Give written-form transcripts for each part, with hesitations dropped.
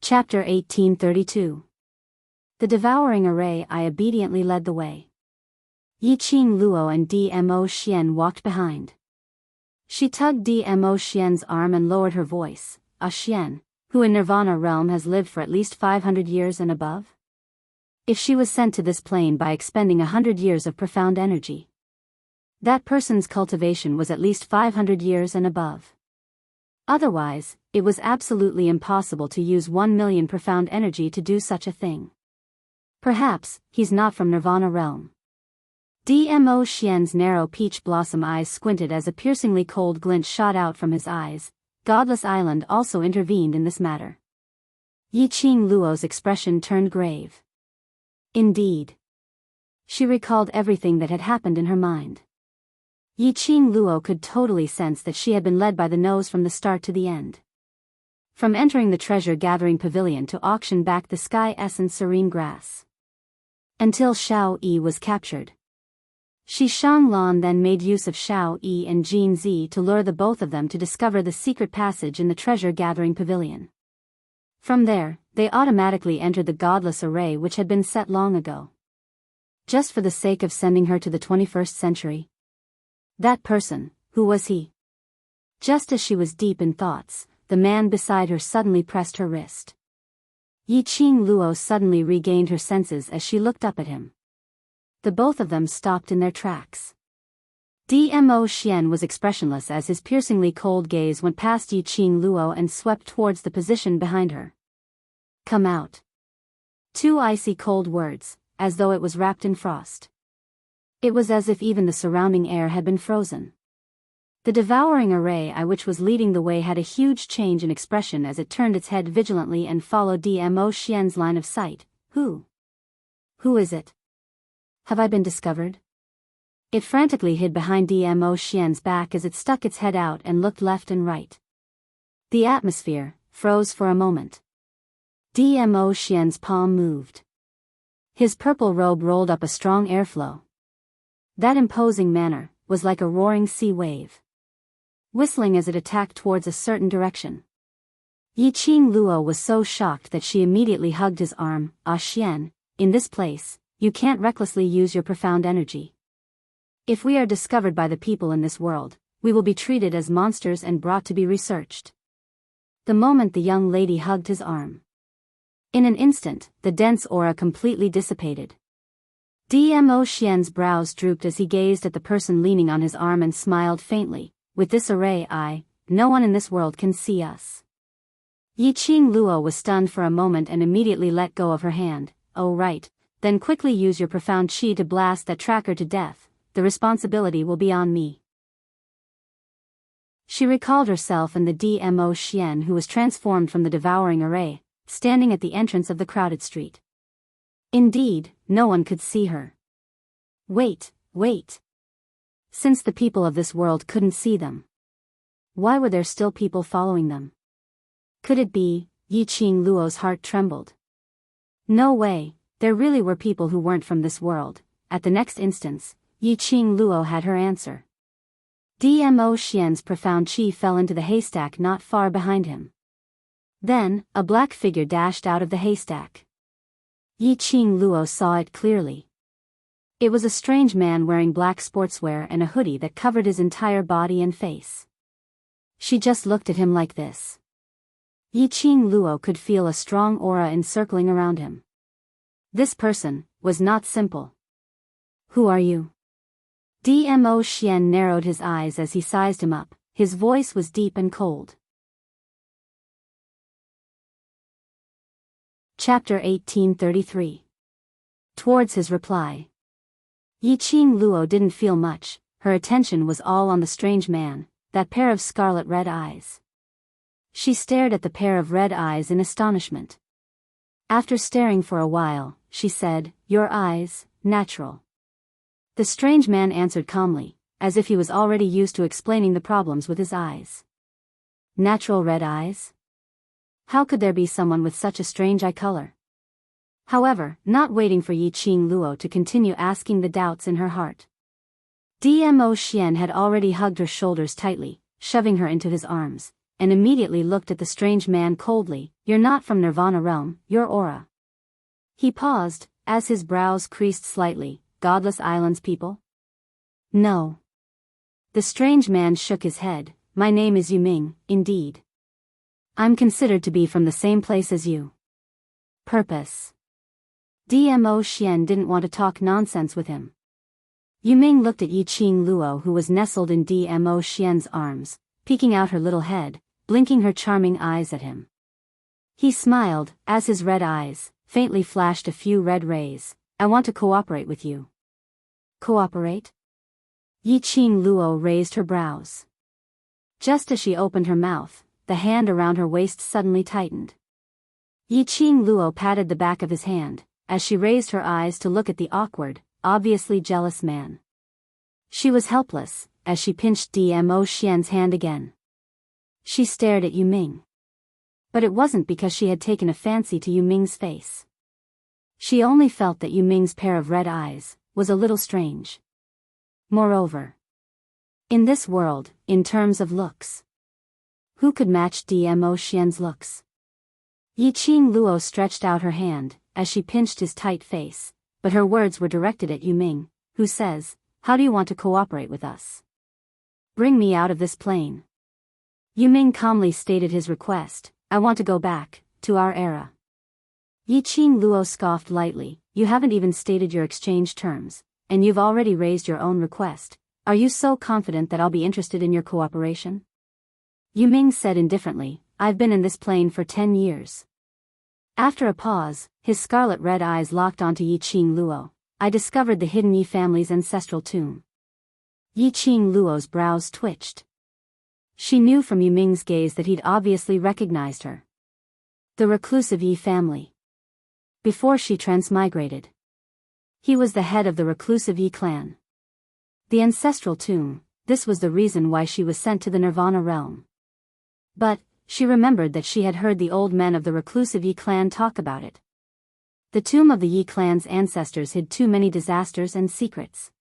Chapter 1832. The devouring array. I obediently led the way. Yiqing Luo and Dmo Xian walked behind. She tugged Dmo Xian's arm and lowered her voice. Xian, who in Nirvana realm has lived for at least 500 years and above? If she was sent to this plane by expending 100 years of profound energy, that person's cultivation was at least 500 years and above. Otherwise, it was absolutely impossible to use 1 million profound energy to do such a thing. Perhaps, he's not from Nirvana realm. Dmo Xian's narrow peach blossom eyes squinted as a piercingly cold glint shot out from his eyes. Godless Island also intervened in this matter. Yiqing Luo's expression turned grave. Indeed. She recalled everything that had happened in her mind. Yiqing Luo could totally sense that she had been led by the nose from the start to the end. From entering the treasure-gathering pavilion to auction back the sky essence serene grass. Until Xiao Yi was captured. Shi Shanglan then made use of Xiao Yi and Jin Zi to lure the both of them to discover the secret passage in the treasure-gathering pavilion. From there, they automatically entered the godless array which had been set long ago. Just for the sake of sending her to the 21st century. That person, who was he? Just as she was deep in thoughts, the man beside her suddenly pressed her wrist. Yiqing Luo suddenly regained her senses as she looked up at him. The both of them stopped in their tracks. Dmo Xian was expressionless as his piercingly cold gaze went past Yiqing Luo and swept towards the position behind her. Come out. Two icy cold words, as though it was wrapped in frost. It was as if even the surrounding air had been frozen. The devouring array which was leading the way had a huge change in expression as it turned its head vigilantly and followed Dmo Xian's line of sight. Who? Who is it? Have I been discovered? It frantically hid behind Dmo Xian's back as it stuck its head out and looked left and right. The atmosphere froze for a moment. Dmo Xian's palm moved. His purple robe rolled up a strong airflow. That imposing manner was like a roaring sea wave, whistling as it attacked towards a certain direction. Yiqing Luo was so shocked that she immediately hugged his arm. Xian, in this place, you can't recklessly use your profound energy. If we are discovered by the people in this world, we will be treated as monsters and brought to be researched. The moment the young lady hugged his arm, in an instant, the dense aura completely dissipated. Dmo Xian's brows drooped as he gazed at the person leaning on his arm and smiled faintly. With this array no one in this world can see us. Yiqing Luo was stunned for a moment and immediately let go of her hand. Oh right, then quickly use your profound qi to blast that tracker to death. The responsibility will be on me. She recalled herself and the Dmo Xian who was transformed from the devouring array, standing at the entrance of the crowded street. Indeed, no one could see her. Wait. Since the people of this world couldn't see them, why were there still people following them? Could it be? Yiqing Luo's heart trembled. No way, there really were people who weren't from this world. At the next instance, Yiqing Luo had her answer. Dmo Xian's profound qi fell into the haystack not far behind him. Then, a black figure dashed out of the haystack. Yiqing Luo saw it clearly. It was a strange man wearing black sportswear and a hoodie that covered his entire body and face. She just looked at him like this. Yiqing Luo could feel a strong aura encircling around him. This person was not simple. Who are you? Dmo Xian narrowed his eyes as he sized him up. His voice was deep and cold. Chapter 1833. Towards his reply. Yiqing Luo didn't feel much, her attention was all on the strange man, that pair of scarlet red eyes. She stared at the pair of red eyes in astonishment. After staring for a while, she said, "Your eyes, natural." The strange man answered calmly, as if he was already used to explaining the problems with his eyes. Natural red eyes? How could there be someone with such a strange eye color? However, not waiting for Yiqing Luo to continue asking the doubts in her heart, Dmo Xian had already hugged her shoulders tightly, shoving her into his arms. and immediately looked at the strange man coldly. "You're not from Nirvana realm, you're Aura." He paused, as his brows creased slightly. "Godless Islands people?" "No." The strange man shook his head. "My name is Yuming, indeed. I'm considered to be from the same place as you." "Purpose?" Dmo Xian didn't want to talk nonsense with him. Yuming looked at Yiqing Luo, who was nestled in Dmo Xian's arms, peeking out her little head, blinking her charming eyes at him. He smiled, as his red eyes faintly flashed a few red rays. "I want to cooperate with you." "Cooperate?" Yiqing Luo raised her brows. Just as she opened her mouth, the hand around her waist suddenly tightened. Yiqing Luo patted the back of his hand, as she raised her eyes to look at the awkward, obviously jealous man. She was helpless, as she pinched Dmo Xian's hand again. She stared at Yuming. But it wasn't because she had taken a fancy to Yuming's face. She only felt that Yuming's pair of red eyes was a little strange. Moreover, in this world, in terms of looks, who could match Dmo Xian's looks? Yiqing Luo stretched out her hand, as she pinched his tight face, but her words were directed at Yuming, who says, "How do you want to cooperate with us? Bring me out of this plane." Yuming calmly stated his request. "I want to go back to our era." Yiqing Luo scoffed lightly. "You haven't even stated your exchange terms, and you've already raised your own request. Are you so confident that I'll be interested in your cooperation?" Yuming said indifferently, "I've been in this plane for 10 years. After a pause, his scarlet red eyes locked onto Yiqing Luo. "I discovered the hidden Yi family's ancestral tomb." Yiqing Luo's brows twitched. She knew from Yuming's gaze that he'd obviously recognized her. The reclusive Yi family. Before she transmigrated, he was the head of the reclusive Yi clan. The ancestral tomb, this was the reason why she was sent to the Nirvana realm. But she remembered that she had heard the old men of the reclusive Yi clan talk about it. The tomb of the Yi clan's ancestors hid too many disasters and secrets.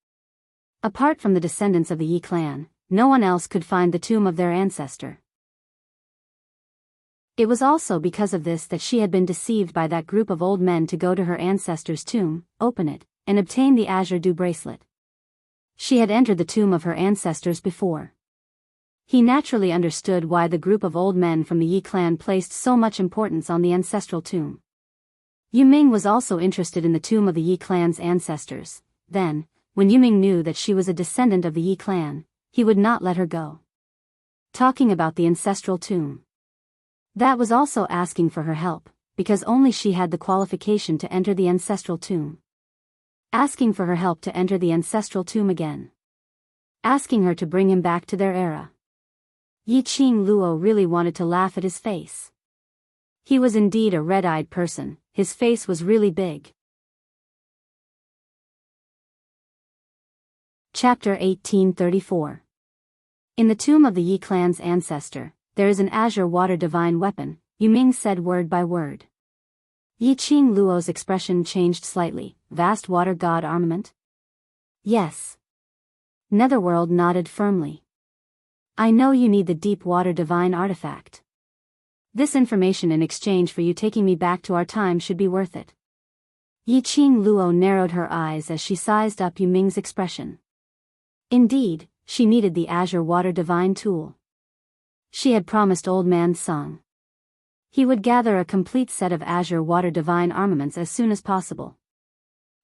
Apart from the descendants of the Yi clan, no one else could find the tomb of their ancestor. It was also because of this that she had been deceived by that group of old men to go to her ancestor's tomb, open it, and obtain the Azure Dew bracelet. She had entered the tomb of her ancestors before. He naturally understood why the group of old men from the Yi clan placed so much importance on the ancestral tomb. Yuming was also interested in the tomb of the Yi clan's ancestors. Then, when Yuming knew that she was a descendant of the Yi clan, he would not let her go. Talking about the ancestral tomb. That was also asking for her help, because only she had the qualification to enter the ancestral tomb. Asking for her help to enter the ancestral tomb again. Asking her to bring him back to their era. Yiqing Luo really wanted to laugh at his face. He was indeed a red-eyed person, his face was really big. Chapter 1834. In the tomb of the Yi clan's ancestor, there is an azure water divine weapon, Yuming said word by word. Yiqing Luo's expression changed slightly. Vast water god armament? Yes. Netherworld nodded firmly. I know you need the deep water divine artifact. This information in exchange for you taking me back to our time should be worth it. Yiqing Luo narrowed her eyes as she sized up Yuming's expression. Indeed, she needed the azure water divine tool. She had promised Old Man Song. He would gather a complete set of azure water divine armaments as soon as possible.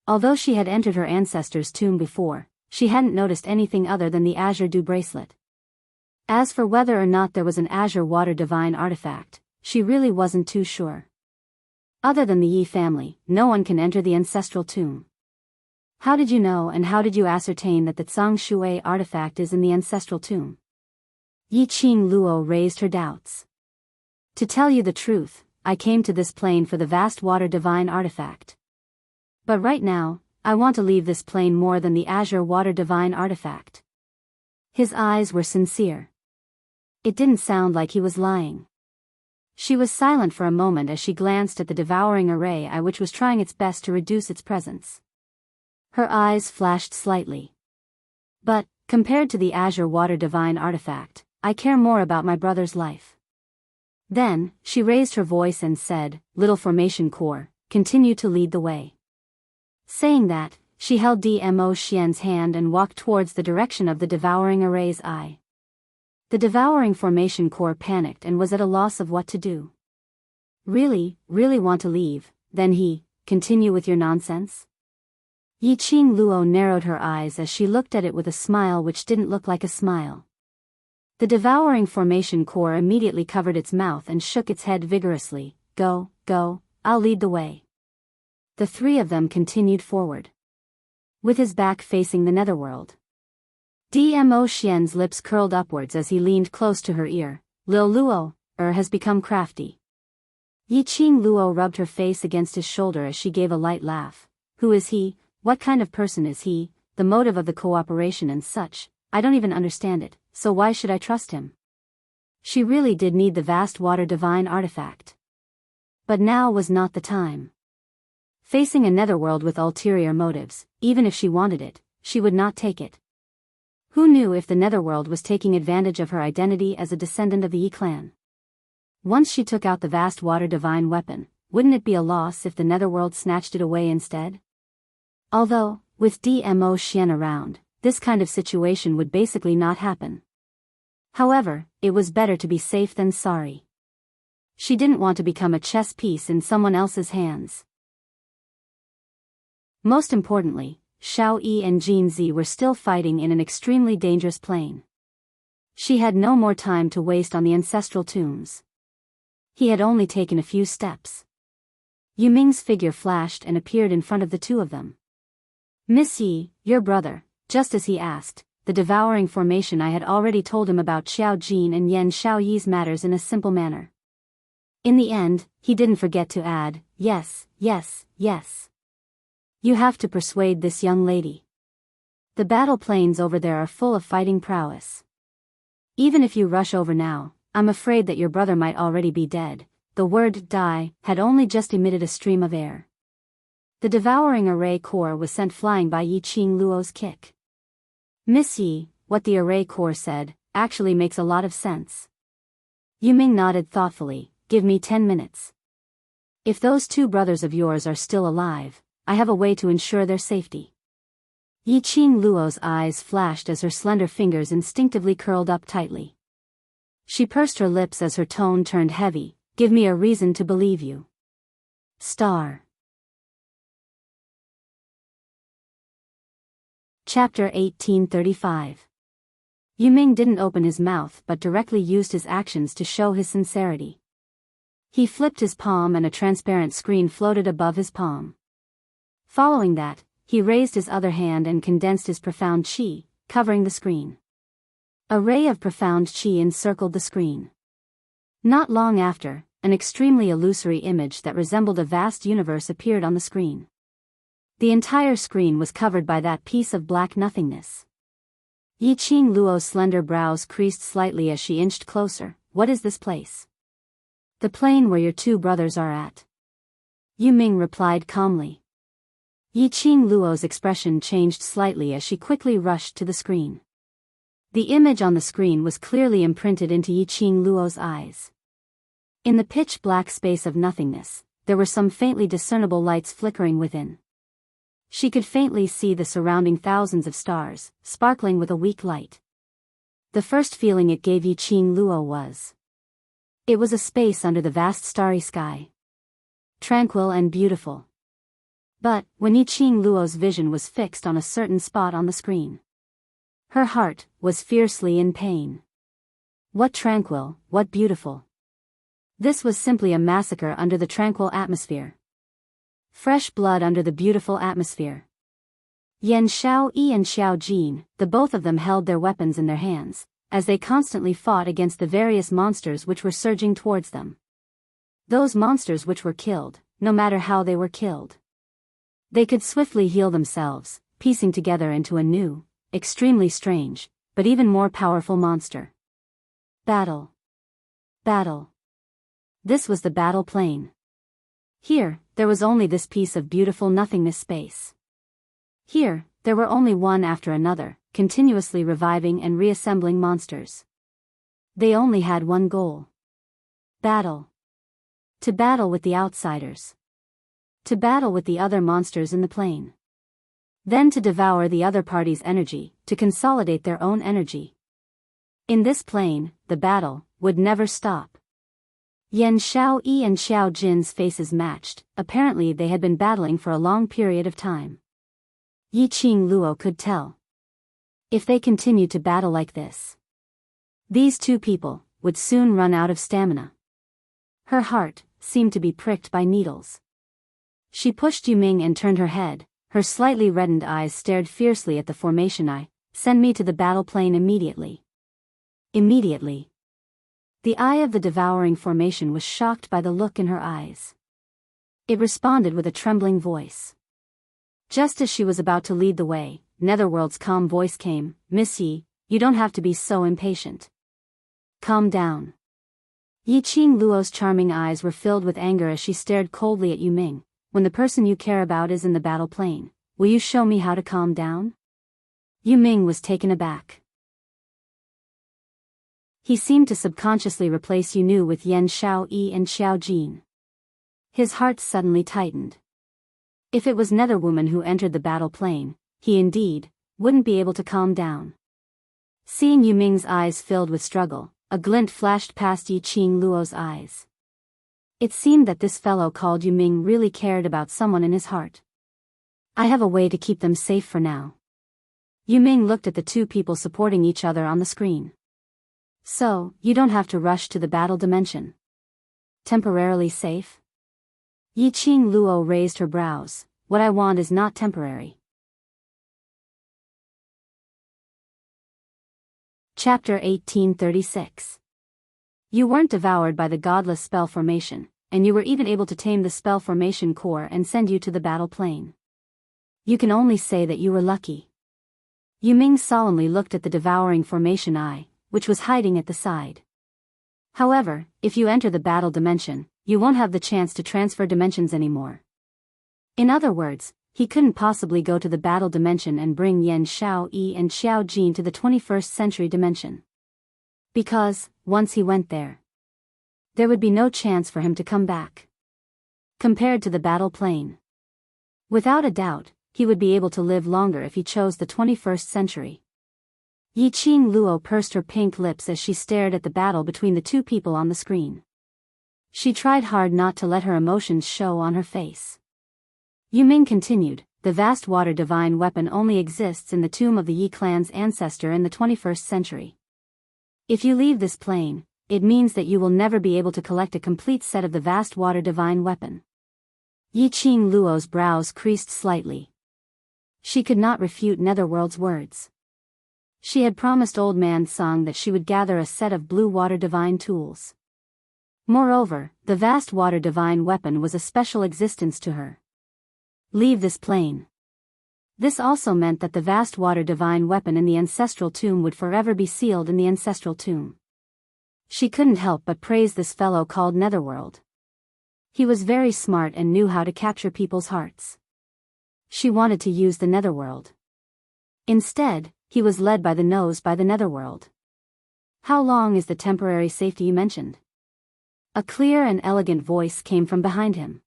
Although she had entered her ancestor's tomb before, she hadn't noticed anything other than the Azure Dew bracelet. As for whether or not there was an azure water divine artifact, she really wasn't too sure. Other than the Yi family, no one can enter the ancestral tomb. How did you know and how did you ascertain that the Tsang Shui artifact is in the ancestral tomb? Yiqing Luo raised her doubts. To tell you the truth, I came to this plane for the vast water divine artifact. But right now, I want to leave this plane more than the azure water divine artifact. His eyes were sincere. It didn't sound like he was lying. She was silent for a moment as she glanced at the devouring array which was trying its best to reduce its presence. Her eyes flashed slightly. But, compared to the azure water divine artifact, I care more about my brother's life. Then, she raised her voice and said, "Little Formation Core, continue to lead the way." Saying that, she held Dmo Xian's hand and walked towards the direction of the devouring array's eye. The devouring Formation Core panicked and was at a loss of what to do. Really want to leave, then continue with your nonsense? Yiqing Luo narrowed her eyes as she looked at it with a smile which didn't look like a smile. The devouring Formation Core immediately covered its mouth and shook its head vigorously. Go, I'll lead the way. The three of them continued forward. With his back facing the netherworld. Dmo Xian's lips curled upwards as he leaned close to her ear. Lil Luo, has become crafty. Yiqing Luo rubbed her face against his shoulder as she gave a light laugh. Who is he? What kind of person is he? The motive of the cooperation and such, I don't even understand it, so why should I trust him? She really did need the vast water divine artifact. But now was not the time. Facing a netherworld with ulterior motives, even if she wanted it, she would not take it. Who knew if the netherworld was taking advantage of her identity as a descendant of the Yi clan? Once she took out the vast water divine weapon, wouldn't it be a loss if the netherworld snatched it away instead? Although, with Dmo Xian around, this kind of situation would basically not happen. However, it was better to be safe than sorry. She didn't want to become a chess piece in someone else's hands. Most importantly, Xiao Yi and Jin Zi were still fighting in an extremely dangerous plane. She had no more time to waste on the ancestral tombs. He had only taken a few steps. Yu Ming's figure flashed and appeared in front of the two of them. Miss Yi, your brother, just as he asked, the devouring formation. I had already told him about Xiao Jin and Yan Xiao Yi's matters in a simple manner. In the end, he didn't forget to add, yes. You have to persuade this young lady. The battle plains over there are full of fighting prowess. Even if you rush over now, I'm afraid that your brother might already be dead. The word die had only just emitted a stream of air. The devouring array core was sent flying by Yiqing Luo's kick. Miss Yi, what the array core said, actually makes a lot of sense. Yu Ming nodded thoughtfully. Give me 10 minutes. If those two brothers of yours are still alive, I have a way to ensure their safety. Yiqing Luo's eyes flashed as her slender fingers instinctively curled up tightly. She pursed her lips as her tone turned heavy. Give me a reason to believe you. Star. Chapter 1835. Yu Ming didn't open his mouth but directly used his actions to show his sincerity. He flipped his palm and a transparent screen floated above his palm. Following that, he raised his other hand and condensed his profound qi, covering the screen. A ray of profound qi encircled the screen. Not long after, an extremely illusory image that resembled a vast universe appeared on the screen. The entire screen was covered by that piece of black nothingness. Yiqing Luo's slender brows creased slightly as she inched closer. What is this place? The plane where your two brothers are at. Yu Ming replied calmly. Yiqing Luo's expression changed slightly as she quickly rushed to the screen. The image on the screen was clearly imprinted into Yiqing Luo's eyes. In the pitch-black space of nothingness, there were some faintly discernible lights flickering within. She could faintly see the surrounding thousands of stars, sparkling with a weak light. The first feeling it gave Yiqing Luo was. It was a space under the vast starry sky. Tranquil and beautiful. But, when Yiqing Luo's vision was fixed on a certain spot on the screen, her heart was fiercely in pain. What tranquil, what beautiful. This was simply a massacre under the tranquil atmosphere. Fresh blood under the beautiful atmosphere. Yan Xiao Yi and Xiao Jin, the both of them held their weapons in their hands, as they constantly fought against the various monsters which were surging towards them. Those monsters which were killed, no matter how they were killed. They could swiftly heal themselves, piecing together into a new, extremely strange, but even more powerful monster. Battle. Battle. This was the battle plane. Here, there was only this piece of beautiful nothingness space. Here, there were only one after another, continuously reviving and reassembling monsters. They only had one goal. Battle. To battle with the outsiders. To battle with the other monsters in the plane. Then to devour the other party's energy, to consolidate their own energy. In this plane, the battle would never stop. Yan Xiaoyi and Xiao Jin's faces matched. Apparently they had been battling for a long period of time. Yi Qing Luo could tell. If they continued to battle like this, these two people would soon run out of stamina. Her heart seemed to be pricked by needles. She pushed Yuming and turned her head. Her slightly reddened eyes stared fiercely at the formation eye. Send me to the battle plane immediately. Immediately. The eye of the devouring formation was shocked by the look in her eyes. It responded with a trembling voice. Just as she was about to lead the way, Netherworld's calm voice came, Miss Yi, you don't have to be so impatient. Calm down. Yi Qing Luo's charming eyes were filled with anger as she stared coldly at Yuming. When the person you care about is in the battle plane, will you show me how to calm down? Yuming was taken aback. He seemed to subconsciously replace Yunu with Yan Xiaoyi and Xiao Jin. His heart suddenly tightened. If it was Netherwoman who entered the battle plane, he indeed wouldn't be able to calm down. Seeing Yuming's eyes filled with struggle, a glint flashed past Yi Qing Luo's eyes. It seemed that this fellow called Yuming really cared about someone in his heart. I have a way to keep them safe for now. Yuming looked at the two people supporting each other on the screen. So, you don't have to rush to the battle dimension. Temporarily safe? Yi Qing Luo raised her brows. What I want is not temporary. Chapter 1836. You weren't devoured by the godless spell formation, and you were even able to tame the spell formation core and send you to the battle plane. You can only say that you were lucky. Yuming solemnly looked at the devouring formation eye, which was hiding at the side. However, if you enter the battle dimension, you won't have the chance to transfer dimensions anymore. In other words, he couldn't possibly go to the battle dimension and bring Yan Xiaoyi and Xiao Jin to the 21st century dimension. Because, once he went there would be no chance for him to come back. Compared to the battle plane, without a doubt, he would be able to live longer if he chose the 21st century. Yi Qing Luo pursed her pink lips as she stared at the battle between the two people on the screen. She tried hard not to let her emotions show on her face. Yuming continued, the vast water divine weapon only exists in the tomb of the Yi clan's ancestor in the 21st century. If you leave this plane, it means that you will never be able to collect a complete set of the vast water divine weapon. Yi Qing Luo's brows creased slightly. She could not refute Netherworld's words. She had promised Old Man Song that she would gather a set of blue water divine tools. Moreover, the vast water divine weapon was a special existence to her. Leave this plane. This also meant that the vast water divine weapon in the ancestral tomb would forever be sealed in the ancestral tomb. She couldn't help but praise this fellow called Netherworld. He was very smart and knew how to capture people's hearts. She wanted to use the Netherworld. Instead, he was led by the nose by the Netherworld. How long is the temporary safety you mentioned? A clear and elegant voice came from behind him.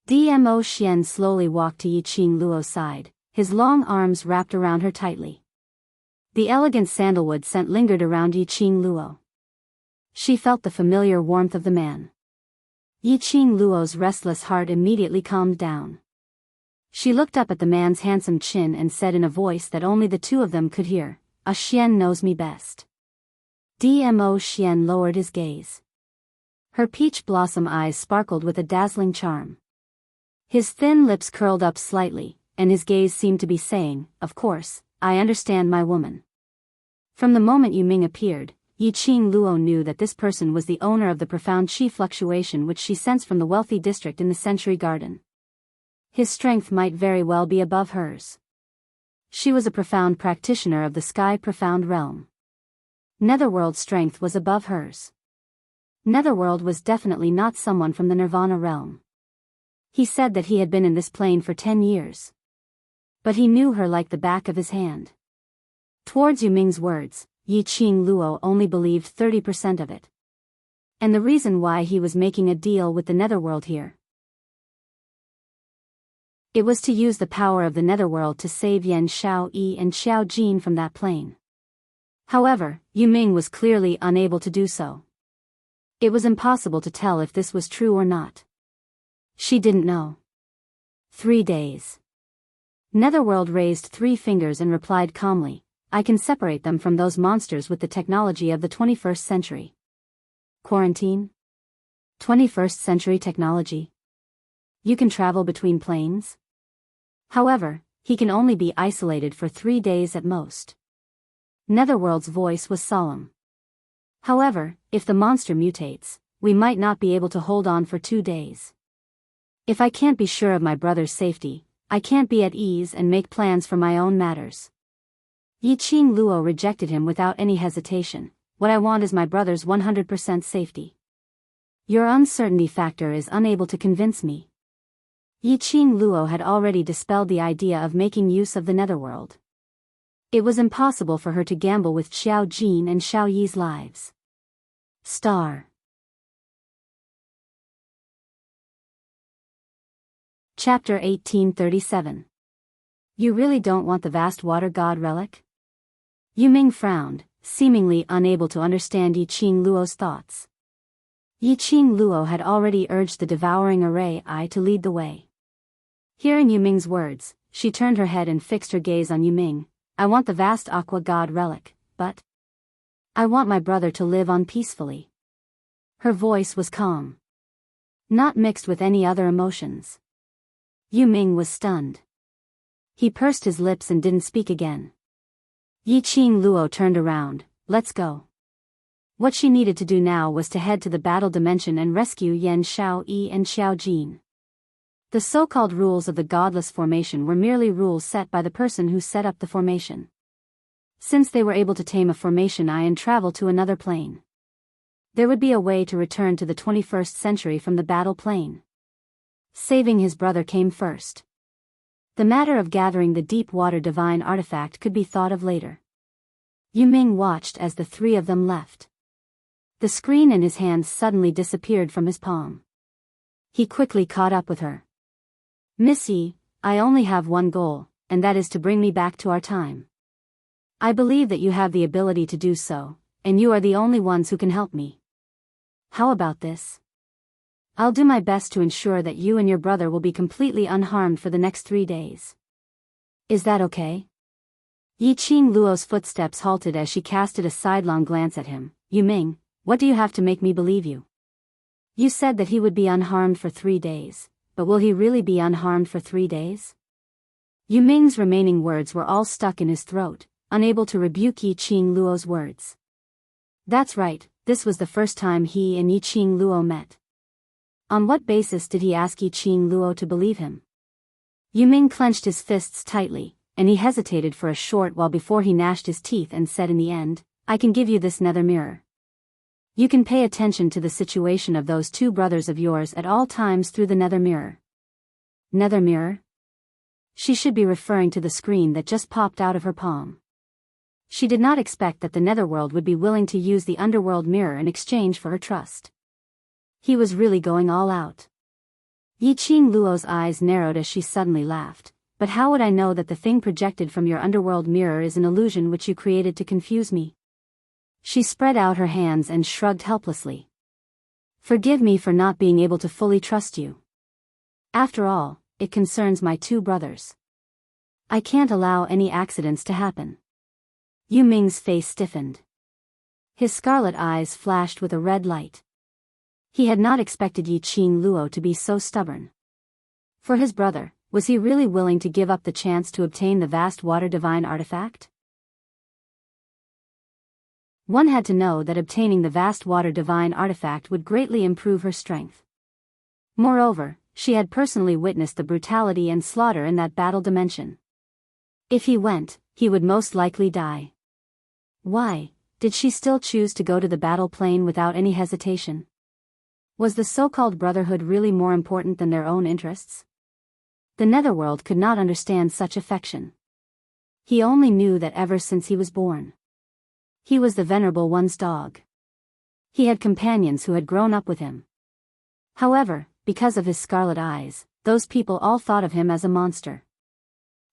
Dmo Xian slowly walked to Yi Qing Luo's side, his long arms wrapped around her tightly. The elegant sandalwood scent lingered around Yi Qing Luo. She felt the familiar warmth of the man. Yi Qing Luo's restless heart immediately calmed down. She looked up at the man's handsome chin and said in a voice that only the two of them could hear, "A Xian knows me best." Dmo Xian lowered his gaze. Her peach blossom eyes sparkled with a dazzling charm. His thin lips curled up slightly, and his gaze seemed to be saying, "Of course, I understand my woman." From the moment Yuming appeared, Yi Qing Luo knew that this person was the owner of the profound chi fluctuation which she sensed from the wealthy district in the Century Garden. His strength might very well be above hers. She was a profound practitioner of the sky profound realm. Netherworld's strength was above hers. Netherworld was definitely not someone from the Nirvana realm. He said that he had been in this plane for 10 years. But he knew her like the back of his hand. Towards Yuming's words, Yi Qing Luo only believed 30% of it. and the reason why he was making a deal with the netherworld here. It was to use the power of the netherworld to save Yan Xiaoyi and Xiao Jin from that plane. However, Yu Ming was clearly unable to do so. It was impossible to tell if this was true or not. She didn't know. 3 days. Netherworld raised 3 fingers and replied calmly, I can separate them from those monsters with the technology of the 21st century. Quarantine? 21st century technology. You can travel between planes? However, he can only be isolated for 3 days at most. Netherworld's voice was solemn. However, if the monster mutates, we might not be able to hold on for 2 days. If I can't be sure of my brother's safety, I can't be at ease and make plans for my own matters. Yi Qing Luo rejected him without any hesitation. What I want is my brother's 100% safety. Your uncertainty factor is unable to convince me. Yi Qing Luo had already dispelled the idea of making use of the netherworld. It was impossible for her to gamble with Xiao Jin and Xiao Yi's lives. Star. Chapter 1837. You really don't want the vast water god relic? Yu Ming frowned, seemingly unable to understand Yi Qing Luo's thoughts. Yi Qing Luo had already urged the devouring array to lead the way. Hearing Yu Ming's words, she turned her head and fixed her gaze on Yu Ming. I want the vast aqua god relic, but I want my brother to live on peacefully. Her voice was calm, not mixed with any other emotions. Yu Ming was stunned. He pursed his lips and didn't speak again. Yi Qing Luo turned around. Let's go. What she needed to do now was to head to the battle dimension and rescue Yan Xiaoyi and Xiao Jin. The so-called rules of the godless formation were merely rules set by the person who set up the formation. Since they were able to tame a formation and travel to another plane, there would be a way to return to the 21st century from the battle plane. Saving his brother came first. The matter of gathering the deep water divine artifact could be thought of later. Yu Ming watched as the 3 of them left. The screen in his hands suddenly disappeared from his palm. He quickly caught up with her. Miss Yi, I only have one goal, and that is to bring me back to our time. I believe that you have the ability to do so, and you are the only ones who can help me. How about this? I'll do my best to ensure that you and your brother will be completely unharmed for the next 3 days. Is that okay? Yi Qing Luo's footsteps halted as she casted a sidelong glance at him. Yu Ming, what do you have to make me believe you? You said that he would be unharmed for 3 days, but will he really be unharmed for 3 days? Yu Ming's remaining words were all stuck in his throat, unable to rebuke Yi Qing Luo's words. That's right, this was the first time he and Yi Qing Luo met. On what basis did he ask Yi Qing Luo to believe him? Yu Ming clenched his fists tightly, and he hesitated for a short while before he gnashed his teeth and said in the end, I can give you this nether mirror. You can pay attention to the situation of those 2 brothers of yours at all times through the nether mirror. Nether mirror? She should be referring to the screen that just popped out of her palm. She did not expect that the netherworld would be willing to use the underworld mirror in exchange for her trust. He was really going all out. Yi Qing Luo's eyes narrowed as she suddenly laughed. But how would I know that the thing projected from your underworld mirror is an illusion which you created to confuse me? She spread out her hands and shrugged helplessly. Forgive me for not being able to fully trust you. After all, it concerns my 2 brothers. I can't allow any accidents to happen. Yu Ming's face stiffened. His scarlet eyes flashed with a red light. He had not expected Yi Qing Luo to be so stubborn. For his brother, was he really willing to give up the chance to obtain the vast water divine artifact? One had to know that obtaining the vast water divine artifact would greatly improve her strength. Moreover, she had personally witnessed the brutality and slaughter in that battle dimension. If he went, he would most likely die. Why did she still choose to go to the battle plane without any hesitation? Was the so-called brotherhood really more important than their own interests? The netherworld could not understand such affection. He only knew that ever since he was born, he was the Venerable One's dog. He had companions who had grown up with him. However, because of his scarlet eyes, those people all thought of him as a monster.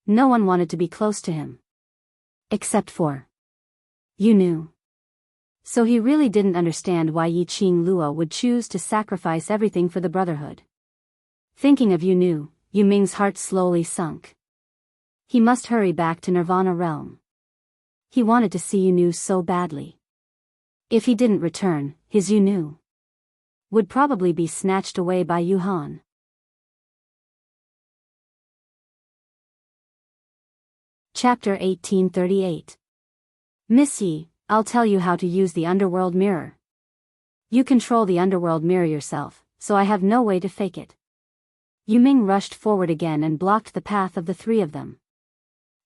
No one wanted to be close to him. Except for Yu. So he really didn't understand why Yiqing Luo would choose to sacrifice everything for the Brotherhood. Thinking of Yu Ming's heart slowly sunk. He must hurry back to Nirvana realm. He wanted to see Yu so badly. If he didn't return, his Yu would probably be snatched away by Yuhan. Chapter 1838. Miss Yi, I'll tell you how to use the underworld mirror. You control the underworld mirror yourself, so I have no way to fake it. Yu Ming rushed forward again and blocked the path of the three of them.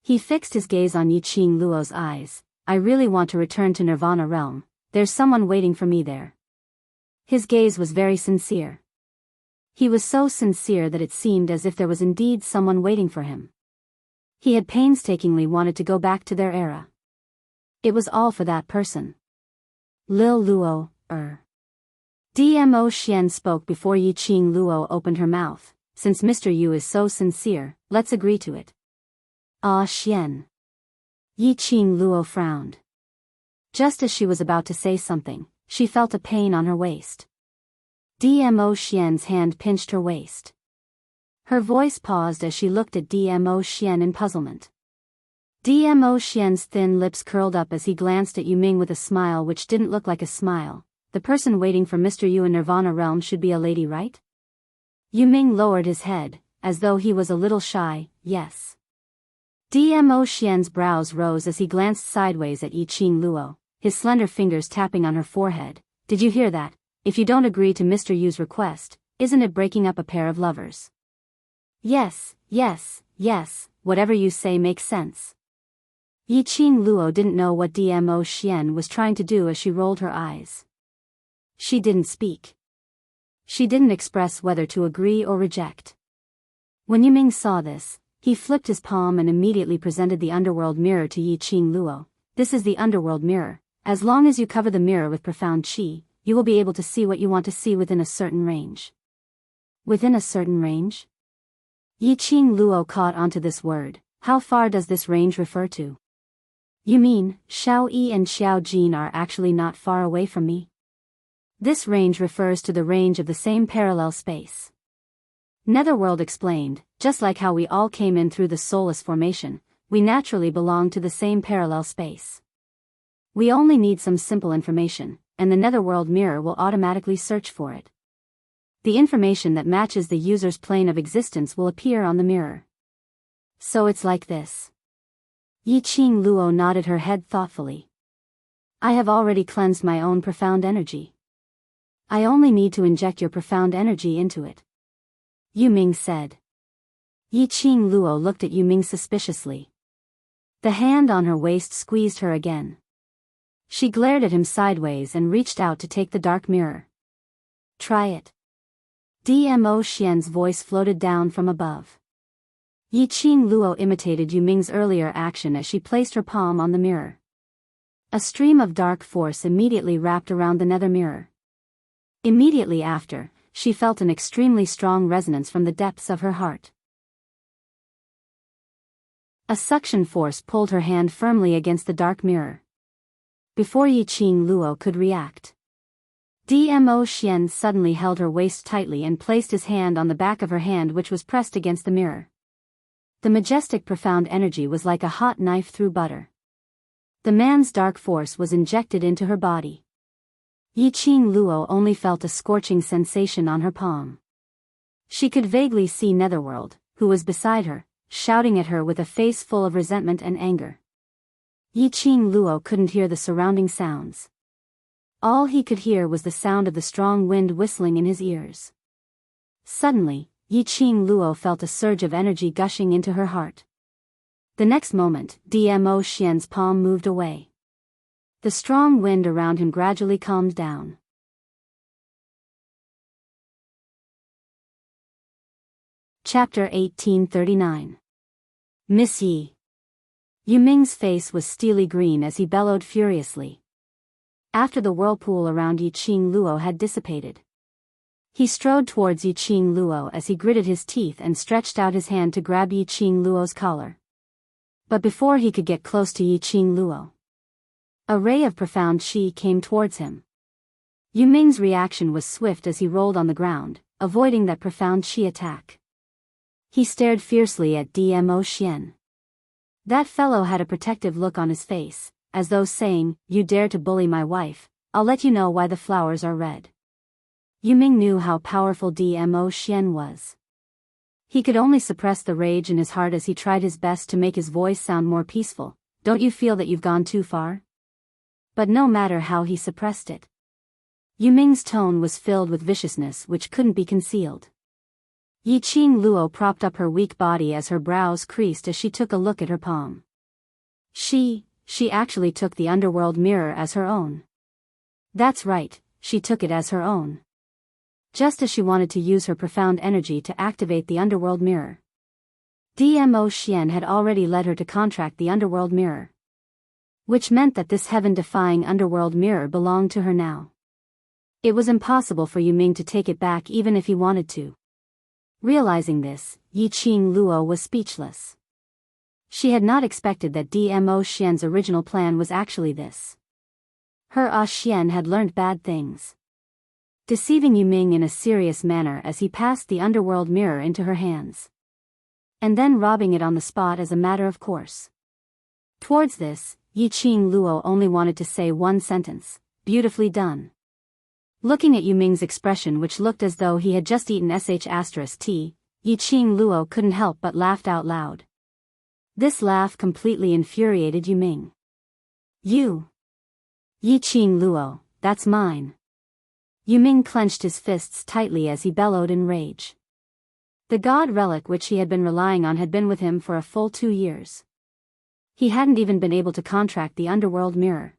He fixed his gaze on Yiqing Luo's eyes. I really want to return to Nirvana realm. There's someone waiting for me there. His gaze was very sincere. He was so sincere that it seemed as if there was indeed someone waiting for him. He had painstakingly wanted to go back to their era. It was all for that person. Lil Luo, Dmo Xian spoke before Yiqing Luo opened her mouth. Since Mr. Yu is so sincere, let's agree to it. Ah Xian. Yiqing Luo frowned. Just as she was about to say something, she felt a pain on her waist. Dmo Xian's hand pinched her waist. Her voice paused as she looked at Dmo Xian in puzzlement. Dmo Xian's thin lips curled up as he glanced at Yu Ming with a smile which didn't look like a smile. The person waiting for Mr. Yu in Nirvana realm should be a lady, right? Yu Ming lowered his head, as though he was a little shy. Yes. Dmo Xian's brows rose as he glanced sideways at Yiqing Luo, his slender fingers tapping on her forehead. Did you hear that? If you don't agree to Mr. Yu's request, isn't it breaking up a pair of lovers? Yes, whatever you say makes sense. Yiqing Luo didn't know what Dmo Xian was trying to do as she rolled her eyes. She didn't speak. She didn't express whether to agree or reject. When Yu Ming saw this, he flipped his palm and immediately presented the underworld mirror to Yiqing Luo. This is the underworld mirror. As long as you cover the mirror with profound qi, you will be able to see what you want to see within a certain range. Within a certain range? Yiqing Luo caught onto this word. How far does this range refer to? You mean, Xiao Yi and Xiao Jin are actually not far away from me? This range refers to the range of the same parallel space. Netherworld explained, just like how we all came in through the soulless formation, we naturally belong to the same parallel space. We only need some simple information, and the Netherworld mirror will automatically search for it. The information that matches the user's plane of existence will appear on the mirror. So it's like this. Yiqing Luo nodded her head thoughtfully. I have already cleansed my own profound energy. I only need to inject your profound energy into it. Yu Ming said. Yiqing Luo looked at Yu Ming suspiciously. The hand on her waist squeezed her again. She glared at him sideways and reached out to take the dark mirror. Try it. Dmo Xian's voice floated down from above. Yiqing Luo imitated Yu Ming's earlier action as she placed her palm on the mirror. A stream of dark force immediately wrapped around the nether mirror. Immediately after, she felt an extremely strong resonance from the depths of her heart. A suction force pulled her hand firmly against the dark mirror. Before Yiqing Luo could react, Dmo Xian suddenly held her waist tightly and placed his hand on the back of her hand, which was pressed against the mirror. The majestic profound energy was like a hot knife through butter. The man's dark force was injected into her body. Yiqing Luo only felt a scorching sensation on her palm. She could vaguely see Netherworld, who was beside her, shouting at her with a face full of resentment and anger. Yiqing Luo couldn't hear the surrounding sounds. All he could hear was the sound of the strong wind whistling in his ears. Suddenly, Yiqing Luo felt a surge of energy gushing into her heart. The next moment, Dmo Xian's palm moved away. The strong wind around him gradually calmed down. Chapter 1839. Miss Yi. Yu Ming's face was steely green as he bellowed furiously. after the whirlpool around Yiqing Luo had dissipated. He strode towards Yiqing Luo as he gritted his teeth and stretched out his hand to grab Yiqing Luo's collar. But before he could get close to Yiqing Luo, a ray of profound qi came towards him. Yu Ming's reaction was swift as he rolled on the ground, avoiding that profound qi attack. He stared fiercely at Dmo Xian. That fellow had a protective look on his face, as though saying, "You dare to bully my wife, I'll let you know why the flowers are red." Yu Ming knew how powerful Dmo Xian was. He could only suppress the rage in his heart as he tried his best to make his voice sound more peaceful. "Don't you feel that you've gone too far?" But no matter how he suppressed it, Yu Ming's tone was filled with viciousness which couldn't be concealed. Yiqing Luo propped up her weak body as her brows creased as she took a look at her palm. She actually took the underworld mirror as her own. That's right, she took it as her own. Just as she wanted to use her profound energy to activate the underworld mirror. Dmo Xian had already led her to contract the underworld mirror. Which meant that this heaven-defying underworld mirror belonged to her now. It was impossible for Yu Ming to take it back even if he wanted to. Realizing this, Yiqing Luo was speechless. She had not expected that Dmo Xian's original plan was actually this. Her Xian had learned bad things. Deceiving Yu Ming in a serious manner as he passed the underworld mirror into her hands. And then robbing it on the spot as a matter of course. Towards this, Yiqing Luo only wanted to say one sentence, "Beautifully done." Looking at Yu Ming's expression which looked as though he had just eaten sh*t, Yiqing Luo couldn't help but laughed out loud. This laugh completely infuriated Yu Ming. "You! Yiqing Luo, that's mine." Yu Ming clenched his fists tightly as he bellowed in rage. The god relic which he had been relying on had been with him for a full 2 years. He hadn't even been able to contract the underworld mirror.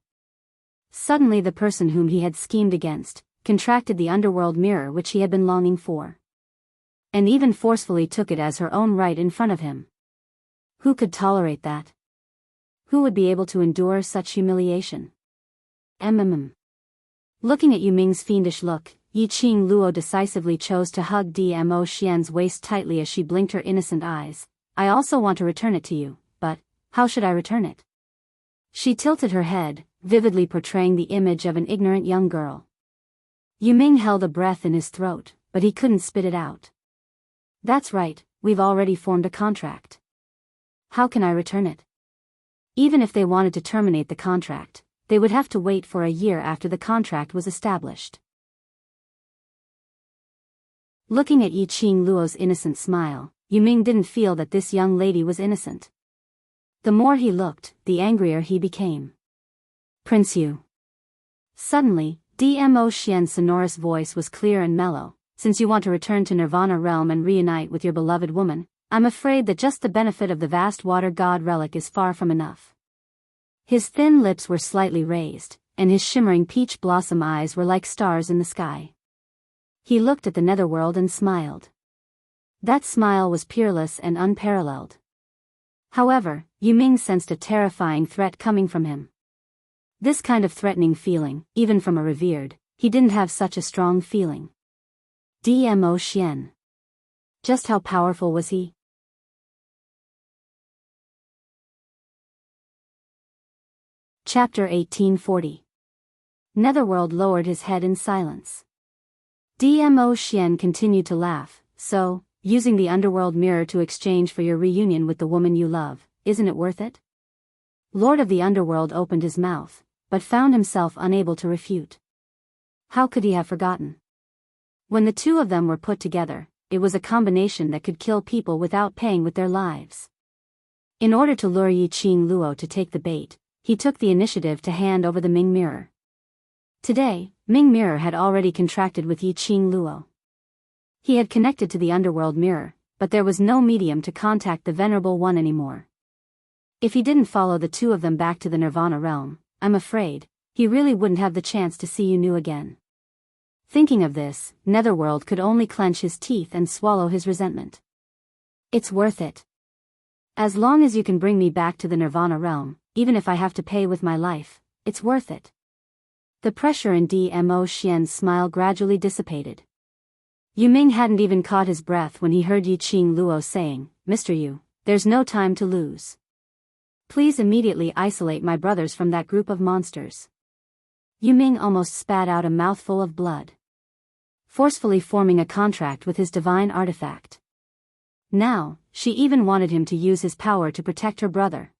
Suddenly the person whom he had schemed against contracted the underworld mirror which he had been longing for. And even forcefully took it as her own right in front of him. Who could tolerate that? Who would be able to endure such humiliation? Looking at Yu Ming's fiendish look, Yiqing Luo decisively chose to hug Dmo Xian's waist tightly as she blinked her innocent eyes. "I also want to return it to you, but how should I return it?" She tilted her head, vividly portraying the image of an ignorant young girl. Yu Ming held a breath in his throat, but he couldn't spit it out. "That's right, we've already formed a contract. How can I return it?" Even if they wanted to terminate the contract, they would have to wait for a year after the contract was established. Looking at Yiqing Luo's innocent smile, Yu Ming didn't feel that this young lady was innocent. The more he looked, the angrier he became. "Prince Yu." Suddenly, Dmo Xian's sonorous voice was clear and mellow. "Since you want to return to Nirvana realm and reunite with your beloved woman, I'm afraid that just the benefit of the vast water god relic is far from enough." His thin lips were slightly raised, and his shimmering peach blossom eyes were like stars in the sky. He looked at the netherworld and smiled. That smile was peerless and unparalleled. However, Yu Ming sensed a terrifying threat coming from him. This kind of threatening feeling, even from a revered, he didn't have such a strong feeling. Dmo Xian. Just how powerful was he? Chapter 1840. Netherworld lowered his head in silence. Dmo Xian continued to laugh. "So, using the underworld mirror to exchange for your reunion with the woman you love, isn't it worth it?" Lord of the Underworld opened his mouth, but found himself unable to refute. How could he have forgotten? When the two of them were put together, it was a combination that could kill people without paying with their lives. In order to lure Yiqing Luo to take the bait, he took the initiative to hand over the Ming mirror. Today, Ming mirror had already contracted with Yiqing Luo. He had connected to the underworld mirror, but there was no medium to contact the Venerable One anymore. If he didn't follow the two of them back to the Nirvana realm, I'm afraid, he really wouldn't have the chance to see Yu again. Thinking of this, Netherworld could only clench his teeth and swallow his resentment. "It's worth it. As long as you can bring me back to the Nirvana realm, even if I have to pay with my life, it's worth it." The pressure in Dmo Xian's smile gradually dissipated. Yiming hadn't even caught his breath when he heard Yiqing Luo saying, "Mr. Yu, there's no time to lose. Please immediately isolate my brothers from that group of monsters." Yiming almost spat out a mouthful of blood, forcefully forming a contract with his divine artifact. Now, she even wanted him to use his power to protect her brother.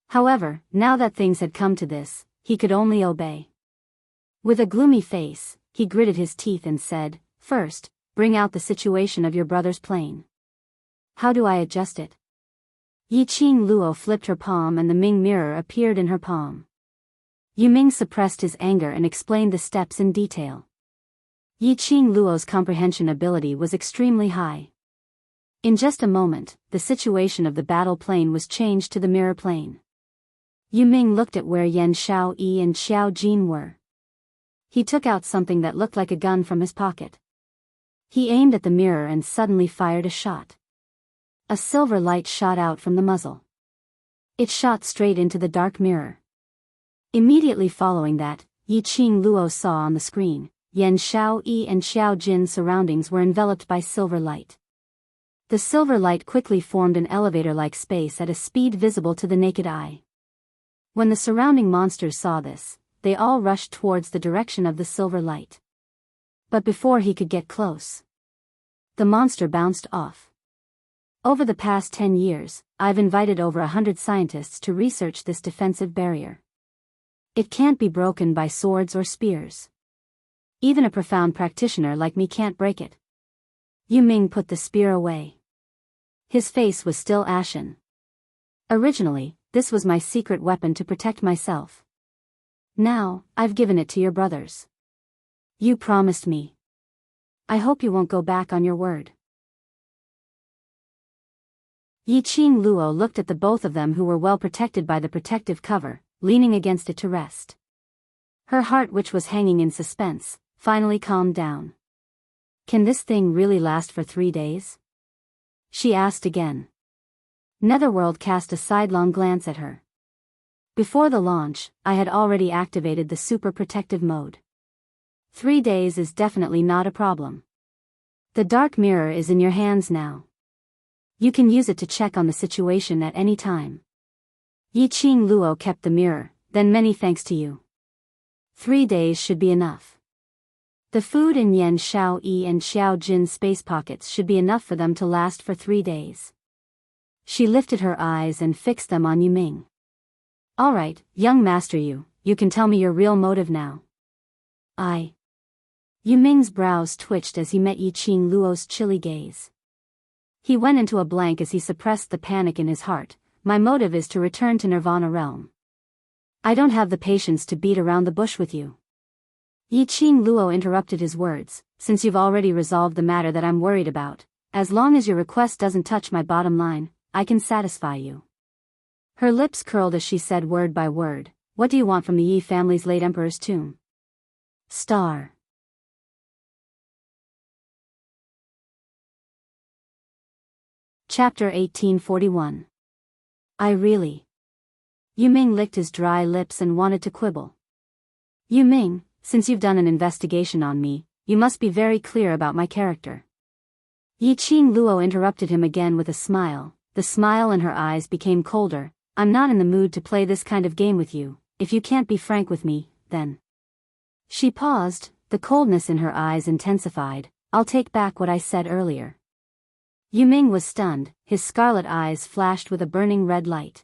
However, now that things had come to this, he could only obey. With a gloomy face, he gritted his teeth and said, "First, bring out the situation of your brother's plane." "How do I adjust it?" Yiqing Luo flipped her palm and the Ming mirror appeared in her palm. Yiming suppressed his anger and explained the steps in detail. Yiqing Luo's comprehension ability was extremely high. In just a moment, the situation of the battle plane was changed to the mirror plane. Yiming looked at where Yan Xiaoyi and Xiao Jin were. He took out something that looked like a gun from his pocket. He aimed at the mirror and suddenly fired a shot. A silver light shot out from the muzzle. It shot straight into the dark mirror. Immediately following that, Yiqing Luo saw on the screen, Yan Xiaoyi and Xiao Jin's surroundings were enveloped by silver light. The silver light quickly formed an elevator-like space at a speed visible to the naked eye. When the surrounding monsters saw this, they all rushed towards the direction of the silver light. But before he could get close, the monster bounced off. Over the past 10 years, I've invited over 100 scientists to research this defensive barrier. It can't be broken by swords or spears. Even a profound practitioner like me can't break it. Yiming put the spear away. His face was still ashen. Originally, this was my secret weapon to protect myself. Now, I've given it to your brothers. You promised me. I hope you won't go back on your word. Yiqing Luo looked at the both of them who were well protected by the protective cover, leaning against it to rest. Her heart, which was hanging in suspense, finally calmed down. Can this thing really last for 3 days? She asked again. Netherworld cast a sidelong glance at her. Before the launch, I had already activated the super protective mode. 3 days is definitely not a problem. The dark mirror is in your hands now. You can use it to check on the situation at any time. Yiqing Luo kept the mirror, then many thanks to you. 3 days should be enough. The food in Yan Xiaoyi and Xiao Jin's space pockets should be enough for them to last for 3 days. She lifted her eyes and fixed them on Yiming. All right, young master Yu, you can tell me your real motive now. Yiming's brows twitched as he met Yiqing Luo's chilly gaze. He went into a blank as he suppressed the panic in his heart. My motive is to return to Nirvana realm. I don't have the patience to beat around the bush with you. Yiqing Luo interrupted his words, since you've already resolved the matter that I'm worried about, as long as your request doesn't touch my bottom line, I can satisfy you. Her lips curled as she said word by word, what do you want from the Yi family's late emperor's tomb? Star. Chapter 1841. Yiming licked his dry lips and wanted to quibble. Yiming, since you've done an investigation on me, you must be very clear about my character. Yiqing Luo interrupted him again with a smile. The smile in her eyes became colder. I'm not in the mood to play this kind of game with you. If you can't be frank with me, then. She paused, the coldness in her eyes intensified. I'll take back what I said earlier. Yiming was stunned, his scarlet eyes flashed with a burning red light.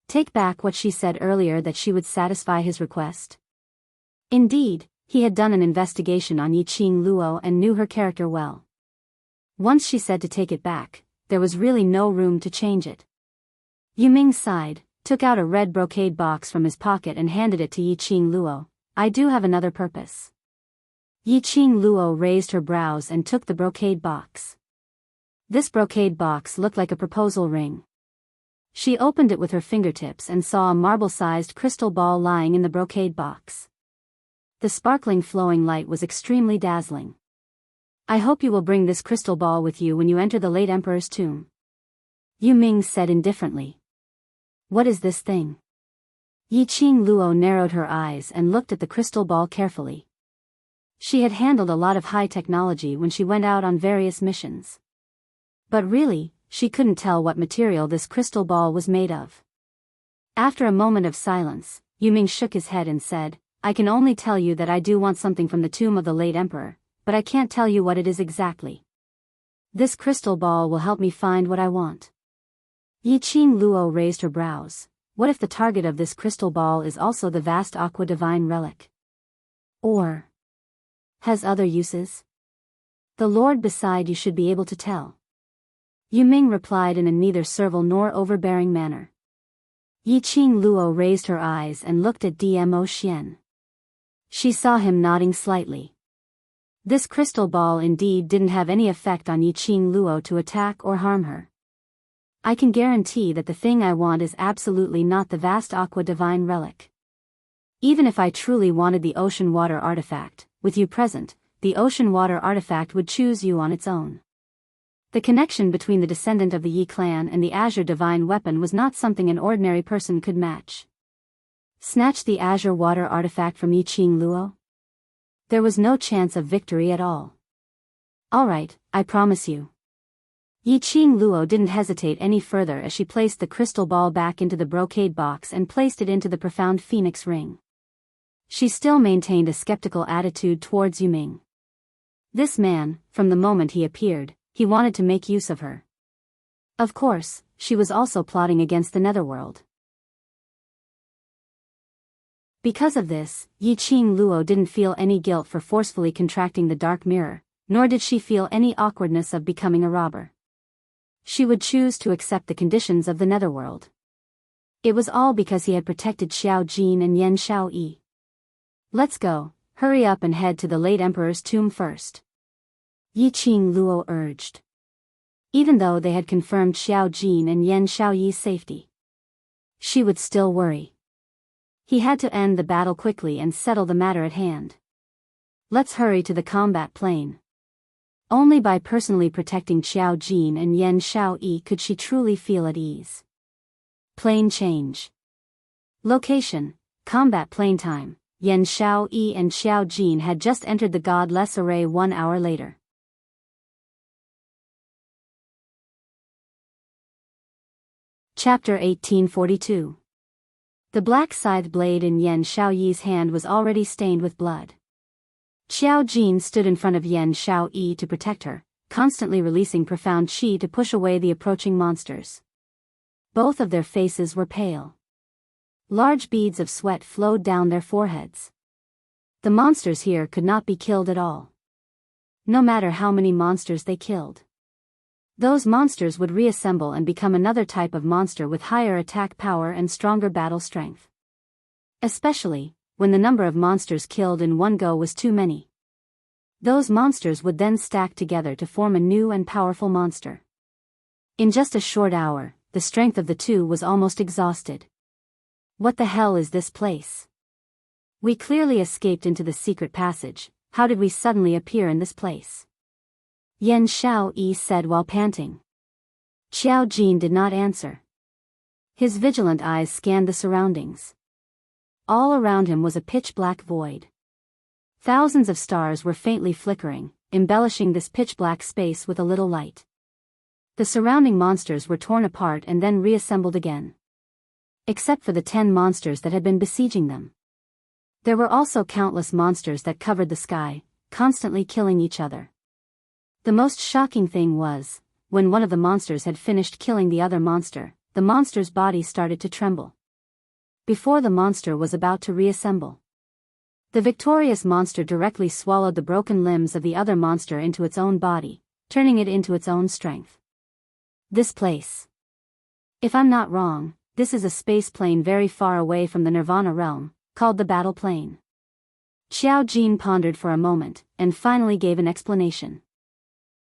Take back what she said earlier, that she would satisfy his request? Indeed, he had done an investigation on Yiqing Luo and knew her character well. Once she said to take it back, there was really no room to change it. Yiming sighed, took out a red brocade box from his pocket and handed it to Yiqing Luo. I do have another purpose. Yiqing Luo raised her brows and took the brocade box. This brocade box looked like a proposal ring. She opened it with her fingertips and saw a marble-sized crystal ball lying in the brocade box. The sparkling flowing light was extremely dazzling. I hope you will bring this crystal ball with you when you enter the late emperor's tomb. Yiming said indifferently. What is this thing? Yiqing Luo narrowed her eyes and looked at the crystal ball carefully. She had handled a lot of high technology when she went out on various missions. But really, she couldn't tell what material this crystal ball was made of. After a moment of silence, Yuming shook his head and said, "I can only tell you that I do want something from the tomb of the late emperor, but I can't tell you what it is exactly. This crystal ball will help me find what I want." Yiqing Luo raised her brows. What if the target of this crystal ball is also the vast aqua divine relic? Or has other uses? The Lord beside you should be able to tell. Yuming replied in a neither servile nor overbearing manner. Yiqing Luo raised her eyes and looked at Dmo Xian. She saw him nodding slightly. This crystal ball indeed didn't have any effect on Yiqing Luo to attack or harm her. I can guarantee that the thing I want is absolutely not the vast aqua divine relic. Even if I truly wanted the ocean water artifact, with you present, the ocean water artifact would choose you on its own. The connection between the descendant of the Yi clan and the azure divine weapon was not something an ordinary person could match. Snatch the azure water artifact from Yiqing Luo? There was no chance of victory at all. All right, I promise you. Yiqing Luo didn't hesitate any further as she placed the crystal ball back into the brocade box and placed it into the profound phoenix ring. She still maintained a skeptical attitude towards Yuming. This man, from the moment he appeared, he wanted to make use of her. Of course, she was also plotting against the netherworld. Because of this, Yiqing Luo didn't feel any guilt for forcefully contracting the dark mirror, nor did she feel any awkwardness of becoming a robber. She would choose to accept the conditions of the netherworld. It was all because he had protected Xiao Jin and Yan Xiaoyi. Let's go, hurry up and head to the late emperor's tomb first. Yiqing Luo urged. Even though they had confirmed Xiao Jin and Yan Xiaoyi's safety, she would still worry. He had to end the battle quickly and settle the matter at hand. Let's hurry to the combat plane. Only by personally protecting Xiao Jin and Yan Xiaoyi could she truly feel at ease. Plane change. Location, combat plane time. Yan Xiaoyi and Xiao Jin had just entered the godless array 1 hour later. Chapter 1842. The black scythe blade in Yan Xiaoyi's hand was already stained with blood. Xiao Jin stood in front of Yan Xiaoyi to protect her, constantly releasing profound qi to push away the approaching monsters. Both of their faces were pale. Large beads of sweat flowed down their foreheads. The monsters here could not be killed at all. No matter how many monsters they killed, those monsters would reassemble and become another type of monster with higher attack power and stronger battle strength. Especially when the number of monsters killed in one go was too many. Those monsters would then stack together to form a new and powerful monster. In just a short hour, the strength of the two was almost exhausted. What the hell is this place? We clearly escaped into the secret passage. How did we suddenly appear in this place? Yan Xiaoyi said while panting. Xiao Jin did not answer. His vigilant eyes scanned the surroundings. All around him was a pitch-black void. Thousands of stars were faintly flickering, embellishing this pitch-black space with a little light. The surrounding monsters were torn apart and then reassembled again. Except for the 10 monsters that had been besieging them. There were also countless monsters that covered the sky, constantly killing each other. The most shocking thing was, when one of the monsters had finished killing the other monster, the monster's body started to tremble. Before the monster was about to reassemble, the victorious monster directly swallowed the broken limbs of the other monster into its own body, turning it into its own strength. This place. If I'm not wrong, this is a space plane very far away from the Nirvana realm, called the Battle Plane. Xiao Jin pondered for a moment, and finally gave an explanation.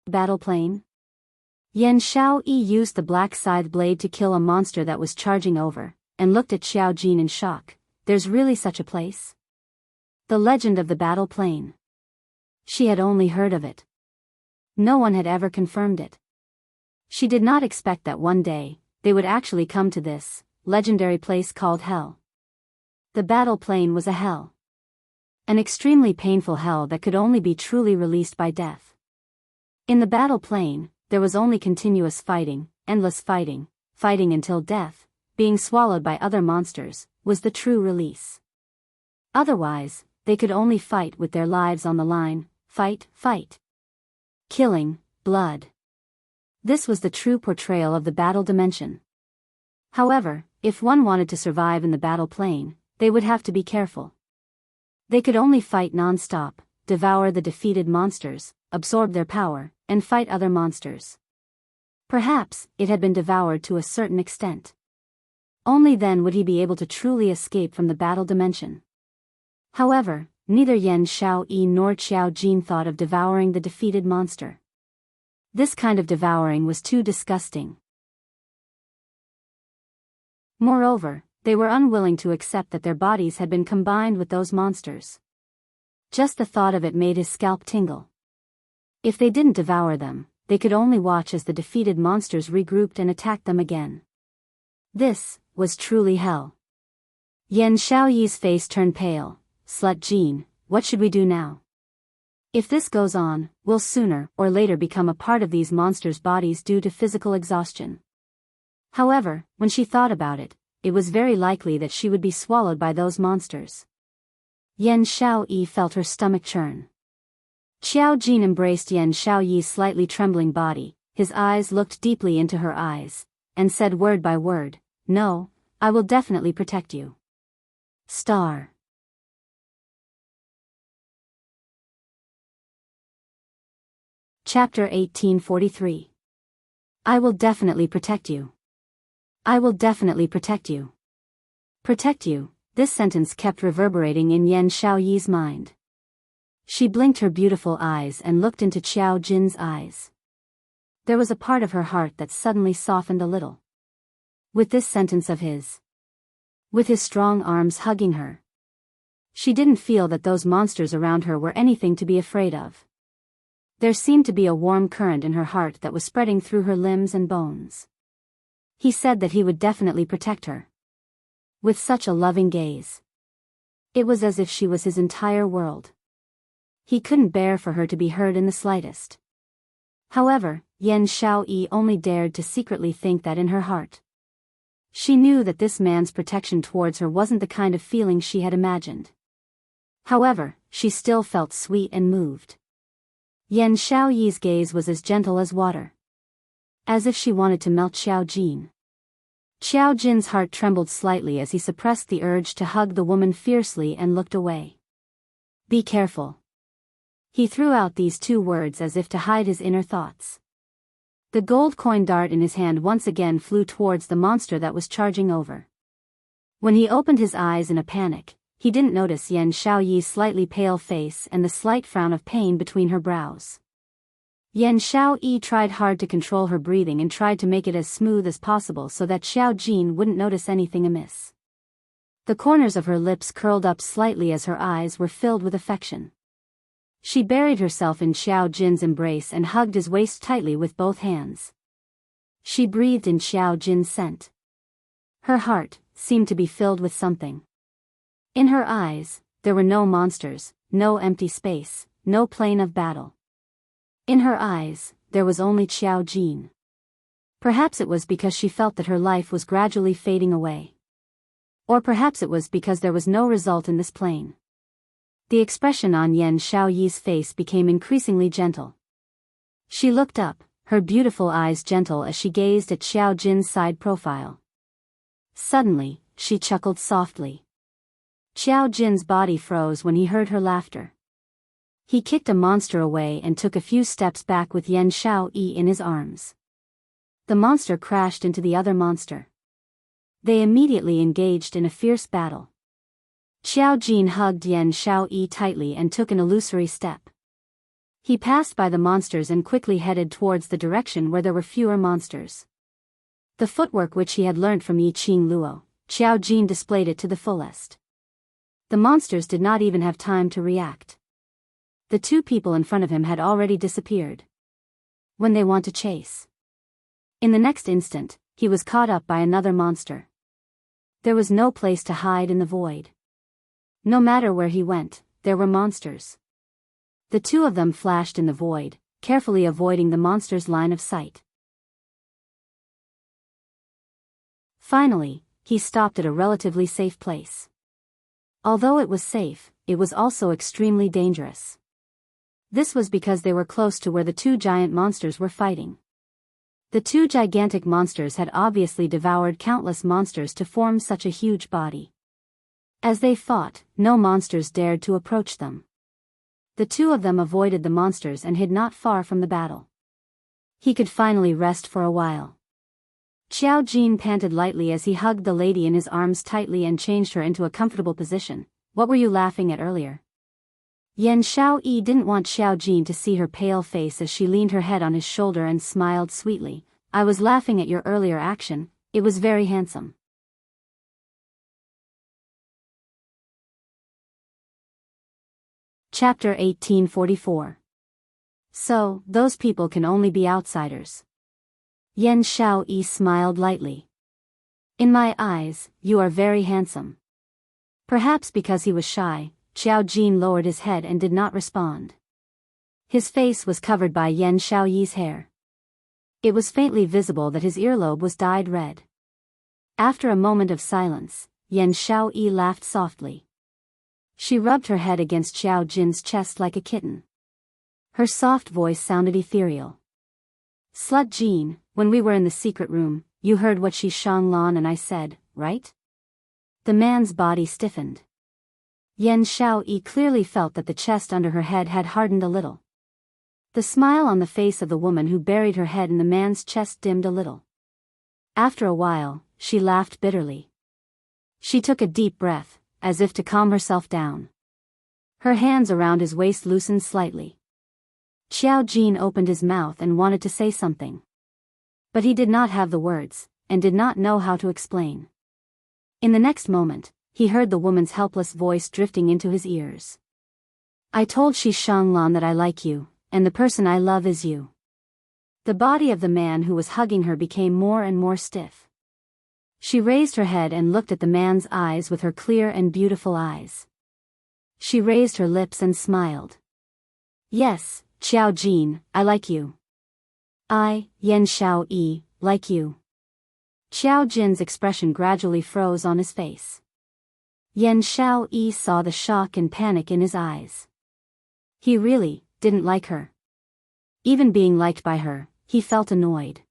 Battle Plane? Yan Xiaoyi used the black scythe blade to kill a monster that was charging over, and looked at Xiao Jin in shock. There's really such a place? The legend of the Battle Plane. She had only heard of it. No one had ever confirmed it. She did not expect that one day, they would actually come to this legendary place called Hell. The battle plane was a hell. An extremely painful hell that could only be truly released by death. In the battle plane, there was only continuous fighting, endless fighting, fighting until death, being swallowed by other monsters, was the true release. Otherwise, they could only fight with their lives on the line, fight, fight. Killing, blood. This was the true portrayal of the battle dimension. However, if one wanted to survive in the battle plane, they would have to be careful. They could only fight non-stop, devour the defeated monsters, absorb their power, and fight other monsters. Perhaps, it had been devoured to a certain extent. Only then would he be able to truly escape from the battle dimension. However, neither Yan Xiaoyi nor Qiao Jin thought of devouring the defeated monster. This kind of devouring was too disgusting. Moreover, they were unwilling to accept that their bodies had been combined with those monsters. Just the thought of it made his scalp tingle. If they didn't devour them, they could only watch as the defeated monsters regrouped and attacked them again. This was truly hell. Yan Xiaoyi's face turned pale. Slut Jean, what should we do now? If this goes on, we'll sooner or later become a part of these monsters' bodies due to physical exhaustion. However, when she thought about it, it was very likely that she would be swallowed by those monsters. Yan Xiaoyi felt her stomach churn. Qiao Jin embraced Yan Xiaoyi's slightly trembling body, his eyes looked deeply into her eyes, and said word by word, "No, I will definitely protect you." Star. Chapter 1843. I will definitely protect you. I will definitely protect you. Protect you, this sentence kept reverberating in Yan Xiaoyi's mind. She blinked her beautiful eyes and looked into Qiao Jin's eyes. There was a part of her heart that suddenly softened a little. With this sentence of his. With his strong arms hugging her. She didn't feel that those monsters around her were anything to be afraid of. There seemed to be a warm current in her heart that was spreading through her limbs and bones. He said that he would definitely protect her. With such a loving gaze. It was as if she was his entire world. He couldn't bear for her to be hurt in the slightest. However, Yan Xiaoyi only dared to secretly think that in her heart. She knew that this man's protection towards her wasn't the kind of feeling she had imagined. However, she still felt sweet and moved. Yan Xiaoyi's gaze was as gentle as water. As if she wanted to melt Qiao Jin. Qiao Jin's heart trembled slightly as he suppressed the urge to hug the woman fiercely and looked away. Be careful. He threw out these two words as if to hide his inner thoughts. The gold coin dart in his hand once again flew towards the monster that was charging over. When he opened his eyes in a panic, he didn't notice Yan Xiaoyi's slightly pale face and the slight frown of pain between her brows. Yan Xiaoyi tried hard to control her breathing and tried to make it as smooth as possible so that Qiao Jin wouldn't notice anything amiss. The corners of her lips curled up slightly as her eyes were filled with affection. She buried herself in Qiao Jin's embrace and hugged his waist tightly with both hands. She breathed in Qiao Jin's scent. Her heart seemed to be filled with something. In her eyes, there were no monsters, no empty space, no plane of battle. In her eyes, there was only Qiao Jin. Perhaps it was because she felt that her life was gradually fading away. Or perhaps it was because there was no result in this plane. The expression on Yan Xiaoyi's face became increasingly gentle. She looked up, her beautiful eyes gentle as she gazed at Qiao Jin's side profile. Suddenly, she chuckled softly. Qiao Jin's body froze when he heard her laughter. He kicked a monster away and took a few steps back with Yan Xiaoyi in his arms. The monster crashed into the other monster. They immediately engaged in a fierce battle. Qiao Jin hugged Yan Xiaoyi tightly and took an illusory step. He passed by the monsters and quickly headed towards the direction where there were fewer monsters. The footwork which he had learnt from Yi Qing Luo, Qiao Jin displayed it to the fullest. The monsters did not even have time to react. The two people in front of him had already disappeared. When they want to chase. In the next instant, he was caught up by another monster. There was no place to hide in the void. No matter where he went, there were monsters. The two of them flashed in the void, carefully avoiding the monster's line of sight. Finally, he stopped at a relatively safe place. Although it was safe, it was also extremely dangerous. This was because they were close to where the two giant monsters were fighting. The two gigantic monsters had obviously devoured countless monsters to form such a huge body. As they fought, no monsters dared to approach them. The two of them avoided the monsters and hid not far from the battle. He could finally rest for a while. Xiao Jin panted lightly as he hugged the lady in his arms tightly and changed her into a comfortable position. What were you laughing at earlier? Yan Xiaoyi didn't want Xiao Jin to see her pale face as she leaned her head on his shoulder and smiled sweetly. I was laughing at your earlier action, it was very handsome. Chapter 1844. So, those people can only be outsiders. Yan Xiaoyi smiled lightly. In my eyes, you are very handsome. Perhaps because he was shy, Xiao Jin lowered his head and did not respond. His face was covered by Yan Xiaoyi's hair. It was faintly visible that his earlobe was dyed red. After a moment of silence, Yan Xiaoyi laughed softly. She rubbed her head against Xiao Jin's chest like a kitten. Her soft voice sounded ethereal. Slut Jin, when we were in the secret room, you heard what she Shanglan and I said, right? The man's body stiffened. Yan Xiaoyi clearly felt that the chest under her head had hardened a little. The smile on the face of the woman who buried her head in the man's chest dimmed a little. After a while, she laughed bitterly. She took a deep breath, as if to calm herself down. Her hands around his waist loosened slightly. Xiao Jin opened his mouth and wanted to say something. But he did not have the words, and did not know how to explain. In the next moment, he heard the woman's helpless voice drifting into his ears. I told Shi Shanglan that I like you, and the person I love is you. The body of the man who was hugging her became more and more stiff. She raised her head and looked at the man's eyes with her clear and beautiful eyes. She raised her lips and smiled. Yes, Xiao Jin, I like you. I, Yan Xiaoyi, like you. Xiao Jin's expression gradually froze on his face. Yan Xiaoyi saw the shock and panic in his eyes. He really didn't like her. Even being liked by her, he felt annoyed.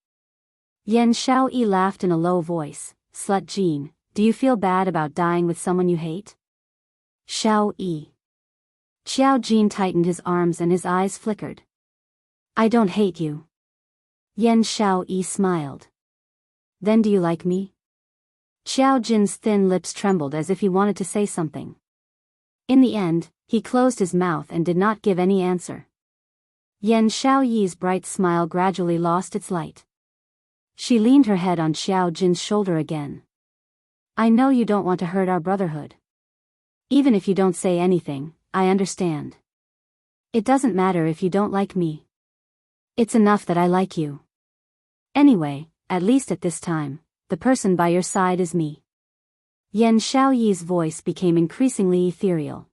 Yan Xiaoyi laughed in a low voice. Slut Jin, do you feel bad about dying with someone you hate? Xiaoyi. Xiao Jin tightened his arms and his eyes flickered. I don't hate you. Yan Xiaoyi smiled. Then do you like me? Xiao Jin's thin lips trembled as if he wanted to say something. In the end, he closed his mouth and did not give any answer. Yan Xiaoyi's bright smile gradually lost its light. She leaned her head on Xiao Jin's shoulder again. I know you don't want to hurt our brotherhood. Even if you don't say anything, I understand. It doesn't matter if you don't like me. It's enough that I like you. Anyway, at least at this time, the person by your side is me. Yan Xiaoyi's voice became increasingly ethereal.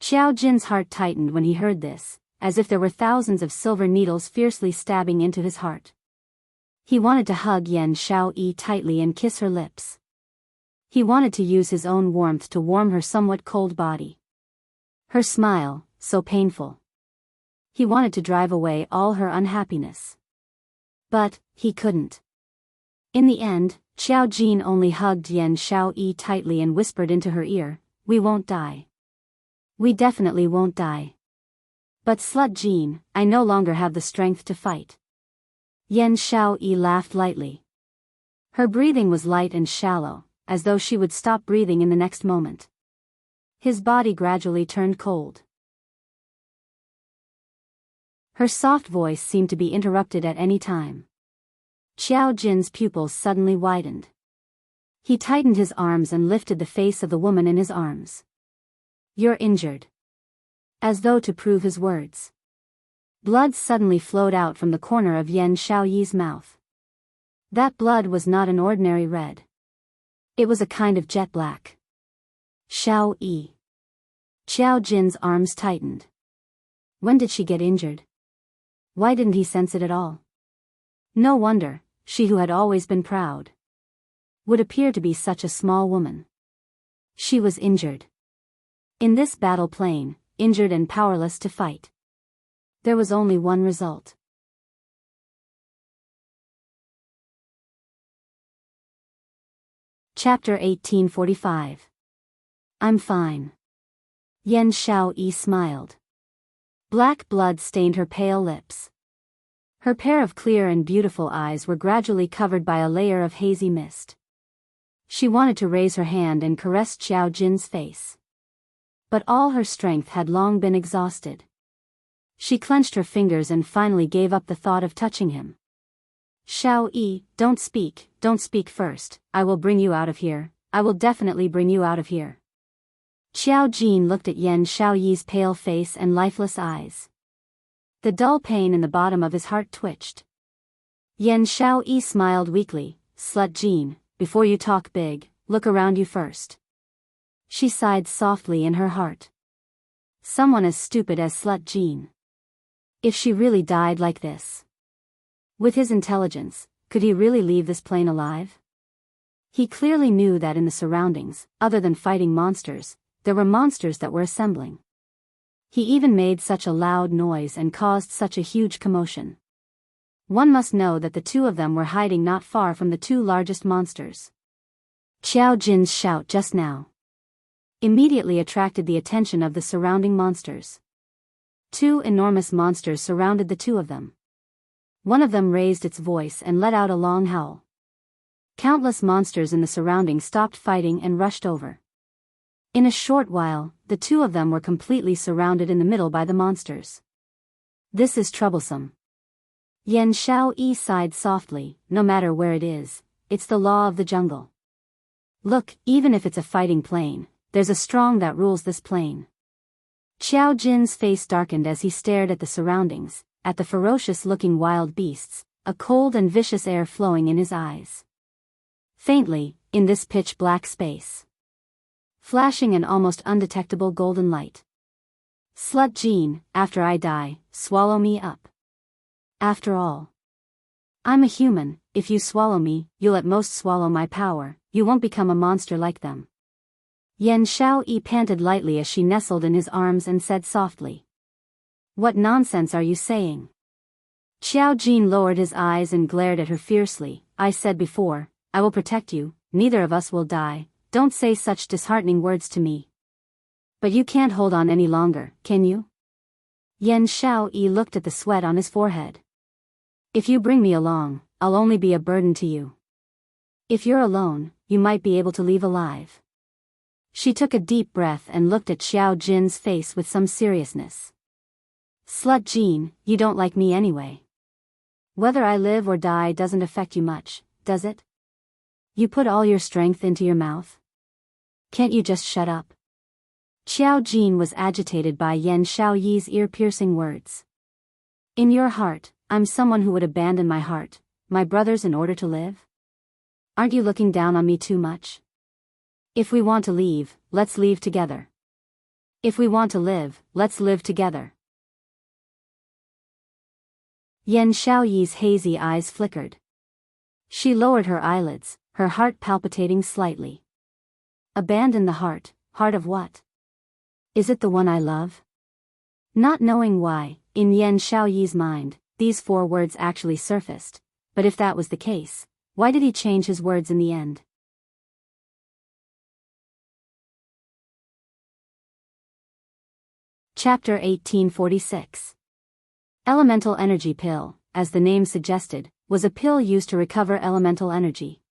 Xiao Jin's heart tightened when he heard this, as if there were thousands of silver needles fiercely stabbing into his heart. He wanted to hug Yan Xiaoyi tightly and kiss her lips. He wanted to use his own warmth to warm her somewhat cold body. Her smile, so painful. He wanted to drive away all her unhappiness. But, he couldn't. In the end, Xiao Jin only hugged Yan Xiaoyi tightly and whispered into her ear, we won't die. We definitely won't die. But Slut Jin, I no longer have the strength to fight. Yan Xiaoyi laughed lightly. Her breathing was light and shallow, as though she would stop breathing in the next moment. His body gradually turned cold. Her soft voice seemed to be interrupted at any time. Xiao Jin's pupils suddenly widened. He tightened his arms and lifted the face of the woman in his arms. You're injured. As though to prove his words. Blood suddenly flowed out from the corner of Yan Xiaoyi's mouth. That blood was not an ordinary red. It was a kind of jet black. Xiaoyi. Xiao Jin's arms tightened. When did she get injured? Why didn't he sense it at all? No wonder, she who had always been proud would appear to be such a small woman. She was injured. In this battle plain, injured and powerless to fight. There was only one result. Chapter 1845. I'm fine. Yan Xiaoyi smiled. Black blood stained her pale lips. Her pair of clear and beautiful eyes were gradually covered by a layer of hazy mist. She wanted to raise her hand and caress Xiao Jin's face. But all her strength had long been exhausted. She clenched her fingers and finally gave up the thought of touching him. Xiaoyi, don't speak first. I will bring you out of here. I will definitely bring you out of here. Xiao Jin looked at Yan Xiaoyi's pale face and lifeless eyes. The dull pain in the bottom of his heart twitched. Yan Xiaoyi smiled weakly. Slut Jin, before you talk big, look around you first. She sighed softly in her heart. Someone as stupid as Slut Jin. If she really died like this. With his intelligence, could he really leave this plane alive? He clearly knew that in the surroundings, other than fighting monsters, there were monsters that were assembling. He even made such a loud noise and caused such a huge commotion. One must know that the two of them were hiding not far from the two largest monsters. Xiao Jin's shout just now immediately attracted the attention of the surrounding monsters. Two enormous monsters surrounded the two of them. One of them raised its voice and let out a long howl. Countless monsters in the surroundings stopped fighting and rushed over. In a short while, the two of them were completely surrounded in the middle by the monsters. This is troublesome. Yan Xiaoyi sighed softly. No matter where it is, it's the law of the jungle. Look, even if it's a fighting plane, there's a strong that rules this plane. Xiao Jin's face darkened as he stared at the surroundings, at the ferocious-looking wild beasts, a cold and vicious air flowing in his eyes. Faintly, in this pitch-black space, flashing an almost undetectable golden light. Slut Jin, after I die, swallow me up. After all, I'm a human. If you swallow me, you'll at most swallow my power. You won't become a monster like them. Yan Xiaoyi panted lightly as she nestled in his arms and said softly. What nonsense are you saying? Xiao Jin lowered his eyes and glared at her fiercely. I said before, I will protect you, neither of us will die. Don't say such disheartening words to me. But you can't hold on any longer, can you? Yan Xiaoyi looked at the sweat on his forehead. If you bring me along, I'll only be a burden to you. If you're alone, you might be able to leave alive. She took a deep breath and looked at Xiao Jin's face with some seriousness. Slut Jin, you don't like me anyway. Whether I live or die doesn't affect you much, does it? You put all your strength into your mouth. Can't you just shut up? Xiao Jin was agitated by Yan Xiaoyi's ear-piercing words. In your heart, I'm someone who would abandon my heart, my brothers in order to live? Aren't you looking down on me too much? If we want to leave, let's leave together. If we want to live, let's live together. Yan Xiaoyi's hazy eyes flickered. She lowered her eyelids, her heart palpitating slightly. Abandon the heart, heart of what? Is it the one I love? Not knowing why, in Yan Xiaoyi's mind, these four words actually surfaced, but if that was the case, why did he change his words in the end? Chapter 1846. Elemental Energy Pill, as the name suggested, was a pill used to recover elemental energy.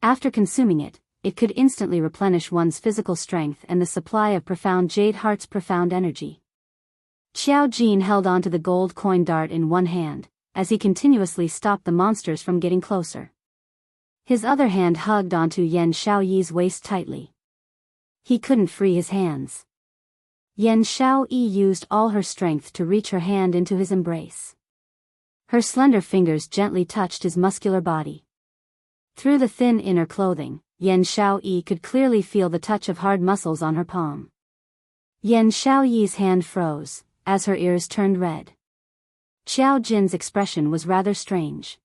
After consuming it, it could instantly replenish one's physical strength and the supply of profound Jade Heart's profound energy. Xiao Jin held onto the gold coin dart in one hand, as he continuously stopped the monsters from getting closer. His other hand hugged onto Yan Xiaoyi's waist tightly. He couldn't free his hands. Yan Xiaoyi used all her strength to reach her hand into his embrace. Her slender fingers gently touched his muscular body. Through the thin inner clothing, Yan Xiaoyi could clearly feel the touch of hard muscles on her palm. Yan Xiaoyi's hand froze, as her ears turned red. Xiao Jin's expression was rather strange.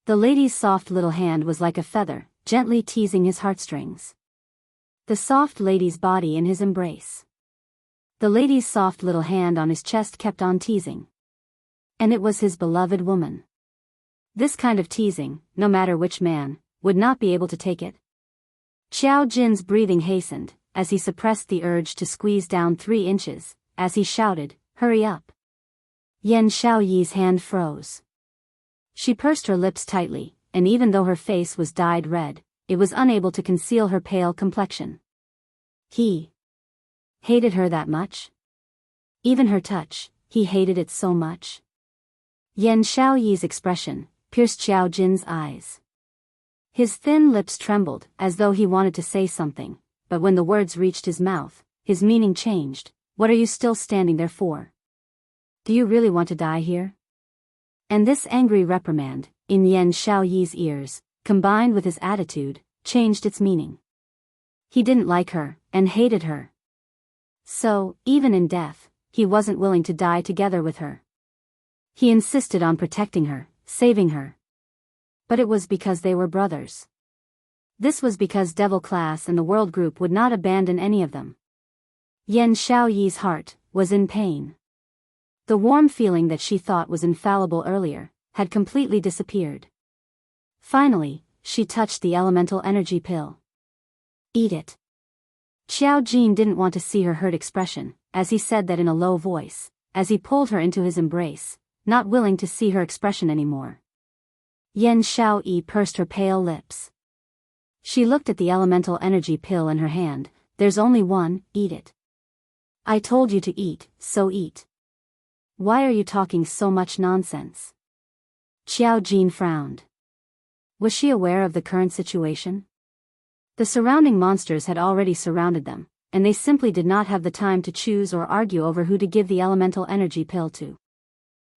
The lady's soft little hand was like a feather, gently teasing his heartstrings. The soft lady's body in his embrace. The lady's soft little hand on his chest kept on teasing. And it was his beloved woman. This kind of teasing, no matter which man, would not be able to take it. Xiao Jin's breathing hastened, as he suppressed the urge to squeeze down 3 inches, as he shouted, "Hurry up!" Yan Xiaoyi's hand froze. She pursed her lips tightly, and even though her face was dyed red, it was unable to conceal her pale complexion. He hated her that much? Even her touch, he hated it so much? Yan Xiaoyi's expression pierced Xiao Jin's eyes. His thin lips trembled, as though he wanted to say something, but when the words reached his mouth, his meaning changed. "What are you still standing there for? Do you really want to die here?" And this angry reprimand, in Yan Xiaoyi's ears, combined with his attitude, changed its meaning. He didn't like her, and hated her. So, even in death, he wasn't willing to die together with her. He insisted on protecting her, saving her. But it was because they were brothers. This was because Devil Class and the World Group would not abandon any of them. Yan Xiaoyi's heart was in pain. The warm feeling that she thought was infallible earlier had completely disappeared. Finally, she touched the elemental energy pill. "Eat it." Xiao Jin didn't want to see her hurt expression, as he said that in a low voice, as he pulled her into his embrace, not willing to see her expression anymore. Yan Xiaoyi pursed her pale lips. She looked at the elemental energy pill in her hand. "There's only one, eat it." "I told you to eat, so eat. Why are you talking so much nonsense?" Xiao Jin frowned. Was she aware of the current situation? The surrounding monsters had already surrounded them, and they simply did not have the time to choose or argue over who to give the elemental energy pill to.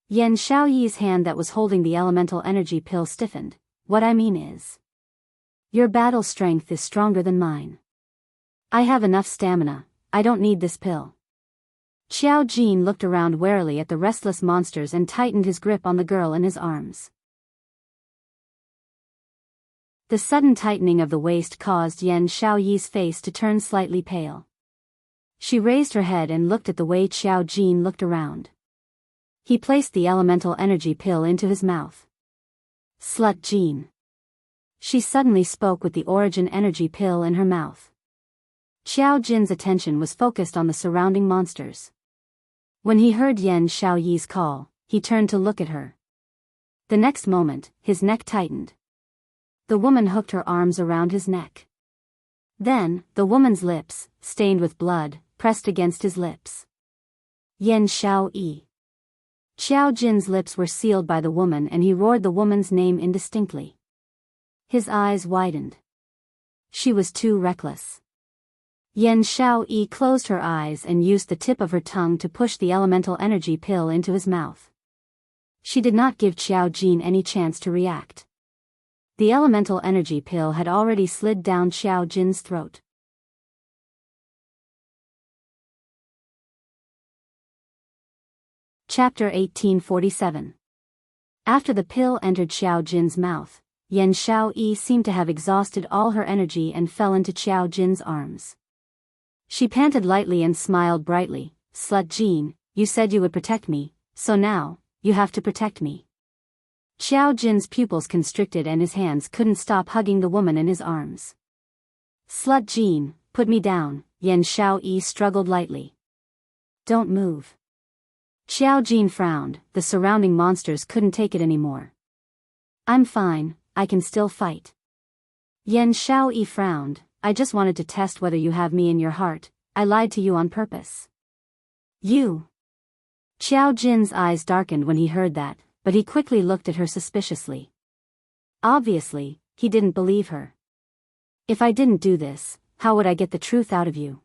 Yan Xiaoyi's hand that was holding the elemental energy pill stiffened. "What I mean is, your battle strength is stronger than mine. I have enough stamina, I don't need this pill." Xiao Jin looked around warily at the restless monsters and tightened his grip on the girl in his arms. The sudden tightening of the waist caused Yan Xiaoyi's face to turn slightly pale. She raised her head and looked at the way Xiao Jin looked around. He placed the elemental energy pill into his mouth. "Slut Jin." She suddenly spoke with the origin energy pill in her mouth. Xiao Jin's attention was focused on the surrounding monsters. When he heard Yan Xiaoyi's call, he turned to look at her. The next moment, his neck tightened. The woman hooked her arms around his neck. Then, the woman's lips, stained with blood, pressed against his lips. Yan Xiaoyi. Xiao Jin's lips were sealed by the woman and he roared the woman's name indistinctly. His eyes widened. She was too reckless. Yan Xiaoyi closed her eyes and used the tip of her tongue to push the elemental energy pill into his mouth. She did not give Xiao Jin any chance to react. The elemental energy pill had already slid down Xiao Jin's throat. Chapter 1847. After the pill entered Xiao Jin's mouth, Yan Xiaoyi seemed to have exhausted all her energy and fell into Xiao Jin's arms. She panted lightly and smiled brightly. "Slut Jin, you said you would protect me, so now, you have to protect me." Xiao Jin's pupils constricted and his hands couldn't stop hugging the woman in his arms. "Slut Jin, put me down," Yan Xiaoyi struggled lightly. "Don't move." Xiao Jin frowned. The surrounding monsters couldn't take it anymore. "I'm fine, I can still fight." Yan Xiaoyi frowned. "I just wanted to test whether you have me in your heart. I lied to you on purpose." "You?" Xiao Jin's eyes darkened when he heard that, but he quickly looked at her suspiciously. Obviously, he didn't believe her. "If I didn't do this, how would I get the truth out of you?"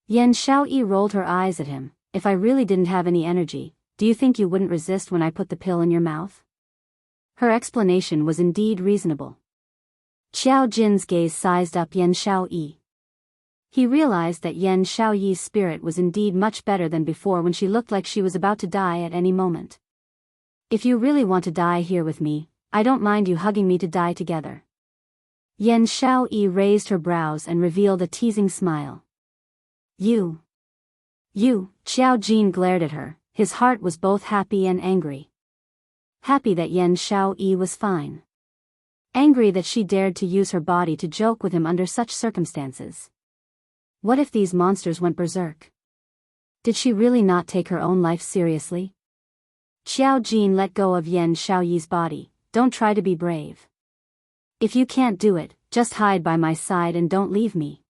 Yan Xiaoyi rolled her eyes at him. "If I really didn't have any energy, do you think you wouldn't resist when I put the pill in your mouth?" Her explanation was indeed reasonable. Xiao Jin's gaze sized up Yan Xiaoyi. He realized that Yan Xiaoyi's spirit was indeed much better than before when she looked like she was about to die at any moment. If you really want to die here with me, I don't mind you hugging me to die together. Yan Xiaoyi raised her brows and revealed a teasing smile. You, Xiao Jin glared at her, his heart was both happy and angry. Happy that Yan Xiaoyi was fine. Angry that she dared to use her body to joke with him under such circumstances. What if these monsters went berserk? Did she really not take her own life seriously? Xiao Jin let go of Yan Xiaoyi's body. Don't try to be brave. If you can't do it, just hide by my side and don't leave me.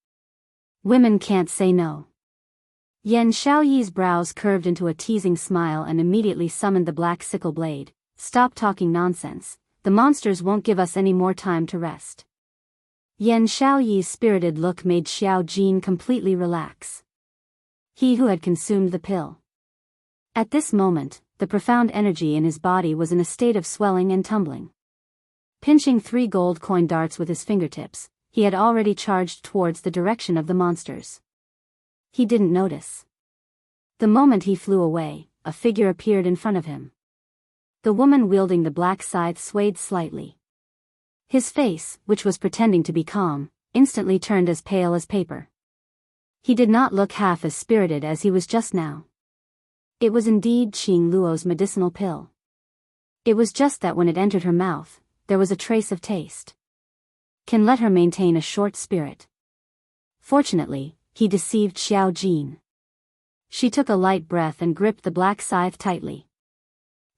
Women can't say no. Yan Xiaoyi's brows curved into a teasing smile and immediately summoned the black sickle blade. Stop talking nonsense, the monsters won't give us any more time to rest. Yan Xiaoyi's spirited look made Xiao Jin completely relax. He who had consumed the pill. At this moment, the profound energy in his body was in a state of swelling and tumbling. Pinching 3 gold coin darts with his fingertips, he had already charged towards the direction of the monsters. He didn't notice. The moment he flew away, a figure appeared in front of him. The woman wielding the black scythe swayed slightly. His face, which was pretending to be calm, instantly turned as pale as paper. He did not look half as spirited as he was just now. It was indeed Qing Luo's medicinal pill. It was just that when it entered her mouth, there was a trace of taste. Can let her maintain a short spirit. Fortunately, he deceived Xiao Jin. She took a light breath and gripped the black scythe tightly.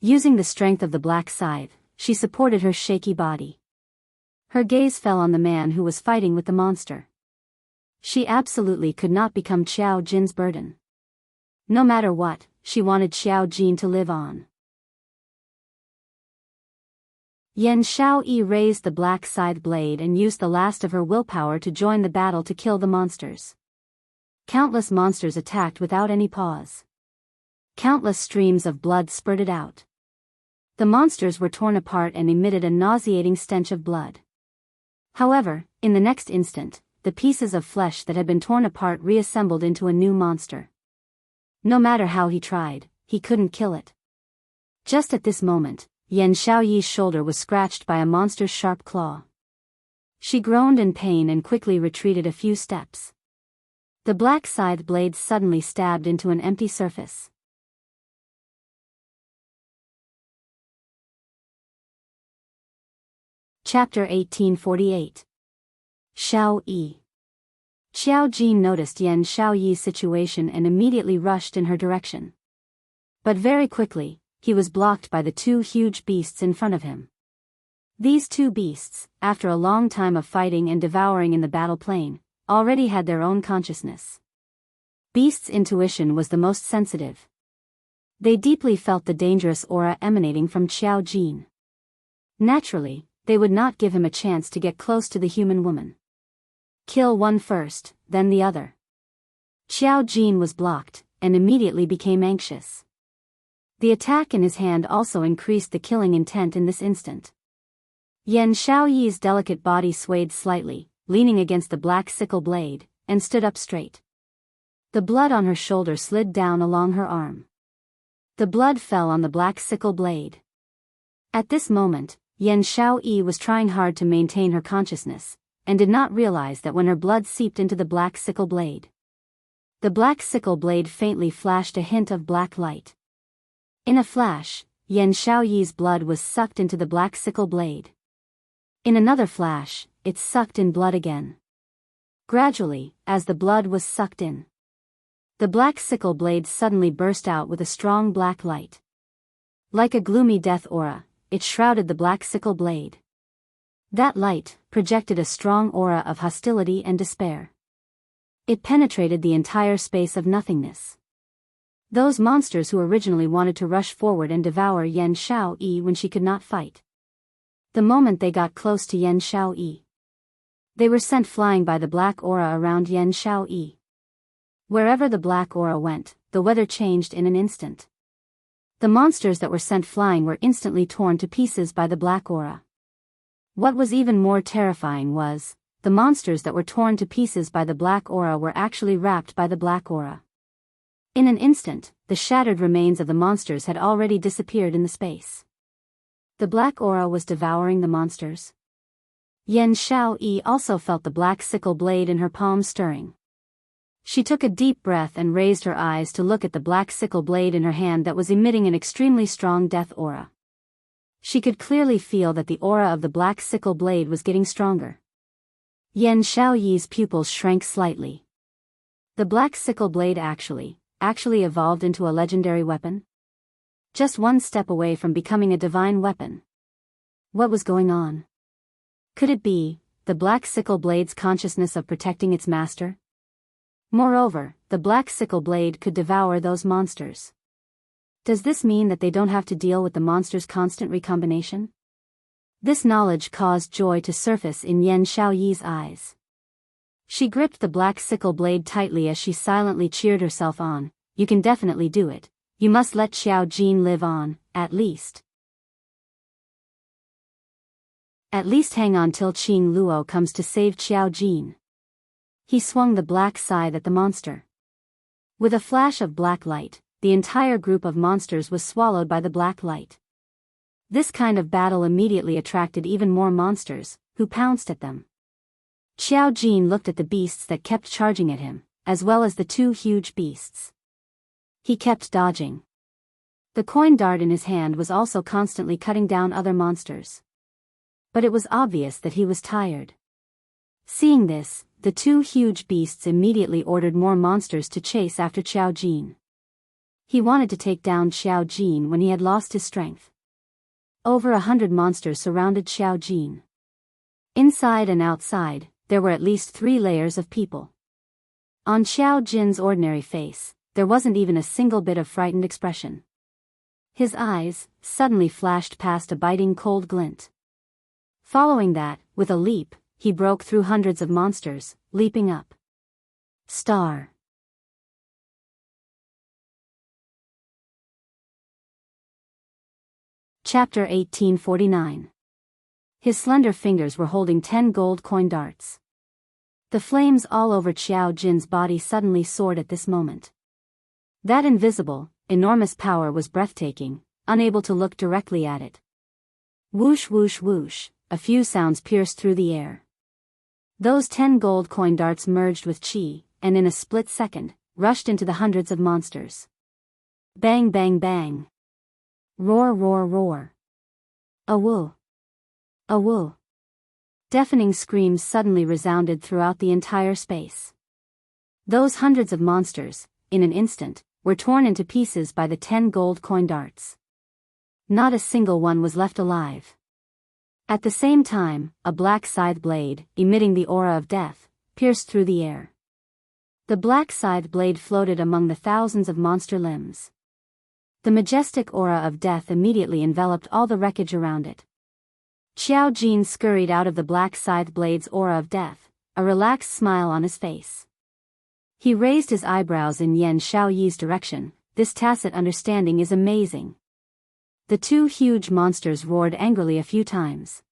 Using the strength of the black scythe, she supported her shaky body. Her gaze fell on the man who was fighting with the monster. She absolutely could not become Xiao Jin's burden. No matter what, she wanted Xiao Jin to live on. Yan Xiaoyi raised the black scythe blade and used the last of her willpower to join the battle to kill the monsters. Countless monsters attacked without any pause. Countless streams of blood spurted out. The monsters were torn apart and emitted a nauseating stench of blood. However, in the next instant, the pieces of flesh that had been torn apart reassembled into a new monster. No matter how he tried, he couldn't kill it. Just at this moment, Yan Xiaoyi's shoulder was scratched by a monster's sharp claw. She groaned in pain and quickly retreated a few steps. The black scythe blade suddenly stabbed into an empty surface. Chapter 1848. Xiao Yi. Xiao Jin noticed Yan Xiaoyi's situation and immediately rushed in her direction. But very quickly, he was blocked by the 2 huge beasts in front of him. These 2 beasts, after a long time of fighting and devouring in the battle plain, already had their own consciousness. Beasts' intuition was the most sensitive. They deeply felt the dangerous aura emanating from Xiao Jin. Naturally, they would not give him a chance to get close to the human woman. Kill one first, then the other. Xiao Jin was blocked, and immediately became anxious. The attack in his hand also increased the killing intent in this instant. Yan Xiaoyi's delicate body swayed slightly, leaning against the black sickle blade, and stood up straight. The blood on her shoulder slid down along her arm. The blood fell on the black sickle blade. At this moment, Yan Xiaoyi was trying hard to maintain her consciousness, and did not realize that when her blood seeped into the black sickle blade. The black sickle blade faintly flashed a hint of black light. In a flash, Yan Xiaoyi's blood was sucked into the black sickle blade. In another flash, it sucked in blood again. Gradually, as the blood was sucked in, the black sickle blade suddenly burst out with a strong black light. Like a gloomy death aura, it shrouded the black sickle blade. That light projected a strong aura of hostility and despair. It penetrated the entire space of nothingness. Those monsters who originally wanted to rush forward and devour Yan Xiaoyi when she could not fight. The moment they got close to Yan Xiaoyi, they were sent flying by the black aura around Yan Xiaoyi. Wherever the black aura went, the weather changed in an instant. The monsters that were sent flying were instantly torn to pieces by the black aura. What was even more terrifying was, the monsters that were torn to pieces by the black aura were actually wrapped by the black aura. In an instant, the shattered remains of the monsters had already disappeared in the space. The black aura was devouring the monsters. Yan Xiaoyi also felt the black sickle blade in her palm stirring. She took a deep breath and raised her eyes to look at the black sickle blade in her hand that was emitting an extremely strong death aura. She could clearly feel that the aura of the black sickle blade was getting stronger. Yan Xiaoyi's pupils shrank slightly. The black sickle blade actually evolved into a legendary weapon? Just one step away from becoming a divine weapon. What was going on? Could it be the black sickle blade's consciousness of protecting its master? Moreover, the black sickle blade could devour those monsters. Does this mean that they don't have to deal with the monster's constant recombination? This knowledge caused joy to surface in Yan Xiaoyi's eyes. She gripped the black sickle blade tightly as she silently cheered herself on. You can definitely do it. You must let Xiao Jin live on, at least. At least hang on till Qing Luo comes to save Xiao Jin. He swung the black scythe at the monster. With a flash of black light, the entire group of monsters was swallowed by the black light. This kind of battle immediately attracted even more monsters, who pounced at them. Xiao Jin looked at the beasts that kept charging at him, as well as the two huge beasts. He kept dodging. The coin dart in his hand was also constantly cutting down other monsters. But it was obvious that he was tired. Seeing this, the two huge beasts immediately ordered more monsters to chase after Xiao Jin. He wanted to take down Xiao Jin when he had lost his strength. Over 100 monsters surrounded Xiao Jin. Inside and outside, there were at least 3 layers of people. On Xiao Jin's ordinary face, there wasn't even a single bit of frightened expression. His eyes suddenly flashed past a biting cold glint. Following that, with a leap, he broke through hundreds of monsters, leaping up. Star. Chapter 1849. His slender fingers were holding 10 gold coin darts. The flames all over Xiao Jin's body suddenly soared at this moment. That invisible, enormous power was breathtaking, unable to look directly at it. Whoosh whoosh whoosh, a few sounds pierced through the air. Those 10 gold coin darts merged with chi, and in a split second, rushed into the hundreds of monsters. Bang bang bang. Roar roar roar. Awoo. Awoo. Deafening screams suddenly resounded throughout the entire space. Those hundreds of monsters, in an instant, were torn into pieces by the 10 gold coin darts. Not a single one was left alive. At the same time, a black scythe blade, emitting the aura of death, pierced through the air. The black scythe blade floated among the thousands of monster limbs. The majestic aura of death immediately enveloped all the wreckage around it. Xiao Jin scurried out of the black scythe blade's aura of death, a relaxed smile on his face. He raised his eyebrows in Yan Xiaoyi's direction. This tacit understanding is amazing. The two huge monsters roared angrily a few times.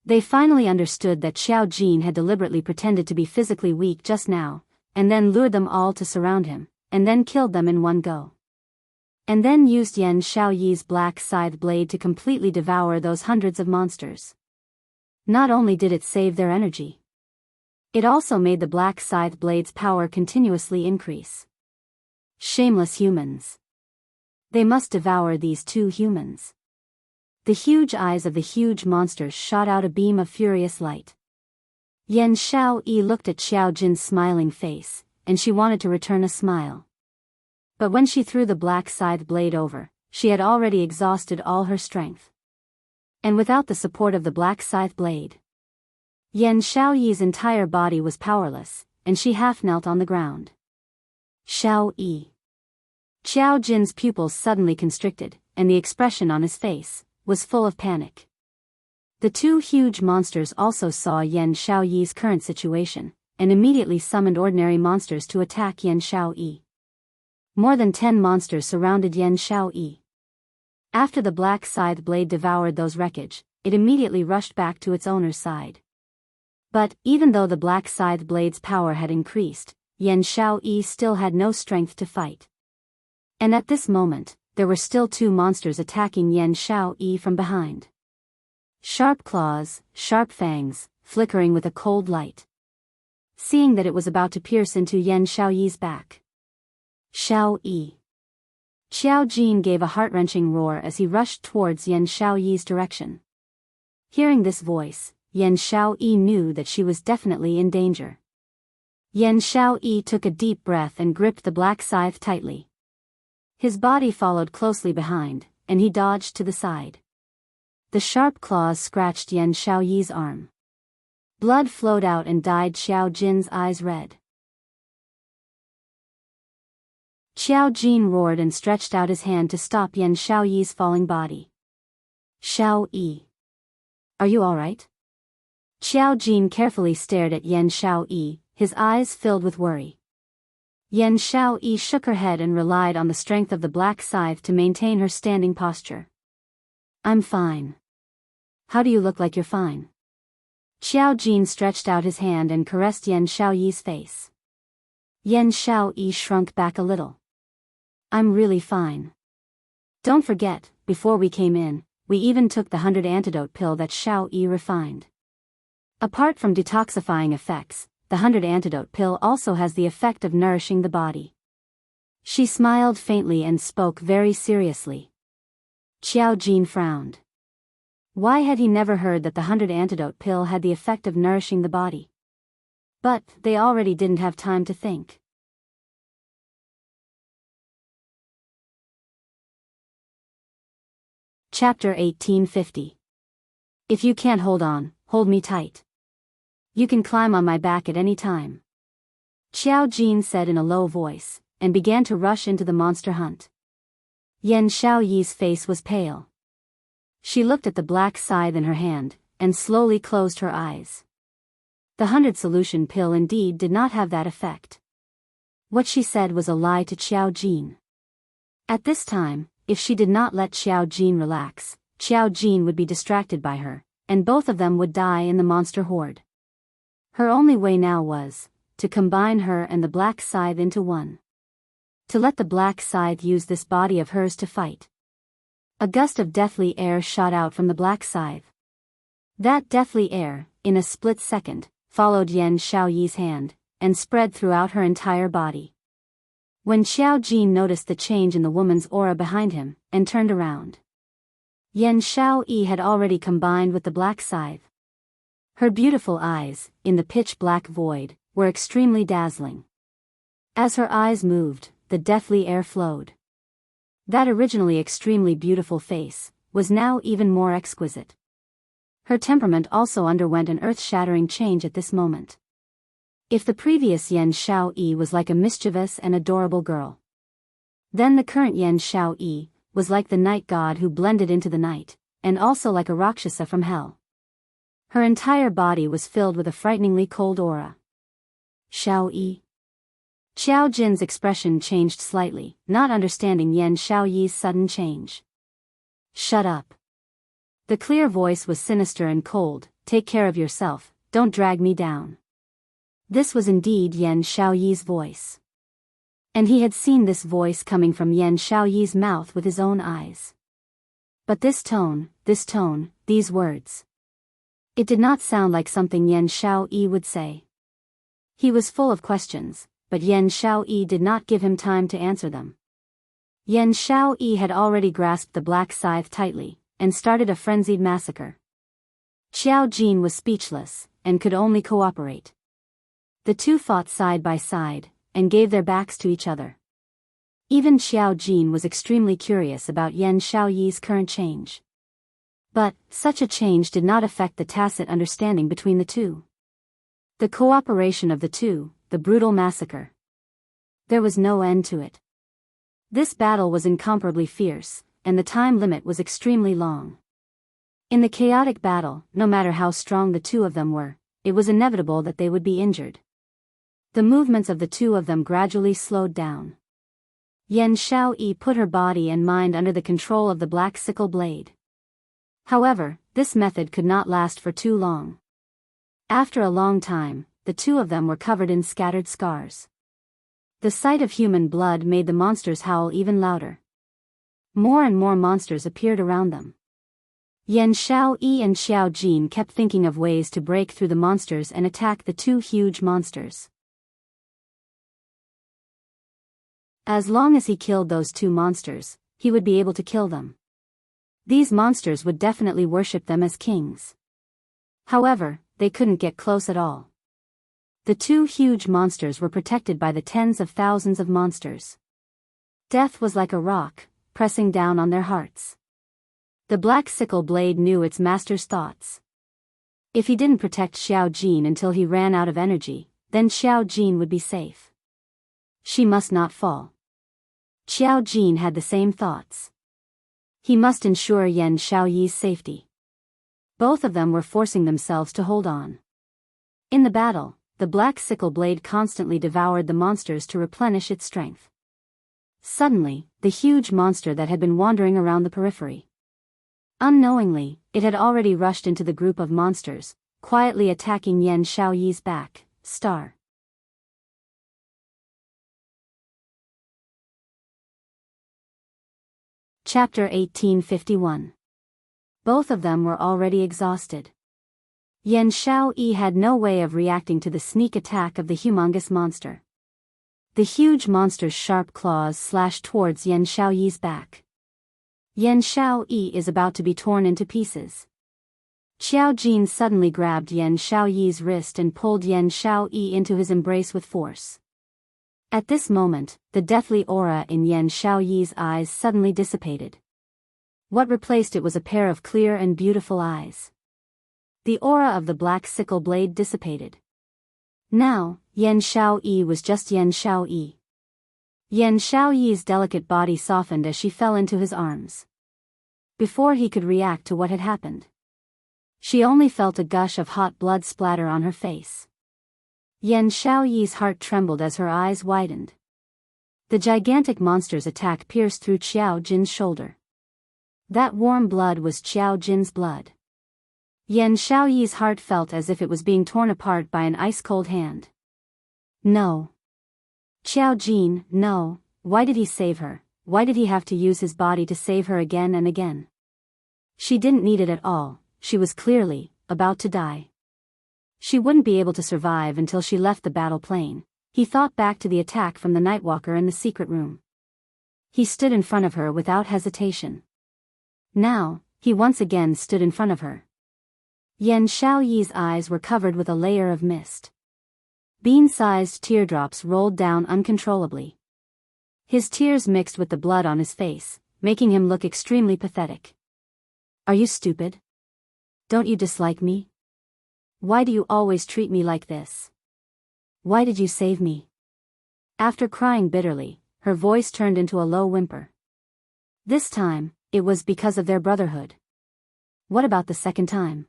They finally understood that Xiao Jin had deliberately pretended to be physically weak just now, and then lured them all to surround him, and then killed them in one go. And then used Yan Xiaoyi's black scythe blade to completely devour those hundreds of monsters. Not only did it save their energy, it also made the black scythe blade's power continuously increase. Shameless humans. They must devour these two humans. The huge eyes of the huge monsters shot out a beam of furious light. Yan Xiaoyi looked at Xiao Jin's smiling face, and she wanted to return a smile. But when she threw the black scythe blade over, she had already exhausted all her strength. And without the support of the black scythe blade, Yan Xiaoyi's entire body was powerless, and she half knelt on the ground. Xiaoyi. Xiao Jin's pupils suddenly constricted, and the expression on his face was full of panic. The two huge monsters also saw Yan Xiaoyi's current situation, and immediately summoned ordinary monsters to attack Yan Xiaoyi. More than 10 monsters surrounded Yan Xiaoyi. After the black scythe blade devoured those wreckage, it immediately rushed back to its owner's side. But, even though the black scythe blade's power had increased, Yan Xiaoyi still had no strength to fight. And at this moment, there were still two monsters attacking Yan Xiaoyi from behind. Sharp claws, sharp fangs, flickering with a cold light. Seeing that it was about to pierce into Yan Xiaoyi's back. Xiaoyi. Xiao Jin gave a heart-wrenching roar as he rushed towards Yan Xiaoyi's direction. Hearing this voice, Yan Xiaoyi knew that she was definitely in danger. Yan Xiaoyi took a deep breath and gripped the black scythe tightly. His body followed closely behind, and he dodged to the side. The sharp claws scratched Yan Xiaoyi's arm. Blood flowed out and dyed Xiao Jin's eyes red. Xiao Jin roared and stretched out his hand to stop Yan Xiaoyi's falling body. Xiaoyi. Are you alright? Xiao Jin carefully stared at Yan Xiaoyi, his eyes filled with worry. Yan Xiaoyi shook her head and relied on the strength of the black scythe to maintain her standing posture. I'm fine. How do you look like you're fine? Xiao Jin stretched out his hand and caressed Yan Xiaoyi's face. Yan Xiaoyi shrunk back a little. I'm really fine. Don't forget, before we came in, we even took the 100 antidote pill that Xiaoyi refined. Apart from detoxifying effects, the 100 antidote pill also has the effect of nourishing the body. She smiled faintly and spoke very seriously. Xiao Jin frowned. Why had he never heard that the 100 antidote pill had the effect of nourishing the body? But they already didn't have time to think. Chapter 1850. If you can't hold on, hold me tight. You can climb on my back at any time. Xiao Jin said in a low voice, and began to rush into the monster hunt. Yan Xiaoyi's face was pale. She looked at the black scythe in her hand, and slowly closed her eyes. The 100 solution pill indeed did not have that effect. What she said was a lie to Xiao Jin. At this time, if she did not let Xiao Jin relax, Xiao Jin would be distracted by her, and both of them would die in the monster horde. Her only way now was to combine her and the black scythe into one. To let the black scythe use this body of hers to fight. A gust of deathly air shot out from the black scythe. That deathly air, in a split second, followed Yan Xiaoyi's hand, and spread throughout her entire body. When Xiao Jin noticed the change in the woman's aura behind him, and turned around, Yan Xiaoyi had already combined with the black scythe. Her beautiful eyes, in the pitch-black void, were extremely dazzling. As her eyes moved, the deathly air flowed. That originally extremely beautiful face was now even more exquisite. Her temperament also underwent an earth-shattering change at this moment. If the previous Yan Xiaoyi was like a mischievous and adorable girl, then the current Yan Xiaoyi was like the night god who blended into the night, and also like a Rakshasa from hell. Her entire body was filled with a frighteningly cold aura. Xiaoyi. Xiao Jin's expression changed slightly, not understanding Yan Xiaoyi's sudden change. Shut up. The clear voice was sinister and cold. Take care of yourself, don't drag me down. This was indeed Yan Xiaoyi's voice. And he had seen this voice coming from Yan Xiaoyi's mouth with his own eyes. But this tone, these words. It did not sound like something Yan Xiaoyi would say. He was full of questions, but Yan Xiaoyi did not give him time to answer them. Yan Xiaoyi had already grasped the black scythe tightly, and started a frenzied massacre. Xiao Jin was speechless, and could only cooperate. The two fought side by side, and gave their backs to each other. Even Xiao Jin was extremely curious about Yan Xiaoyi's current change. But, such a change did not affect the tacit understanding between the two. The cooperation of the two, the brutal massacre. There was no end to it. This battle was incomparably fierce, and the time limit was extremely long. In the chaotic battle, no matter how strong the two of them were, it was inevitable that they would be injured. The movements of the two of them gradually slowed down. Yan Xiaoyi put her body and mind under the control of the black sickle blade. However, this method could not last for too long. After a long time, the two of them were covered in scattered scars. The sight of human blood made the monsters howl even louder. More and more monsters appeared around them. Yan Xiaoyi and Xiao Jin kept thinking of ways to break through the monsters and attack the two huge monsters. As long as he killed those two monsters, he would be able to kill them. These monsters would definitely worship them as kings. However, they couldn't get close at all. The two huge monsters were protected by the tens of thousands of monsters. Death was like a rock, pressing down on their hearts. The black sickle blade knew its master's thoughts. If he didn't protect Xiao Jin until he ran out of energy, then Xiao Jin would be safe. She must not fall. Xiao Jin had the same thoughts. He must ensure Yan Xiaoyi's safety. Both of them were forcing themselves to hold on. In the battle, the black sickle blade constantly devoured the monsters to replenish its strength. Suddenly, the huge monster that had been wandering around the periphery. Unknowingly, it had already rushed into the group of monsters, quietly attacking Yan Xiaoyi's back, star. Chapter 1851. Both of them were already exhausted. Yan Xiaoyi had no way of reacting to the sneak attack of the humongous monster. The huge monster's sharp claws slashed towards Yan Xiaoyi's back. Yan Xiaoyi is about to be torn into pieces. Xiao Jin suddenly grabbed Yan Xiaoyi's wrist and pulled Yan Xiaoyi into his embrace with force. At this moment, the deathly aura in Yan Xiaoyi's eyes suddenly dissipated. What replaced it was a pair of clear and beautiful eyes. The aura of the black sickle blade dissipated. Now, Yan Xiaoyi was just Yan Xiaoyi. Yan Xiaoyi's delicate body softened as she fell into his arms. Before he could react to what had happened, she only felt a gush of hot blood splatter on her face. Yan Xiaoyi's heart trembled as her eyes widened. The gigantic monster's attack pierced through Xiao Jin's shoulder. That warm blood was Xiao Jin's blood. Yan Xiaoyi's heart felt as if it was being torn apart by an ice-cold hand. No. Xiao Jin, no, why did he save her? Why did he have to use his body to save her again and again? She didn't need it at all, she was clearly about to die. She wouldn't be able to survive until she left the battle plane. He thought back to the attack from the Nightwalker in the secret room. He stood in front of her without hesitation. Now, he once again stood in front of her. Yan Xiaoyi's eyes were covered with a layer of mist. Bean-sized teardrops rolled down uncontrollably. His tears mixed with the blood on his face, making him look extremely pathetic. Are you stupid? Don't you dislike me? Why do you always treat me like this? Why did you save me? After crying bitterly, her voice turned into a low whimper. This time, it was because of their brotherhood. What about the second time?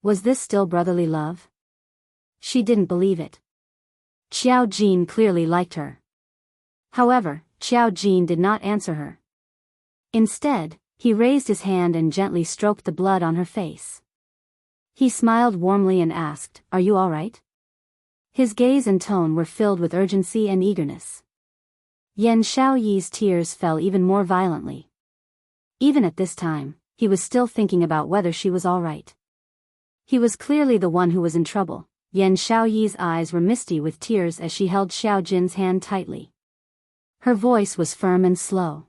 Was this still brotherly love? She didn't believe it. Xiao Jin clearly liked her. However, Xiao Jin did not answer her. Instead, he raised his hand and gently stroked the blood on her face. He smiled warmly and asked, "Are you all right?" His gaze and tone were filled with urgency and eagerness. Yan Xiaoyi's tears fell even more violently. Even at this time, he was still thinking about whether she was all right. He was clearly the one who was in trouble. Yan Xiaoyi's eyes were misty with tears as she held Xiao Jin's hand tightly. Her voice was firm and slow.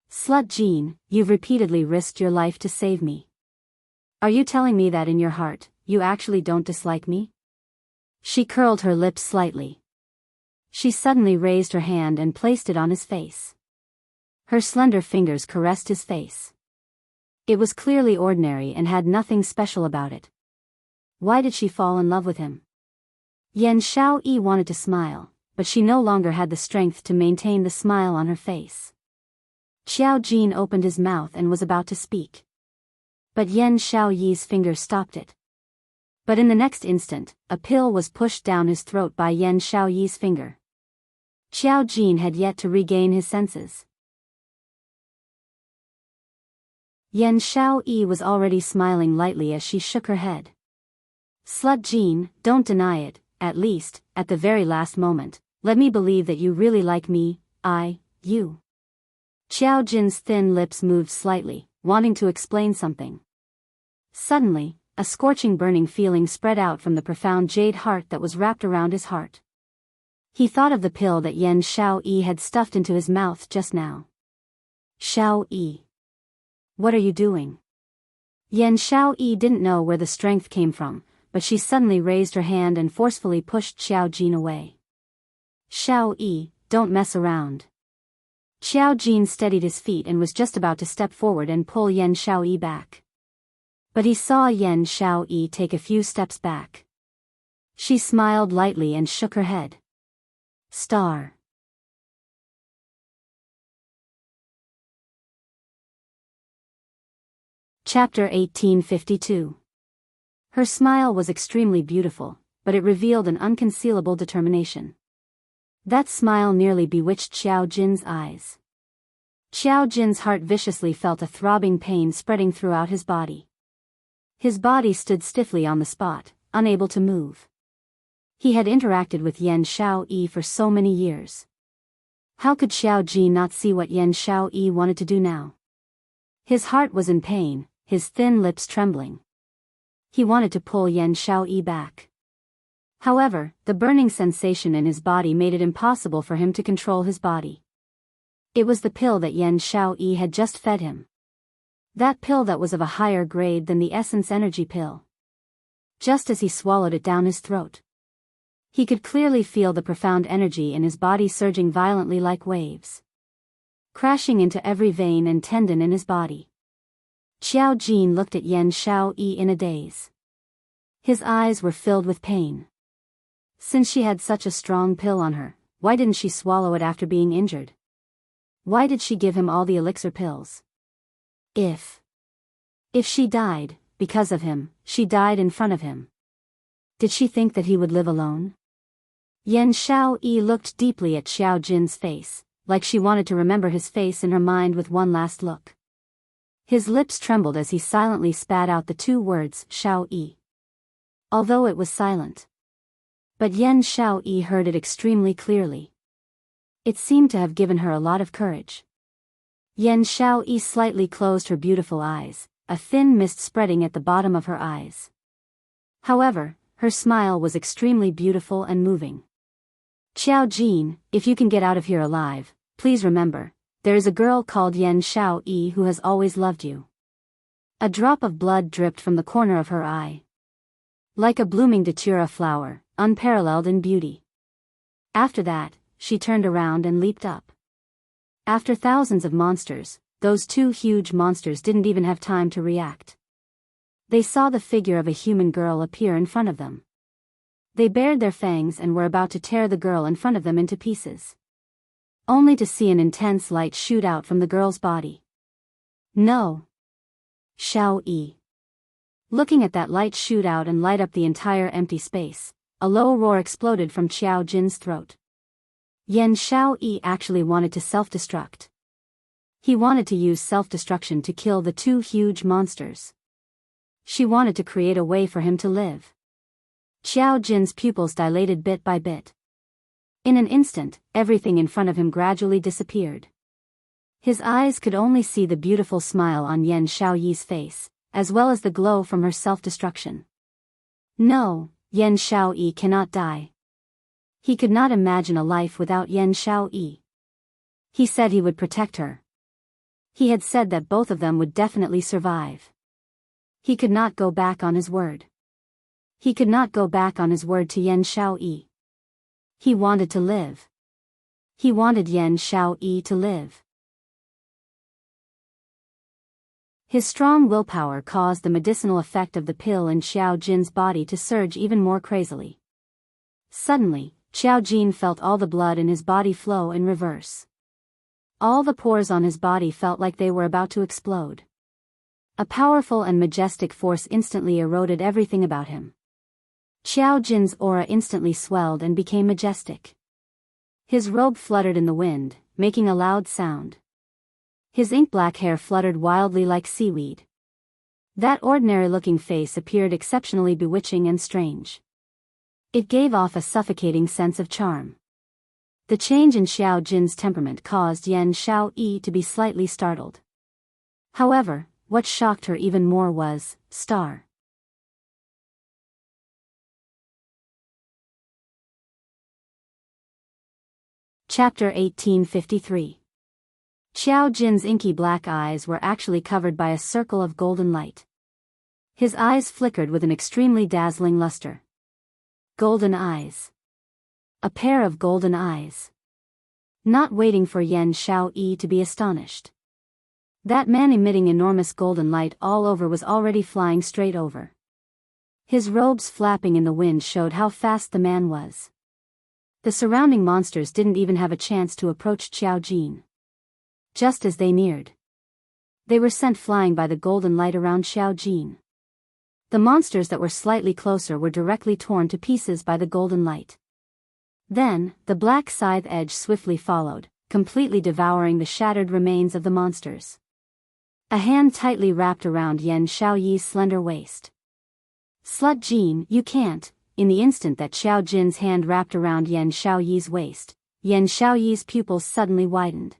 "Slut Jin, you've repeatedly risked your life to save me. Are you telling me that in your heart, you actually don't dislike me?" She curled her lips slightly. She suddenly raised her hand and placed it on his face. Her slender fingers caressed his face. It was clearly ordinary and had nothing special about it. Why did she fall in love with him? Yan Xiaoyi wanted to smile, but she no longer had the strength to maintain the smile on her face. Xiao Jin opened his mouth and was about to speak. But Yan Xiaoyi's finger stopped it. But in the next instant, a pill was pushed down his throat by Yan Xiaoyi's finger. Xiao Jin had yet to regain his senses. Yan Xiaoyi was already smiling lightly as she shook her head. Slut Jean, don't deny it, at least, at the very last moment. Let me believe that you really like me, you. Xiao Jin's thin lips moved slightly, wanting to explain something. Suddenly, a scorching burning feeling spread out from the profound jade heart that was wrapped around his heart. He thought of the pill that Yan Xiaoyi had stuffed into his mouth just now. Xiaoyi. What are you doing? Yan Xiaoyi didn't know where the strength came from, but she suddenly raised her hand and forcefully pushed Xiao Jin away. Xiaoyi, don't mess around. Xiao Jin steadied his feet and was just about to step forward and pull Yan Xiaoyi back. But he saw Yan Xiaoyi take a few steps back. She smiled lightly and shook her head. Star. Chapter 1852. Her smile was extremely beautiful, but it revealed an unconcealable determination. That smile nearly bewitched Xiao Jin's eyes. Xiao Jin's heart viciously felt a throbbing pain spreading throughout his body. His body stood stiffly on the spot, unable to move. He had interacted with Yan Xiaoyi for so many years. How could Xiao Jin not see what Yan Xiaoyi wanted to do now? His heart was in pain, his thin lips trembling. He wanted to pull Yan Xiaoyi back. However, the burning sensation in his body made it impossible for him to control his body. It was the pill that Yan Xiaoyi had just fed him. That pill that was of a higher grade than the essence energy pill. Just as he swallowed it down his throat, he could clearly feel the profound energy in his body surging violently like waves, crashing into every vein and tendon in his body. Xiao Jin looked at Yan Xiaoyi in a daze. His eyes were filled with pain. Since she had such a strong pill on her, why didn't she swallow it after being injured? Why did she give him all the elixir pills? If she died, because of him, she died in front of him. Did she think that he would live alone? Yan Xiaoyi looked deeply at Xiao Jin's face, like she wanted to remember his face in her mind with one last look. His lips trembled as he silently spat out the two words, Xiaoyi. Although it was silent. But Yan Xiaoyi heard it extremely clearly. It seemed to have given her a lot of courage. Yan Xiaoyi slightly closed her beautiful eyes, a thin mist spreading at the bottom of her eyes. However, her smile was extremely beautiful and moving. Xiao Jin, if you can get out of here alive, please remember, there is a girl called Yan Xiaoyi who has always loved you. A drop of blood dripped from the corner of her eye. Like a blooming datura flower, unparalleled in beauty. After that, she turned around and leaped up. After thousands of monsters, those two huge monsters didn't even have time to react. They saw the figure of a human girl appear in front of them. They bared their fangs and were about to tear the girl in front of them into pieces, only to see an intense light shoot out from the girl's body. No. Xiaoyi. Looking at that light shoot out and light up the entire empty space, a low roar exploded from Xiao Jin's throat. Yan Xiaoyi actually wanted to self-destruct. He wanted to use self-destruction to kill the two huge monsters. She wanted to create a way for him to live. Xiao Jin's pupils dilated bit by bit. In an instant, everything in front of him gradually disappeared. His eyes could only see the beautiful smile on Yan Xiaoyi's face, as well as the glow from her self-destruction. No, Yan Xiaoyi cannot die. He could not imagine a life without Yan Xiaoyi. He said he would protect her. He had said that both of them would definitely survive. He could not go back on his word. He could not go back on his word to Yan Xiaoyi. He wanted to live. He wanted Yan Xiaoyi to live. His strong willpower caused the medicinal effect of the pill in Xiao Jin's body to surge even more crazily. Suddenly, Xiao Jin felt all the blood in his body flow in reverse. All the pores on his body felt like they were about to explode. A powerful and majestic force instantly eroded everything about him. Xiao Jin's aura instantly swelled and became majestic. His robe fluttered in the wind, making a loud sound. His ink-black hair fluttered wildly like seaweed. That ordinary-looking face appeared exceptionally bewitching and strange. It gave off a suffocating sense of charm. The change in Xiao Jin's temperament caused Yan Xiaoyi to be slightly startled. However, what shocked her even more was, Star. Chapter 1853. Xiao Jin's inky black eyes were actually covered by a circle of golden light. His eyes flickered with an extremely dazzling luster. Golden eyes. A pair of golden eyes. Not waiting for Yan Xiaoyi to be astonished. That man emitting enormous golden light all over was already flying straight over. His robes flapping in the wind showed how fast the man was. The surrounding monsters didn't even have a chance to approach Xiao Jin. Just as they neared, they were sent flying by the golden light around Xiao Jin. The monsters that were slightly closer were directly torn to pieces by the golden light. Then, the black scythe edge swiftly followed, completely devouring the shattered remains of the monsters. A hand tightly wrapped around Yan Xiaoyi's slender waist. Slut Jin, you can't. In the instant that Xiao Jin's hand wrapped around Yan Xiaoyi's waist, Yan Xiaoyi's pupils suddenly widened.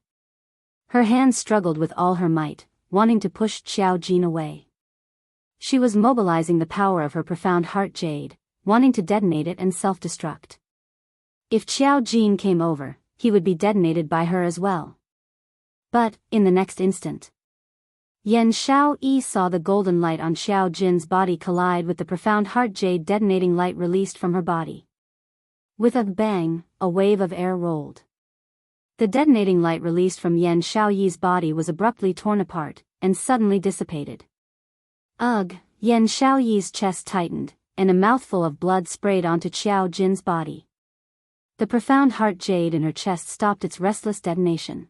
Her hand struggled with all her might, wanting to push Xiao Jin away. She was mobilizing the power of her profound heart jade, wanting to detonate it and self-destruct. If Xiao Jin came over, he would be detonated by her as well. But, in the next instant, Yan Xiaoyi saw the golden light on Xiao Jin's body collide with the profound heart jade detonating light released from her body. With a bang, a wave of air rolled. The detonating light released from Yan Xiaoyi's body was abruptly torn apart, and suddenly dissipated. Ugh! Yan Xiaoyi's chest tightened, and a mouthful of blood sprayed onto Xiao Jin's body. The profound heart jade in her chest stopped its restless detonation.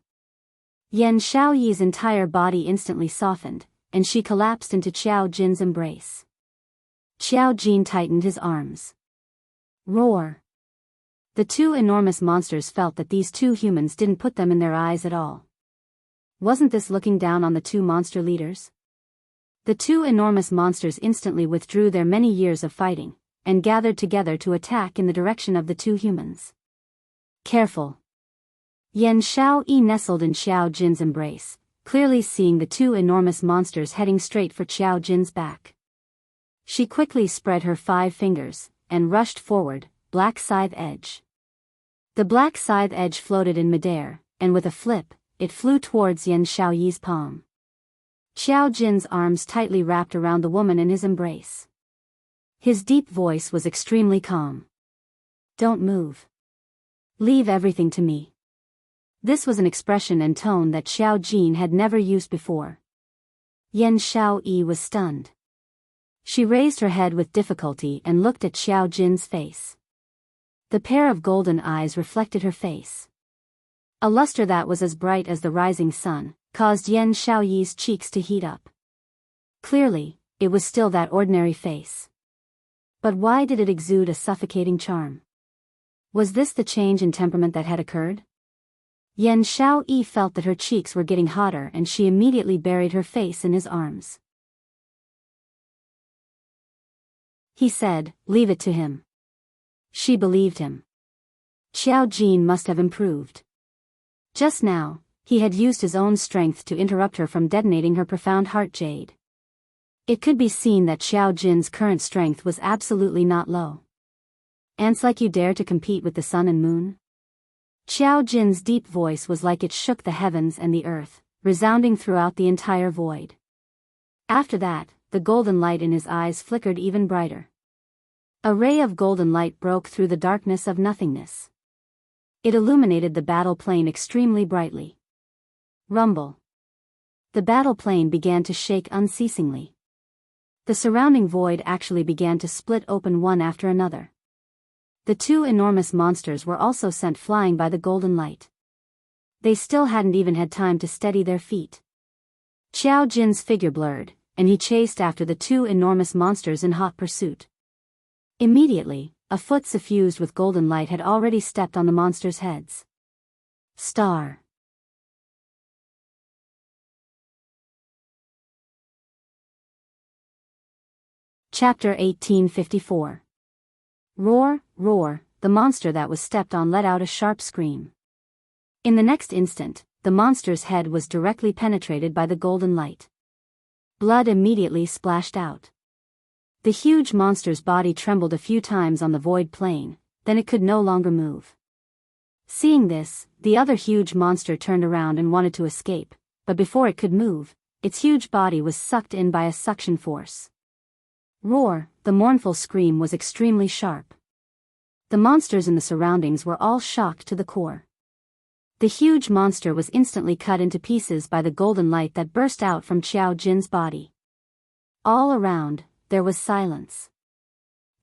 Yan Xiaoyi's entire body instantly softened, and she collapsed into Xiao Jin's embrace. Xiao Jin tightened his arms. Roar! The two enormous monsters felt that these two humans didn't put them in their eyes at all. Wasn't this looking down on the two monster leaders? The two enormous monsters instantly withdrew their many years of fighting, and gathered together to attack in the direction of the two humans. Careful! Yan Xiaoyi nestled in Xiao Jin's embrace, clearly seeing the two enormous monsters heading straight for Xiao Jin's back. She quickly spread her 5 fingers, and rushed forward, black scythe edge. The black scythe edge floated in midair, and with a flip, it flew towards Yan Xiaoyi's palm. Xiao Jin's arms tightly wrapped around the woman in his embrace. His deep voice was extremely calm. Don't move. Leave everything to me. This was an expression and tone that Xiao Jin had never used before. Yan Xiaoyi was stunned. She raised her head with difficulty and looked at Xiao Jin's face. The pair of golden eyes reflected her face. A luster that was as bright as the rising sun caused Yan Xiaoyi's cheeks to heat up. Clearly, it was still that ordinary face. But why did it exude a suffocating charm? Was this the change in temperament that had occurred? Yan Xiaoyi felt that her cheeks were getting hotter and she immediately buried her face in his arms. He said, "Leave it to him." She believed him. Xiao Jin must have improved. Just now, he had used his own strength to interrupt her from detonating her profound heart jade. It could be seen that Xiao Jin's current strength was absolutely not low. Ants like you dare to compete with the sun and moon? Xiao Jin's deep voice was like it shook the heavens and the earth, resounding throughout the entire void. After that, the golden light in his eyes flickered even brighter. A ray of golden light broke through the darkness of nothingness. It illuminated the battle plane extremely brightly. Rumble. The battle plane began to shake unceasingly. The surrounding void actually began to split open one after another. The two enormous monsters were also sent flying by the golden light. They still hadn't even had time to steady their feet. Xiao Jin's figure blurred, and he chased after the two enormous monsters in hot pursuit. Immediately, a foot suffused with golden light had already stepped on the monsters' heads. Star. Chapter 1854. Roar, roar, the monster that was stepped on let out a sharp scream. In the next instant, the monster's head was directly penetrated by the golden light. Blood immediately splashed out. The huge monster's body trembled a few times on the void plane, then it could no longer move. Seeing this, the other huge monster turned around and wanted to escape, but before it could move, its huge body was sucked in by a suction force. Roar, the mournful scream was extremely sharp. The monsters in the surroundings were all shocked to the core. The huge monster was instantly cut into pieces by the golden light that burst out from Qiao Jin's body. All around, there was silence.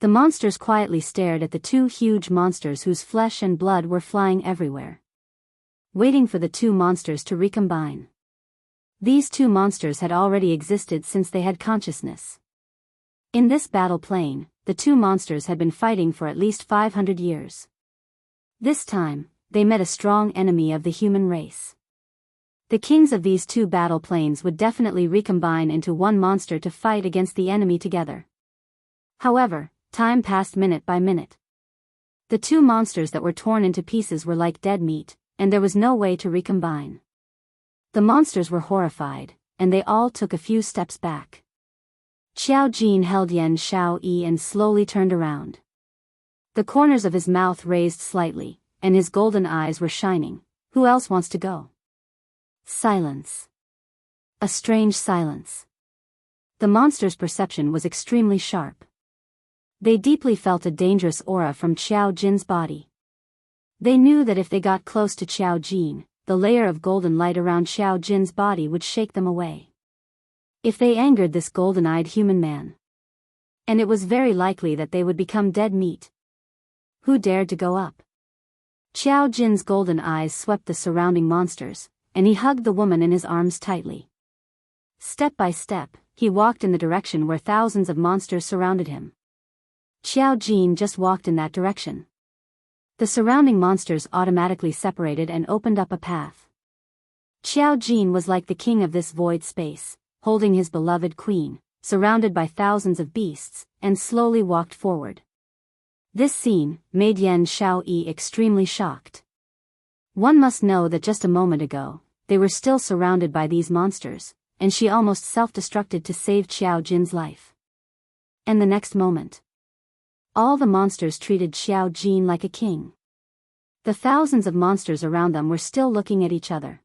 The monsters quietly stared at the two huge monsters whose flesh and blood were flying everywhere, waiting for the two monsters to recombine. These two monsters had already existed since they had consciousness. In this battle plane, the two monsters had been fighting for at least 500 years. This time, they met a strong enemy of the human race. The kings of these two battle planes would definitely recombine into one monster to fight against the enemy together. However, time passed minute by minute. The two monsters that were torn into pieces were like dead meat, and there was no way to recombine. The monsters were horrified, and they all took a few steps back. Qiao Jin held Yan Xiaoyi and slowly turned around. The corners of his mouth raised slightly, and his golden eyes were shining. Who else wants to go? Silence. A strange silence. The monster's perception was extremely sharp. They deeply felt a dangerous aura from Qiao Jin's body. They knew that if they got close to Qiao Jin, the layer of golden light around Qiao Jin's body would shake them away. If they angered this golden-eyed human man, and it was very likely that they would become dead meat. Who dared to go up? Qiao Jin's golden eyes swept the surrounding monsters, and he hugged the woman in his arms tightly. Step by step, he walked in the direction where thousands of monsters surrounded him. Qiao Jin just walked in that direction. The surrounding monsters automatically separated and opened up a path. Qiao Jin was like the king of this void space, holding his beloved queen, surrounded by thousands of beasts, and slowly walked forward. This scene made Yan Xiaoyi extremely shocked. One must know that just a moment ago, they were still surrounded by these monsters, and she almost self-destructed to save Qiao Jin's life. And the next moment, all the monsters treated Qiao Jin like a king. The thousands of monsters around them were still looking at each other.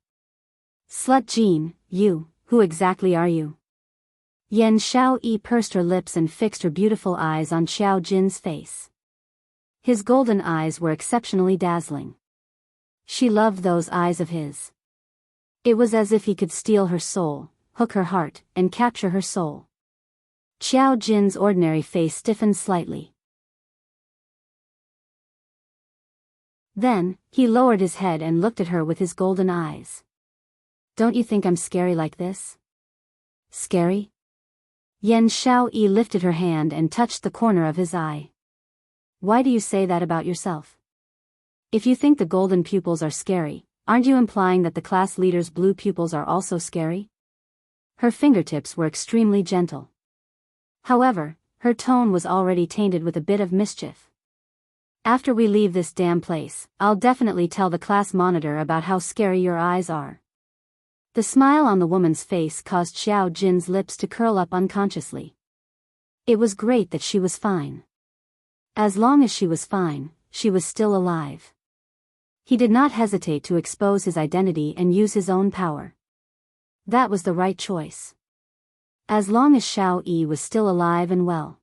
Slut Jin, you, who exactly are you? Yan Xiaoyi pursed her lips and fixed her beautiful eyes on Qiao Jin's face. His golden eyes were exceptionally dazzling. She loved those eyes of his. It was as if he could steal her soul, hook her heart, and capture her soul. Qiao Jin's ordinary face stiffened slightly. Then, he lowered his head and looked at her with his golden eyes. Don't you think I'm scary like this? Scary? Yan Xiaoyi lifted her hand and touched the corner of his eye. Why do you say that about yourself? If you think the golden pupils are scary, aren't you implying that the class leader's blue pupils are also scary? Her fingertips were extremely gentle. However, her tone was already tainted with a bit of mischief. After we leave this damn place, I'll definitely tell the class monitor about how scary your eyes are. The smile on the woman's face caused Qiao Jin's lips to curl up unconsciously. It was great that she was fine. As long as she was fine, she was still alive. He did not hesitate to expose his identity and use his own power. That was the right choice. As long as Xiaoyi was still alive and well.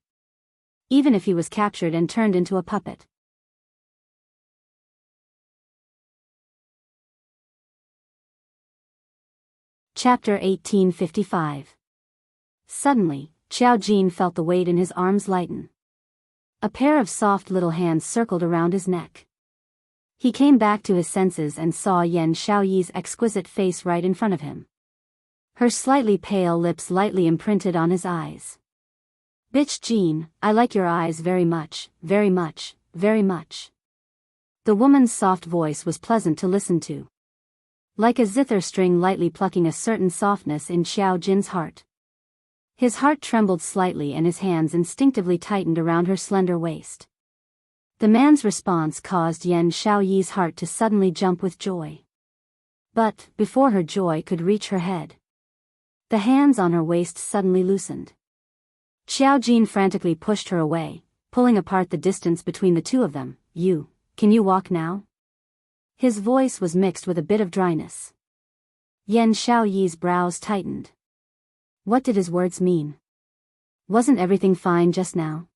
Even if he was captured and turned into a puppet. Chapter 1855. Suddenly, Qiao Jin felt the weight in his arms lighten. A pair of soft little hands circled around his neck. He came back to his senses and saw Yan Xiaoyi's exquisite face right in front of him. Her slightly pale lips lightly imprinted on his eyes. Bitch Jin, I like your eyes very much, very much, very much. The woman's soft voice was pleasant to listen to. Like a zither string lightly plucking a certain softness in Qiao Jin's heart. His heart trembled slightly and his hands instinctively tightened around her slender waist. The man's response caused Yan Xiaoyi's heart to suddenly jump with joy. But, before her joy could reach her head, the hands on her waist suddenly loosened. Xiao Jin frantically pushed her away, pulling apart the distance between the two of them. Can you walk now? His voice was mixed with a bit of dryness. Yan Xiaoyi's brows tightened. What did his words mean? Wasn't everything fine just now?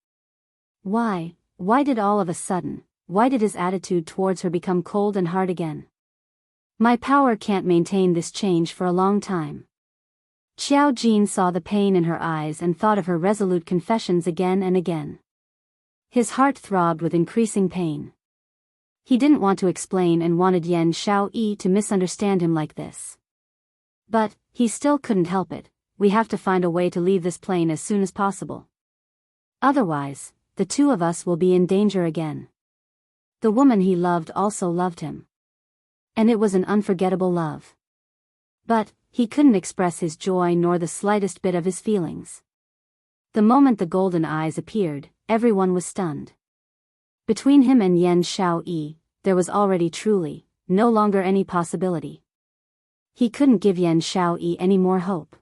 Why did all of a sudden, why did his attitude towards her become cold and hard again? My power can't maintain this change for a long time. Xiao Jin saw the pain in her eyes and thought of her resolute confessions again and again. His heart throbbed with increasing pain. He didn't want to explain and wanted Yan Xiaoyi to misunderstand him like this. But, he still couldn't help it. We have to find a way to leave this plane as soon as possible. Otherwise, the two of us will be in danger again. The woman he loved also loved him. And it was an unforgettable love. But, he couldn't express his joy nor the slightest bit of his feelings. The moment the golden eyes appeared, everyone was stunned. Between him and Yan Xiaoyi, there was already truly, no longer any possibility. He couldn't give Yan Xiaoyi any more hope.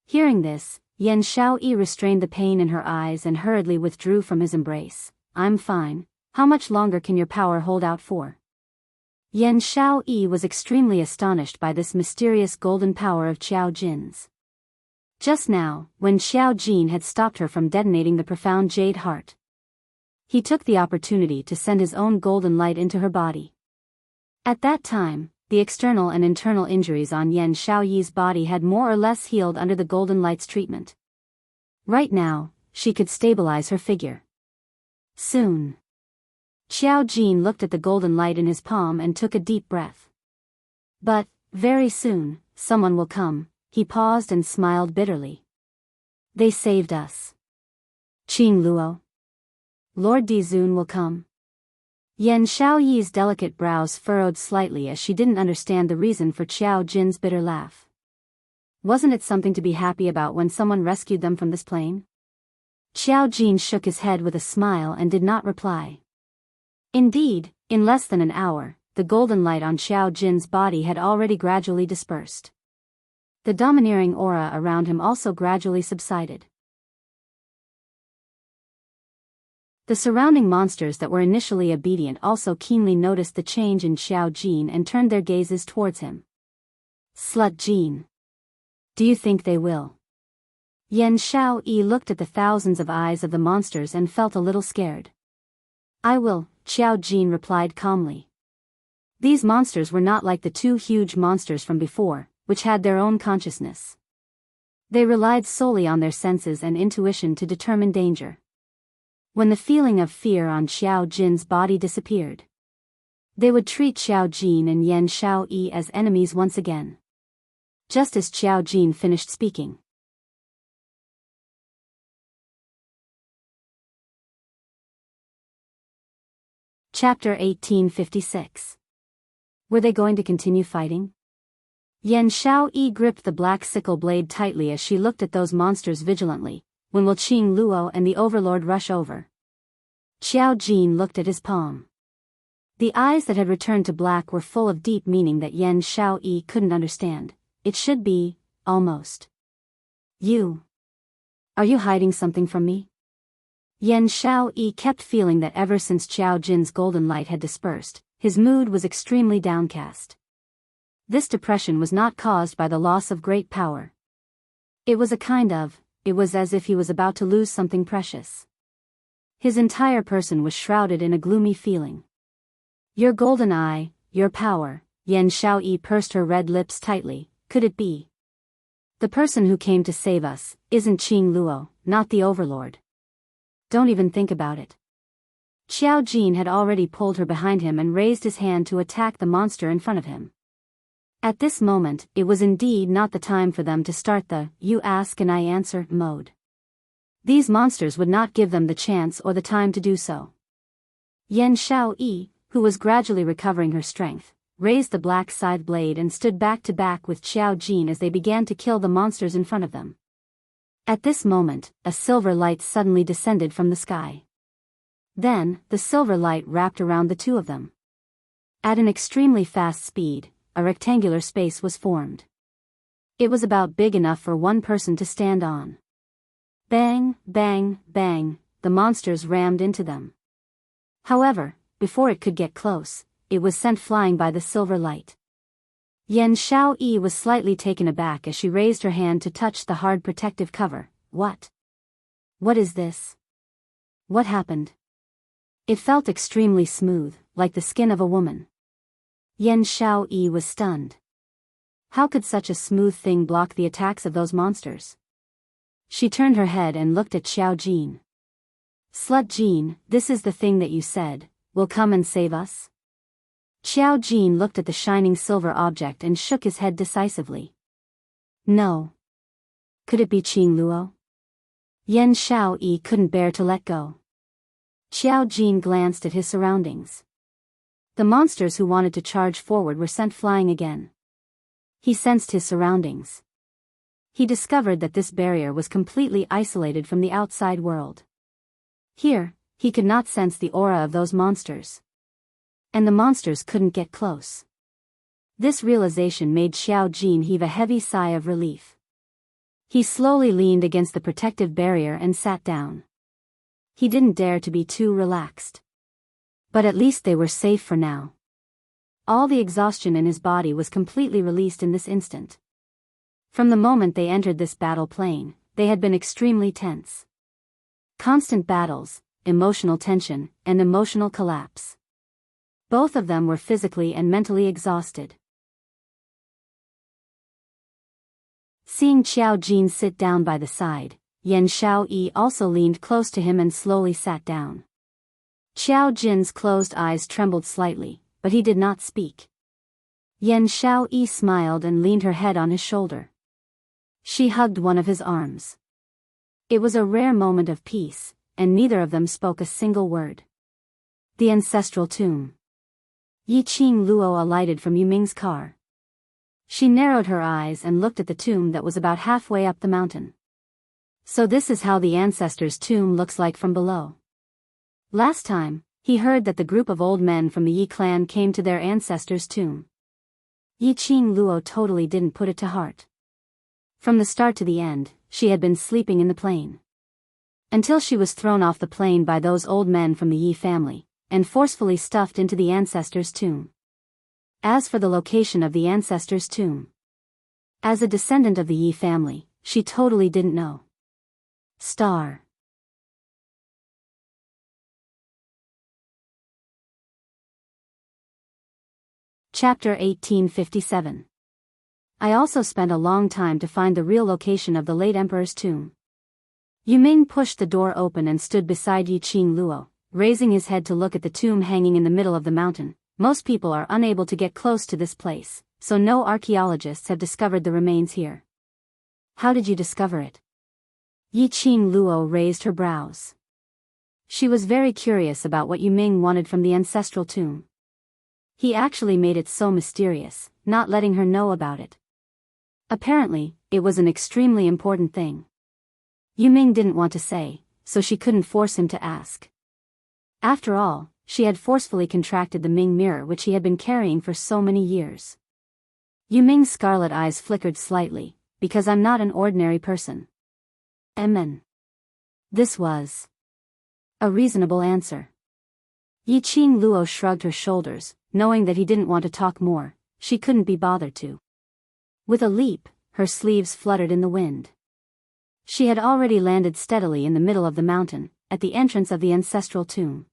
Hearing this, Yan Xiaoyi restrained the pain in her eyes and hurriedly withdrew from his embrace. I'm fine. How much longer can your power hold out for? Yan Xiaoyi was extremely astonished by this mysterious golden power of Xiao Jin's. Just now, when Xiao Jin had stopped her from detonating the profound jade heart, he took the opportunity to send his own golden light into her body. At that time, the external and internal injuries on Yan Xiaoyi's body had more or less healed under the golden light's treatment. Right now, she could stabilize her figure. Soon. Xiao Jin looked at the golden light in his palm and took a deep breath. But, very soon, someone will come, he paused and smiled bitterly. They saved us. Qing Luo. Lord Dizun will come. Yan Xiaoyi's delicate brows furrowed slightly as she didn't understand the reason for Xiao Jin's bitter laugh. Wasn't it something to be happy about when someone rescued them from this plane? Xiao Jin shook his head with a smile and did not reply. Indeed, in less than an hour, the golden light on Xiao Jin's body had already gradually dispersed. The domineering aura around him also gradually subsided. The surrounding monsters that were initially obedient also keenly noticed the change in Xiao Jin and turned their gazes towards him. Slut Jin. Do you think they will? Yan Xiaoyi looked at the thousands of eyes of the monsters and felt a little scared. I will, Xiao Jin replied calmly. These monsters were not like the two huge monsters from before, which had their own consciousness. They relied solely on their senses and intuition to determine danger. When the feeling of fear on Xiao Jin's body disappeared, they would treat Xiao Jin and Yan Xiaoyi as enemies once again. Just as Xiao Jin finished speaking. Chapter 1856. Were they going to continue fighting? Yan Xiaoyi gripped the black sickle blade tightly as she looked at those monsters vigilantly. When will Qing Luo and the Overlord rush over? Xiao Jin looked at his palm. The eyes that had returned to black were full of deep meaning that Yan Xiaoyi couldn't understand. It should be, almost. Are you hiding something from me? Yan Xiaoyi kept feeling that ever since Xiao Jin's golden light had dispersed, his mood was extremely downcast. This depression was not caused by the loss of great power. It was as if he was about to lose something precious. His entire person was shrouded in a gloomy feeling. Your golden eye, your power, Yan Xiaoyi pursed her red lips tightly. Could it be? The person who came to save us isn't Qing Luo, not the Overlord. Don't even think about it. Xiao Jin had already pulled her behind him and raised his hand to attack the monster in front of him. At this moment, it was indeed not the time for them to start the you ask and I answer mode. These monsters would not give them the chance or the time to do so. Yan Xiaoyi, who was gradually recovering her strength, raised the black scythe blade and stood back to back with Xiao Jin as they began to kill the monsters in front of them. At this moment, a silver light suddenly descended from the sky. Then, the silver light wrapped around the two of them. At an extremely fast speed, a rectangular space was formed. It was about big enough for one person to stand on. Bang, bang, bang, the monsters rammed into them. However, before it could get close, it was sent flying by the silver light. Yan Xiaoyi was slightly taken aback as she raised her hand to touch the hard protective cover. What? What is this? What happened? It felt extremely smooth, like the skin of a woman. Yan Xiaoyi was stunned. How could such a smooth thing block the attacks of those monsters? She turned her head and looked at Xiao Jin. Slut Jin, this is the thing that you said, will come and save us? Xiao Jin looked at the shining silver object and shook his head decisively. No. Could it be Qing Luo? Yan Xiaoyi couldn't bear to let go. Xiao Jin glanced at his surroundings. The monsters who wanted to charge forward were sent flying again. He sensed his surroundings. He discovered that this barrier was completely isolated from the outside world. Here, he could not sense the aura of those monsters. And the monsters couldn't get close. This realization made Xiao Jin heave a heavy sigh of relief. He slowly leaned against the protective barrier and sat down. He didn't dare to be too relaxed. But at least they were safe for now. All the exhaustion in his body was completely released in this instant. From the moment they entered this battle plane, they had been extremely tense. Constant battles, emotional tension, and emotional collapse. Both of them were physically and mentally exhausted. Seeing Xiao Jin sit down by the side, Yan Xiaoyi also leaned close to him and slowly sat down. Xiao Jin's closed eyes trembled slightly, but he did not speak. Yan Xiaoyi smiled and leaned her head on his shoulder. She hugged one of his arms. It was a rare moment of peace, and neither of them spoke a single word. The ancestral tomb. Yiqing Luo alighted from Yuming's car. She narrowed her eyes and looked at the tomb that was about halfway up the mountain. So this is how the ancestors' tomb looks like from below. Last time, he heard that the group of old men from the Yi clan came to their ancestors' tomb. Yiqing Luo totally didn't put it to heart. From the start to the end, she had been sleeping in the plane. Until she was thrown off the plane by those old men from the Yi family, and forcefully stuffed into the ancestors' tomb. As for the location of the ancestors' tomb, as a descendant of the Yi family, she totally didn't know. Star. Chapter 1857. I also spent a long time to find the real location of the late emperor's tomb. Yuming pushed the door open and stood beside Yiqing Luo, raising his head to look at the tomb hanging in the middle of the mountain. Most people are unable to get close to this place, so no archaeologists have discovered the remains here. How did you discover it? Yiqing Luo raised her brows. She was very curious about what Yuming wanted from the ancestral tomb. He actually made it so mysterious, not letting her know about it. Apparently, it was an extremely important thing. Yuming didn't want to say, so she couldn't force him to ask. After all, she had forcefully contracted the Ming mirror which he had been carrying for so many years. Yuming's scarlet eyes flickered slightly, because I'm not an ordinary person. Amen. This was a reasonable answer. Yiqing Luo shrugged her shoulders, knowing that he didn't want to talk more. She couldn't be bothered to. With a leap, her sleeves fluttered in the wind. She had already landed steadily in the middle of the mountain, at the entrance of the ancestral tomb.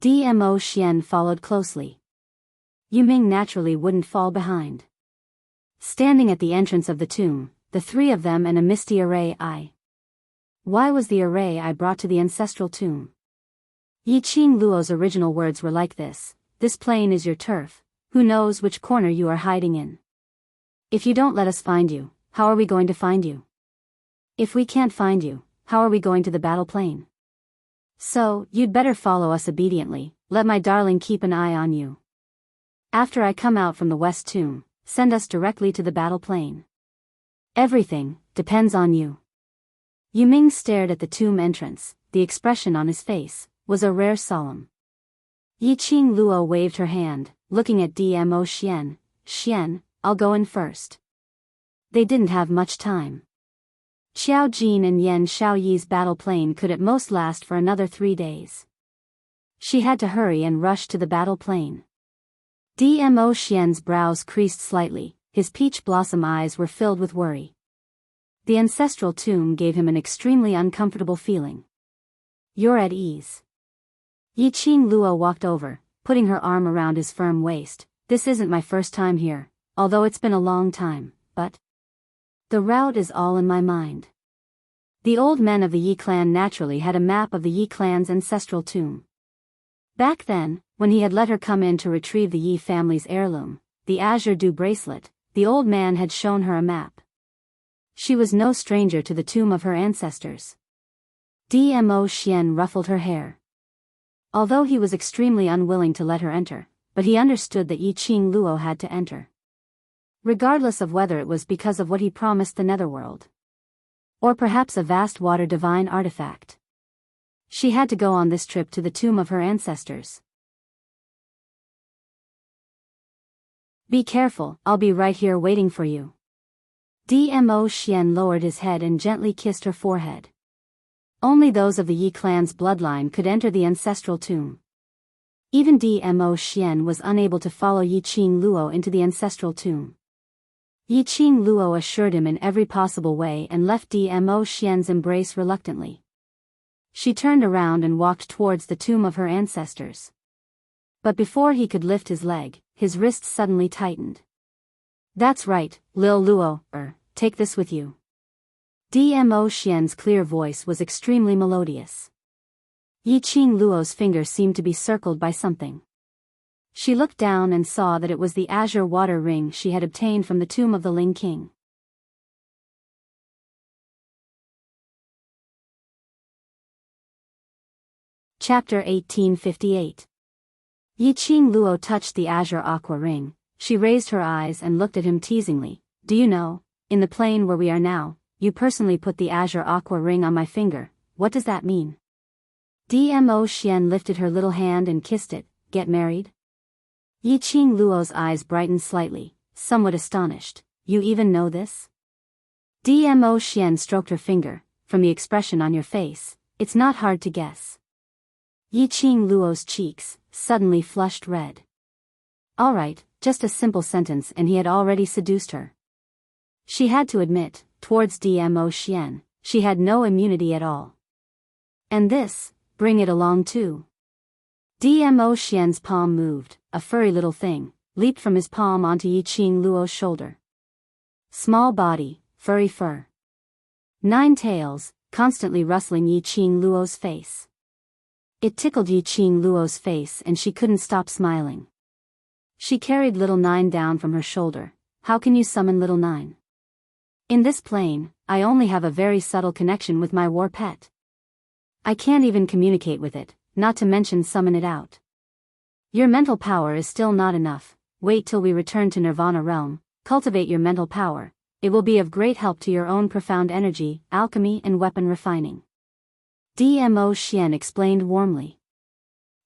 Dmo Xian followed closely. Yuming naturally wouldn't fall behind. Standing at the entrance of the tomb, the three of them and a misty array eye. Why was the array eye brought to the ancestral tomb? Yiqing Luo's original words were like this: "This plain is your turf, who knows which corner you are hiding in? If you don't let us find you, how are we going to find you? If we can't find you, how are we going to the battle plain? So, you'd better follow us obediently, let my darling keep an eye on you. After I come out from the west tomb, send us directly to the battle plain. Everything depends on you." Yiming stared at the tomb entrance. The expression on his face was a rare solemn. Yiqing Luo waved her hand, looking at Dmo Xian. Xian, I'll go in first. They didn't have much time. Xiao Jin and Yan Xiaoyi's battle plane could at most last for another 3 days. She had to hurry and rush to the battle plane. Dmo Xian's brows creased slightly, his peach blossom eyes were filled with worry. The ancestral tomb gave him an extremely uncomfortable feeling. You're at ease. Yiqing Luo walked over, putting her arm around his firm waist. This isn't my first time here, although it's been a long time, but the route is all in my mind. The old men of the Yi clan naturally had a map of the Yi clan's ancestral tomb. Back then, when he had let her come in to retrieve the Yi family's heirloom, the Azure Dew bracelet, the old man had shown her a map. She was no stranger to the tomb of her ancestors. Dmo Xian ruffled her hair. Although he was extremely unwilling to let her enter, but he understood that Yiqing Luo had to enter. Regardless of whether it was because of what he promised the netherworld, or perhaps a vast water divine artifact. She had to go on this trip to the tomb of her ancestors. Be careful, I'll be right here waiting for you. Dmo Xian lowered his head and gently kissed her forehead. Only those of the Yi clan's bloodline could enter the ancestral tomb. Even Dmo Xian was unable to follow Yiqing Luo into the ancestral tomb. Yiqing Luo assured him in every possible way and left Dmo Xian's embrace reluctantly. She turned around and walked towards the tomb of her ancestors. But before he could lift his leg, his wrist suddenly tightened. That's right, Lil Luo, take this with you. Dmo Xian's clear voice was extremely melodious. Yiqing Luo's finger seemed to be circled by something. She looked down and saw that it was the azure water ring she had obtained from the tomb of the Ling King. Chapter 1858. Yiqing Luo touched the azure aqua ring. She raised her eyes and looked at him teasingly. Do you know, in the plane where we are now, you personally put the azure aqua ring on my finger. What does that mean? Dmo Xian lifted her little hand and kissed it. Get married? Yiqing Luo's eyes brightened slightly, somewhat astonished. You even know this? Dmo Xian stroked her finger. From the expression on your face, it's not hard to guess. Yiqing Luo's cheeks suddenly flushed red. All right, just a simple sentence and he had already seduced her. She had to admit, towards Dmo Xian, she had no immunity at all. And this, bring it along too. Dmo Xian's palm moved, a furry little thing, leaped from his palm onto Yiqing Luo's shoulder. Small body, furry fur. 9 tails, constantly rustling Yiqing Luo's face. It tickled Yiqing Luo's face and she couldn't stop smiling. She carried little 9 down from her shoulder. How can you summon little 9? In this plane, I only have a very subtle connection with my war pet. I can't even communicate with it, not to mention summon it out. Your mental power is still not enough. Wait till we return to Nirvana realm, cultivate your mental power. It will be of great help to your own profound energy, alchemy and weapon refining. Dmo Xian explained warmly.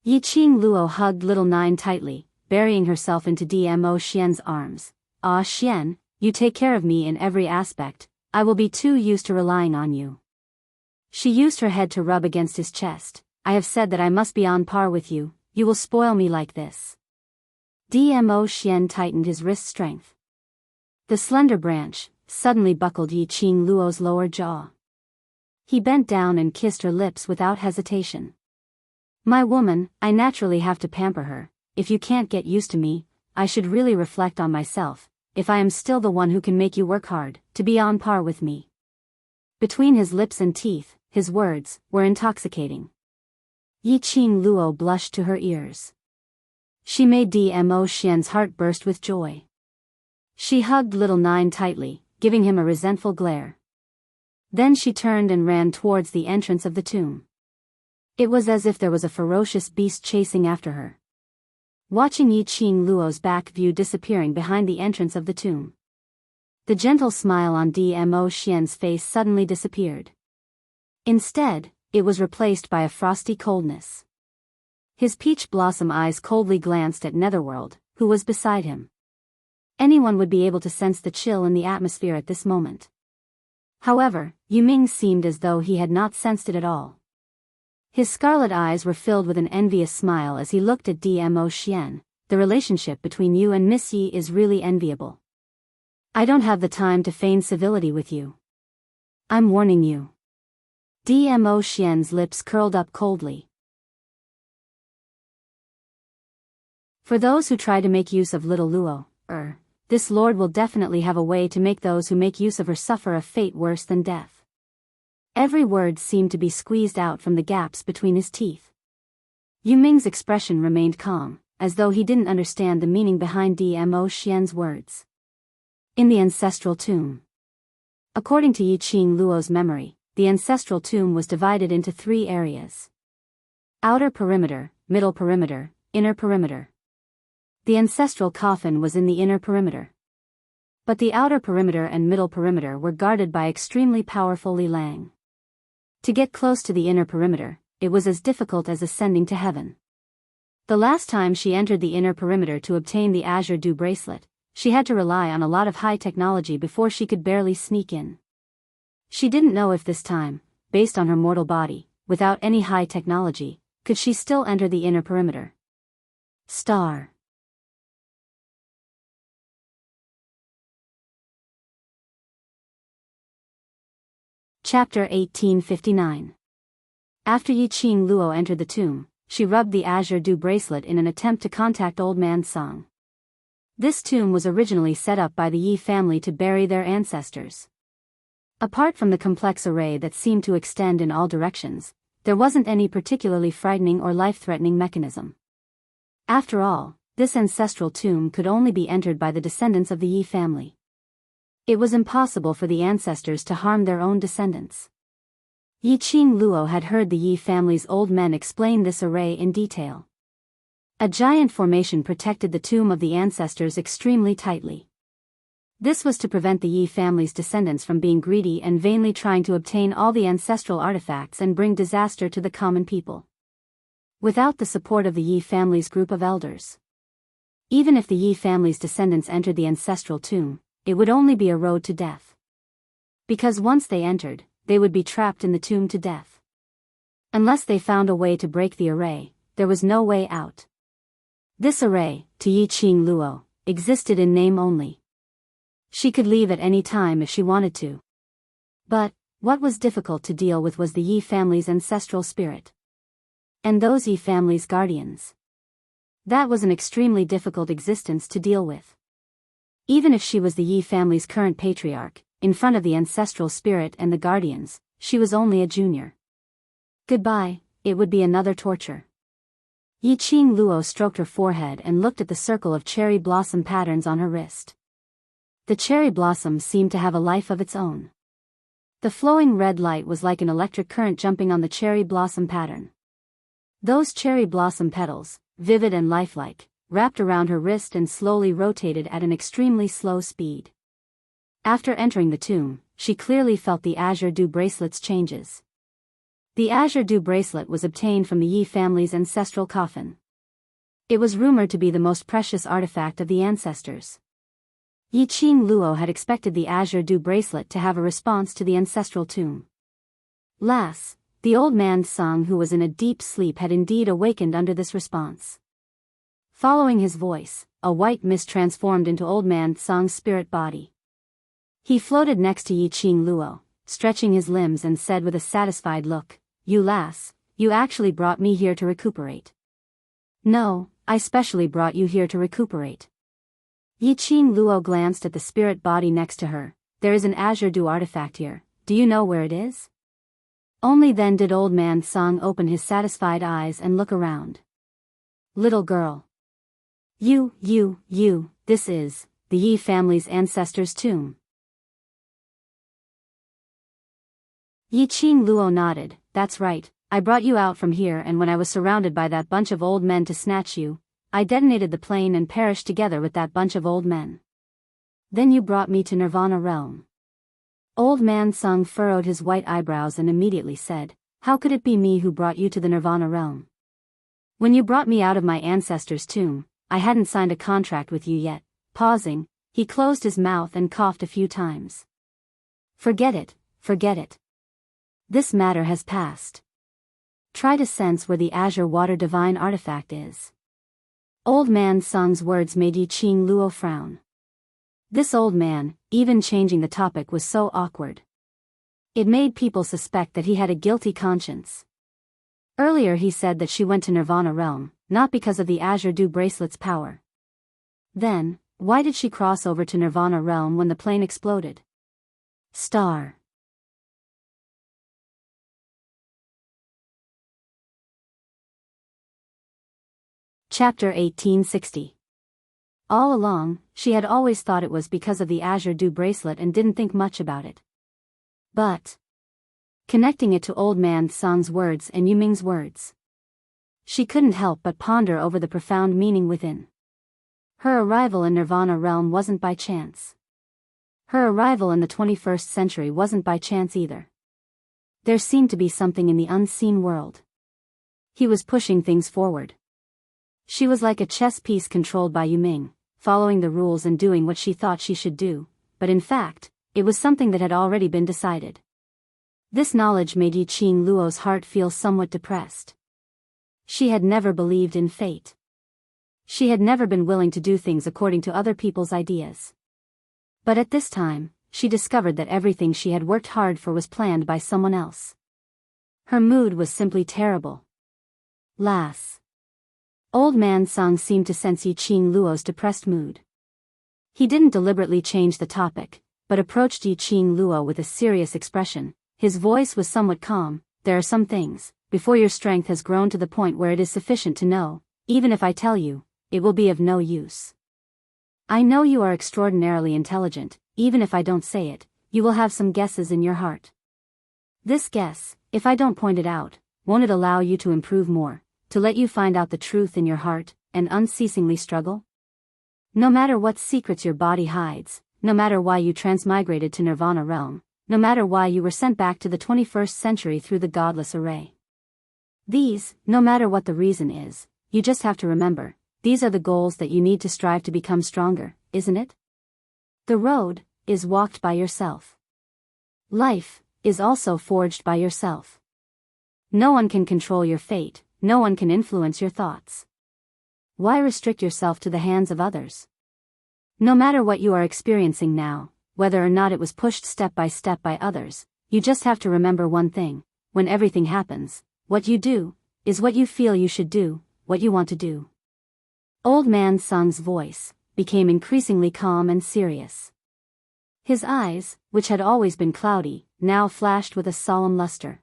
Yiqing Luo hugged little 9 tightly, burying herself into Dmo Xian's arms. Ah Xian, you take care of me in every aspect, I will be too used to relying on you. She used her head to rub against his chest. I have said that I must be on par with you, you will spoil me like this. Dmo Xian tightened his wrist strength. The slender branch suddenly buckled Yiqing Luo's lower jaw. He bent down and kissed her lips without hesitation. My woman, I naturally have to pamper her. If you can't get used to me, I should really reflect on myself, if I am still the one who can make you work hard, to be on par with me. Between his lips and teeth, his words were intoxicating. Yiqing Luo blushed to her ears. She made Dmo Xian's heart burst with joy. She hugged little 9 tightly, giving him a resentful glare. Then she turned and ran towards the entrance of the tomb. It was as if there was a ferocious beast chasing after her. Watching Yiqing Luo's back view disappearing behind the entrance of the tomb. The gentle smile on Dmo Xian's face suddenly disappeared. Instead, it was replaced by a frosty coldness. His peach blossom eyes coldly glanced at Netherworld, who was beside him. Anyone would be able to sense the chill in the atmosphere at this moment. However, Yuming seemed as though he had not sensed it at all. His scarlet eyes were filled with an envious smile as he looked at Dmo Xian. The relationship between you and Miss Yi is really enviable. I don't have the time to feign civility with you. I'm warning you. Dmo Xian's lips curled up coldly. For those who try to make use of little Luo, this lord will definitely have a way to make those who make use of her suffer a fate worse than death. Every word seemed to be squeezed out from the gaps between his teeth. Yuming's expression remained calm, as though he didn't understand the meaning behind Dmo Xian's words. In the ancestral tomb. According to Yiqing Luo's memory, the ancestral tomb was divided into 3 areas. Outer perimeter, middle perimeter, inner perimeter. The ancestral coffin was in the inner perimeter. But the outer perimeter and middle perimeter were guarded by extremely powerful Li Lang. To get close to the inner perimeter, it was as difficult as ascending to heaven. The last time she entered the inner perimeter to obtain the Azure Dew bracelet, she had to rely on a lot of high technology before she could barely sneak in. She didn't know if this time, based on her mortal body, without any high technology, could she still enter the inner perimeter. Star. Chapter 1859. After Yiqing Luo entered the tomb, she rubbed the Azure Dew bracelet in an attempt to contact Old Man Song. This tomb was originally set up by the Yi family to bury their ancestors. Apart from the complex array that seemed to extend in all directions, there wasn't any particularly frightening or life-threatening mechanism. After all, this ancestral tomb could only be entered by the descendants of the Yi family. It was impossible for the ancestors to harm their own descendants. Yiqing Luo had heard the Yi family's old men explain this array in detail. A giant formation protected the tomb of the ancestors extremely tightly. This was to prevent the Yi family's descendants from being greedy and vainly trying to obtain all the ancestral artifacts and bring disaster to the common people. Without the support of the Yi family's group of elders, even if the Yi family's descendants entered the ancestral tomb, it would only be a road to death. Because once they entered, they would be trapped in the tomb to death. Unless they found a way to break the array, there was no way out. This array, to Yiqing Luo, existed in name only. She could leave at any time if she wanted to. But, what was difficult to deal with was the Yi family's ancestral spirit. And those Yi family's guardians. That was an extremely difficult existence to deal with. Even if she was the Yi family's current patriarch, in front of the ancestral spirit and the guardians, she was only a junior. Goodbye, it would be another torture. Yiqing Luo stroked her forehead and looked at the circle of cherry blossom patterns on her wrist. The cherry blossom seemed to have a life of its own. The flowing red light was like an electric current jumping on the cherry blossom pattern. Those cherry blossom petals, vivid and lifelike, wrapped around her wrist and slowly rotated at an extremely slow speed. After entering the tomb, she clearly felt the Azure Dew bracelet's changes. The Azure Dew bracelet was obtained from the Yi family's ancestral coffin. It was rumored to be the most precious artifact of the ancestors. Yiqing Luo had expected the Azure Dew bracelet to have a response to the ancestral tomb. Las, the old man Song who was in a deep sleep had indeed awakened under this response. Following his voice, a white mist transformed into old man Song's spirit body. He floated next to Yiqing Luo, stretching his limbs and said with a satisfied look, "You lass, you actually brought me here to recuperate." "No, I specially brought you here to recuperate." Yiqing Luo glanced at the spirit body next to her. "There is an Azure Dew artifact here, do you know where it is?" Only then did old man Song open his satisfied eyes and look around. "Little girl. This is, the Yi family's ancestors' tomb." Yiqing Luo nodded. "That's right, I brought you out from here and when I was surrounded by that bunch of old men to snatch you, I detonated the plane and perished together with that bunch of old men. Then you brought me to Nirvana realm." Old Man Sung furrowed his white eyebrows and immediately said, "How could it be me who brought you to the Nirvana realm? When you brought me out of my ancestor's tomb, I hadn't signed a contract with you yet." Pausing, he closed his mouth and coughed a few times. Forget it, forget it. This matter has passed. Try to sense where the azure water divine artifact is. Old Man Sung's words made Yi Qing Luo frown. This old man, even changing the topic, was so awkward. It made people suspect that he had a guilty conscience. Earlier he said that she went to Nirvana realm, not because of the Azure Dew bracelet's power. Then, why did she cross over to Nirvana realm when the plane exploded? Star. Chapter 1860. All along, she had always thought it was because of the Azure Dew bracelet and didn't think much about it. But connecting it to Old Man Sung's words and Yuming's words, she couldn't help but ponder over the profound meaning within. Her arrival in Nirvana realm wasn't by chance. Her arrival in the 21st century wasn't by chance either. There seemed to be something in the unseen world. He was pushing things forward. She was like a chess piece controlled by Yuming, following the rules and doing what she thought she should do, but in fact, it was something that had already been decided. This knowledge made Yi Qing Luo's heart feel somewhat depressed. She had never believed in fate. She had never been willing to do things according to other people's ideas. But at this time, she discovered that everything she had worked hard for was planned by someone else. Her mood was simply terrible. Lass. Old Man Sung seemed to sense Yi Qing Luo's depressed mood. He didn't deliberately change the topic, but approached Yi Qing Luo with a serious expression. His voice was somewhat calm. "There are some things, before your strength has grown to the point where it is sufficient to know, even if I tell you, it will be of no use. I know you are extraordinarily intelligent. Even if I don't say it, you will have some guesses in your heart. This guess, if I don't point it out, won't it allow you to improve more, to let you find out the truth in your heart, and unceasingly struggle? No matter what secrets your body hides, no matter why you transmigrated to Nirvana realm, no matter why you were sent back to the 21st century through the godless array. These, no matter what the reason is, you just have to remember, these are the goals that you need to strive to become stronger, isn't it? The road is walked by yourself. Life is also forged by yourself. No one can control your fate, no one can influence your thoughts. Why restrict yourself to the hands of others? No matter what you are experiencing now, whether or not it was pushed step by others, you just have to remember one thing: when everything happens, what you do is what you feel you should do, what you want to do. Old Man Sung's voice became increasingly calm and serious. His eyes, which had always been cloudy, now flashed with a solemn luster.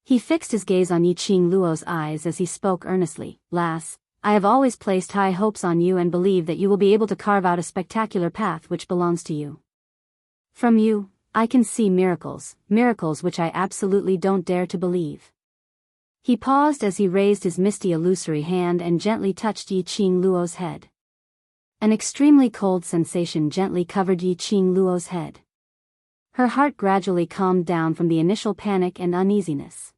He fixed his gaze on Yi Qing Luo's eyes as he spoke earnestly. "Lass, I have always placed high hopes on you and believe that you will be able to carve out a spectacular path which belongs to you. From you, I can see miracles which I absolutely don't dare to believe." He paused as he raised his misty illusory hand and gently touched Yi Qing Luo's head. An extremely cold sensation gently covered Yi Qing Luo's head. Her heart gradually calmed down from the initial panic and uneasiness.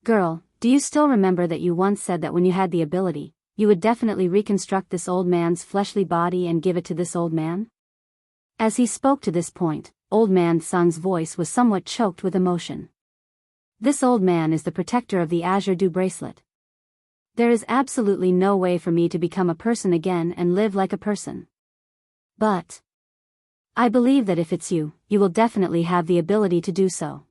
"Girl, do you still remember that you once said that when you had the ability, you would definitely reconstruct this old man's fleshly body and give it to this old man?" As he spoke to this point, Old Man Sung's voice was somewhat choked with emotion. "This old man is the protector of the Azure Dew bracelet. There is absolutely no way for me to become a person again and live like a person. But I believe that if it's you, you will definitely have the ability to do so.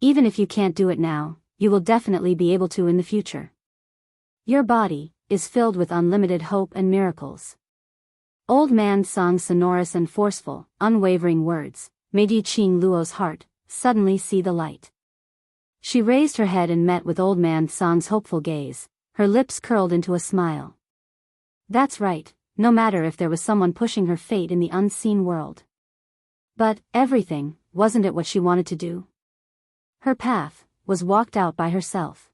Even if you can't do it now, you will definitely be able to in the future. Your body is filled with unlimited hope and miracles." Old Man Sung's sonorous and forceful, unwavering words made Yi Qing Luo's heart suddenly see the light. She raised her head and met with Old Man Sung's hopeful gaze, her lips curled into a smile. That's right, no matter if there was someone pushing her fate in the unseen world. But everything, wasn't it what she wanted to do? Her path was walked out by herself.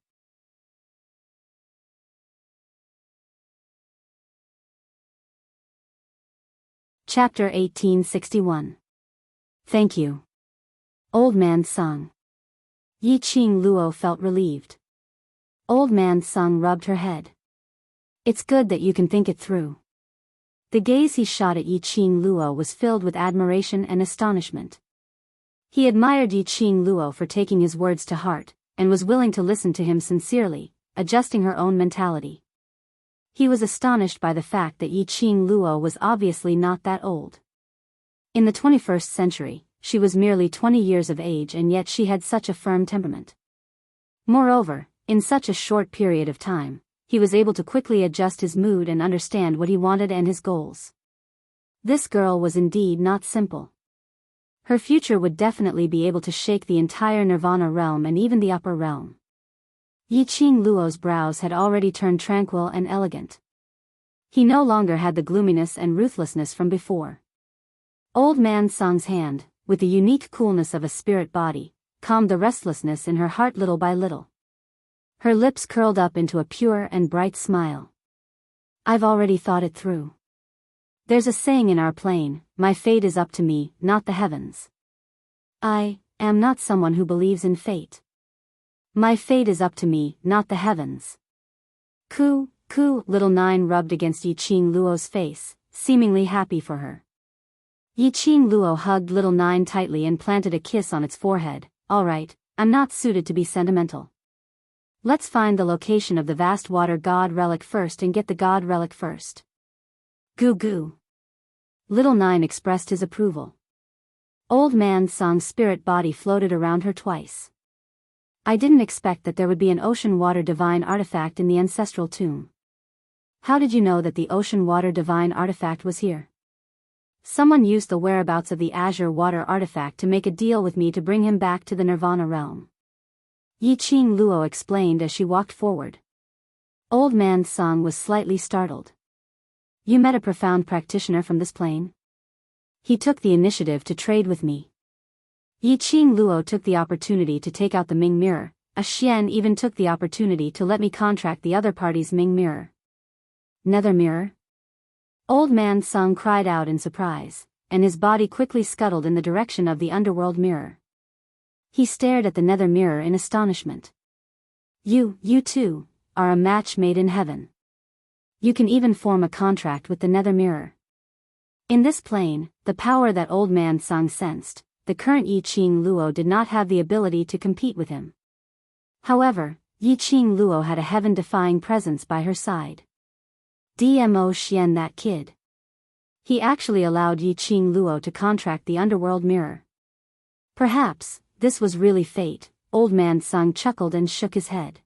Chapter 1861. Thank you. Old Man sung. Yi Qing Luo felt relieved. Old Man sung rubbed her head. It's good that you can think it through. The gaze he shot at Yi Qing Luo was filled with admiration and astonishment. He admired Yi Qing Luo for taking his words to heart, and was willing to listen to him sincerely, adjusting her own mentality. He was astonished by the fact that Yi Qing Luo was obviously not that old. In the 21st century, she was merely 20 years of age, and yet she had such a firm temperament. Moreover, in such a short period of time, he was able to quickly adjust his mood and understand what he wanted and his goals. This girl was indeed not simple. Her future would definitely be able to shake the entire Nirvana realm and even the upper realm. Yi Qing Luo's brows had already turned tranquil and elegant. He no longer had the gloominess and ruthlessness from before. Old Man Song's hand, with the unique coolness of a spirit body, calmed the restlessness in her heart little by little. Her lips curled up into a pure and bright smile. I've already thought it through. There's a saying in our plane, my fate is up to me, not the heavens. I am not someone who believes in fate. My fate is up to me, not the heavens. Coo, coo, little Nine rubbed against Yi Qing Luo's face, seemingly happy for her. Yi Qing Luo hugged little Nine tightly and planted a kiss on its forehead. All right, I'm not suited to be sentimental. Let's find the location of the vast water god relic first and get the god relic first. Goo goo. Little Nine expressed his approval. Old Man Song's spirit body floated around her twice. I didn't expect that there would be an ocean water divine artifact in the ancestral tomb. How did you know that the ocean water divine artifact was here? Someone used the whereabouts of the azure water artifact to make a deal with me to bring him back to the Nirvana realm. Yi Qing Luo explained as she walked forward. Old Man Song was slightly startled. You met a profound practitioner from this plane? He took the initiative to trade with me. Yi Qing Luo took the opportunity to take out the Ming mirror. A Xian even took the opportunity to let me contract the other party's Ming mirror. Nether mirror? Old Man Song cried out in surprise, and his body quickly scuttled in the direction of the underworld mirror. He stared at the nether mirror in astonishment. You too, are a match made in heaven. You can even form a contract with the nether mirror. In this plane, the power that Old Man Song sensed, the current Yi Qing Luo did not have the ability to compete with him. However, Yi Qing Luo had a heaven-defying presence by her side. Dmo Xian, that kid. He actually allowed Yi Qing Luo to contract the underworld mirror. Perhaps this was really fate. Old Man Song chuckled and shook his head.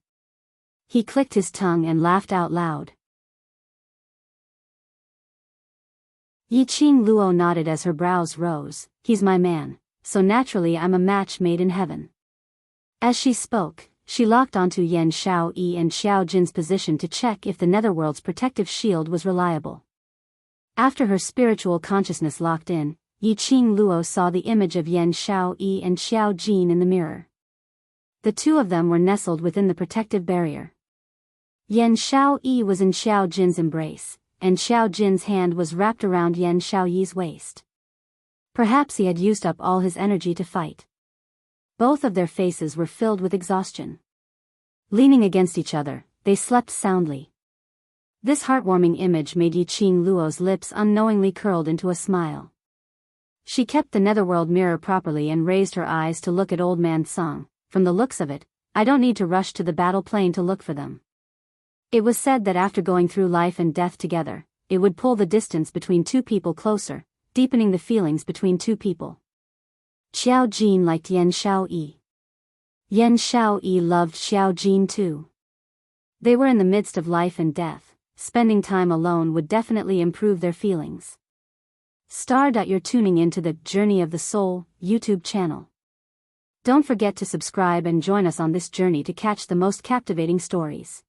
He clicked his tongue and laughed out loud. Yi Qing Luo nodded as her brows rose. He's my man, so naturally I'm a match made in heaven. As she spoke, she locked onto Yan Xiao Yi and Xiao Jin's position to check if the netherworld's protective shield was reliable. After her spiritual consciousness locked in, Yi Qing Luo saw the image of Yan Xiao Yi and Xiao Jin in the mirror. The two of them were nestled within the protective barrier. Yan Xiao Yi was in Xiao Jin's embrace, and Xiao Jin's hand was wrapped around Yan Xiao Yi's waist. Perhaps he had used up all his energy to fight. Both of their faces were filled with exhaustion. Leaning against each other, they slept soundly. This heartwarming image made Yi Qing Luo's lips unknowingly curled into a smile. She kept the netherworld mirror properly and raised her eyes to look at Old Man Song. From the looks of it, I don't need to rush to the battle plane to look for them. It was said that after going through life and death together, it would pull the distance between two people closer, deepening the feelings between two people. Xiao Jin liked Yan Xiao Yi. Yan Xiao Yi loved Xiao Jin too. They were in the midst of life and death. Spending time alone would definitely improve their feelings. You're tuning into the Journey of the Soul YouTube channel. Don't forget to subscribe and join us on this journey to catch the most captivating stories.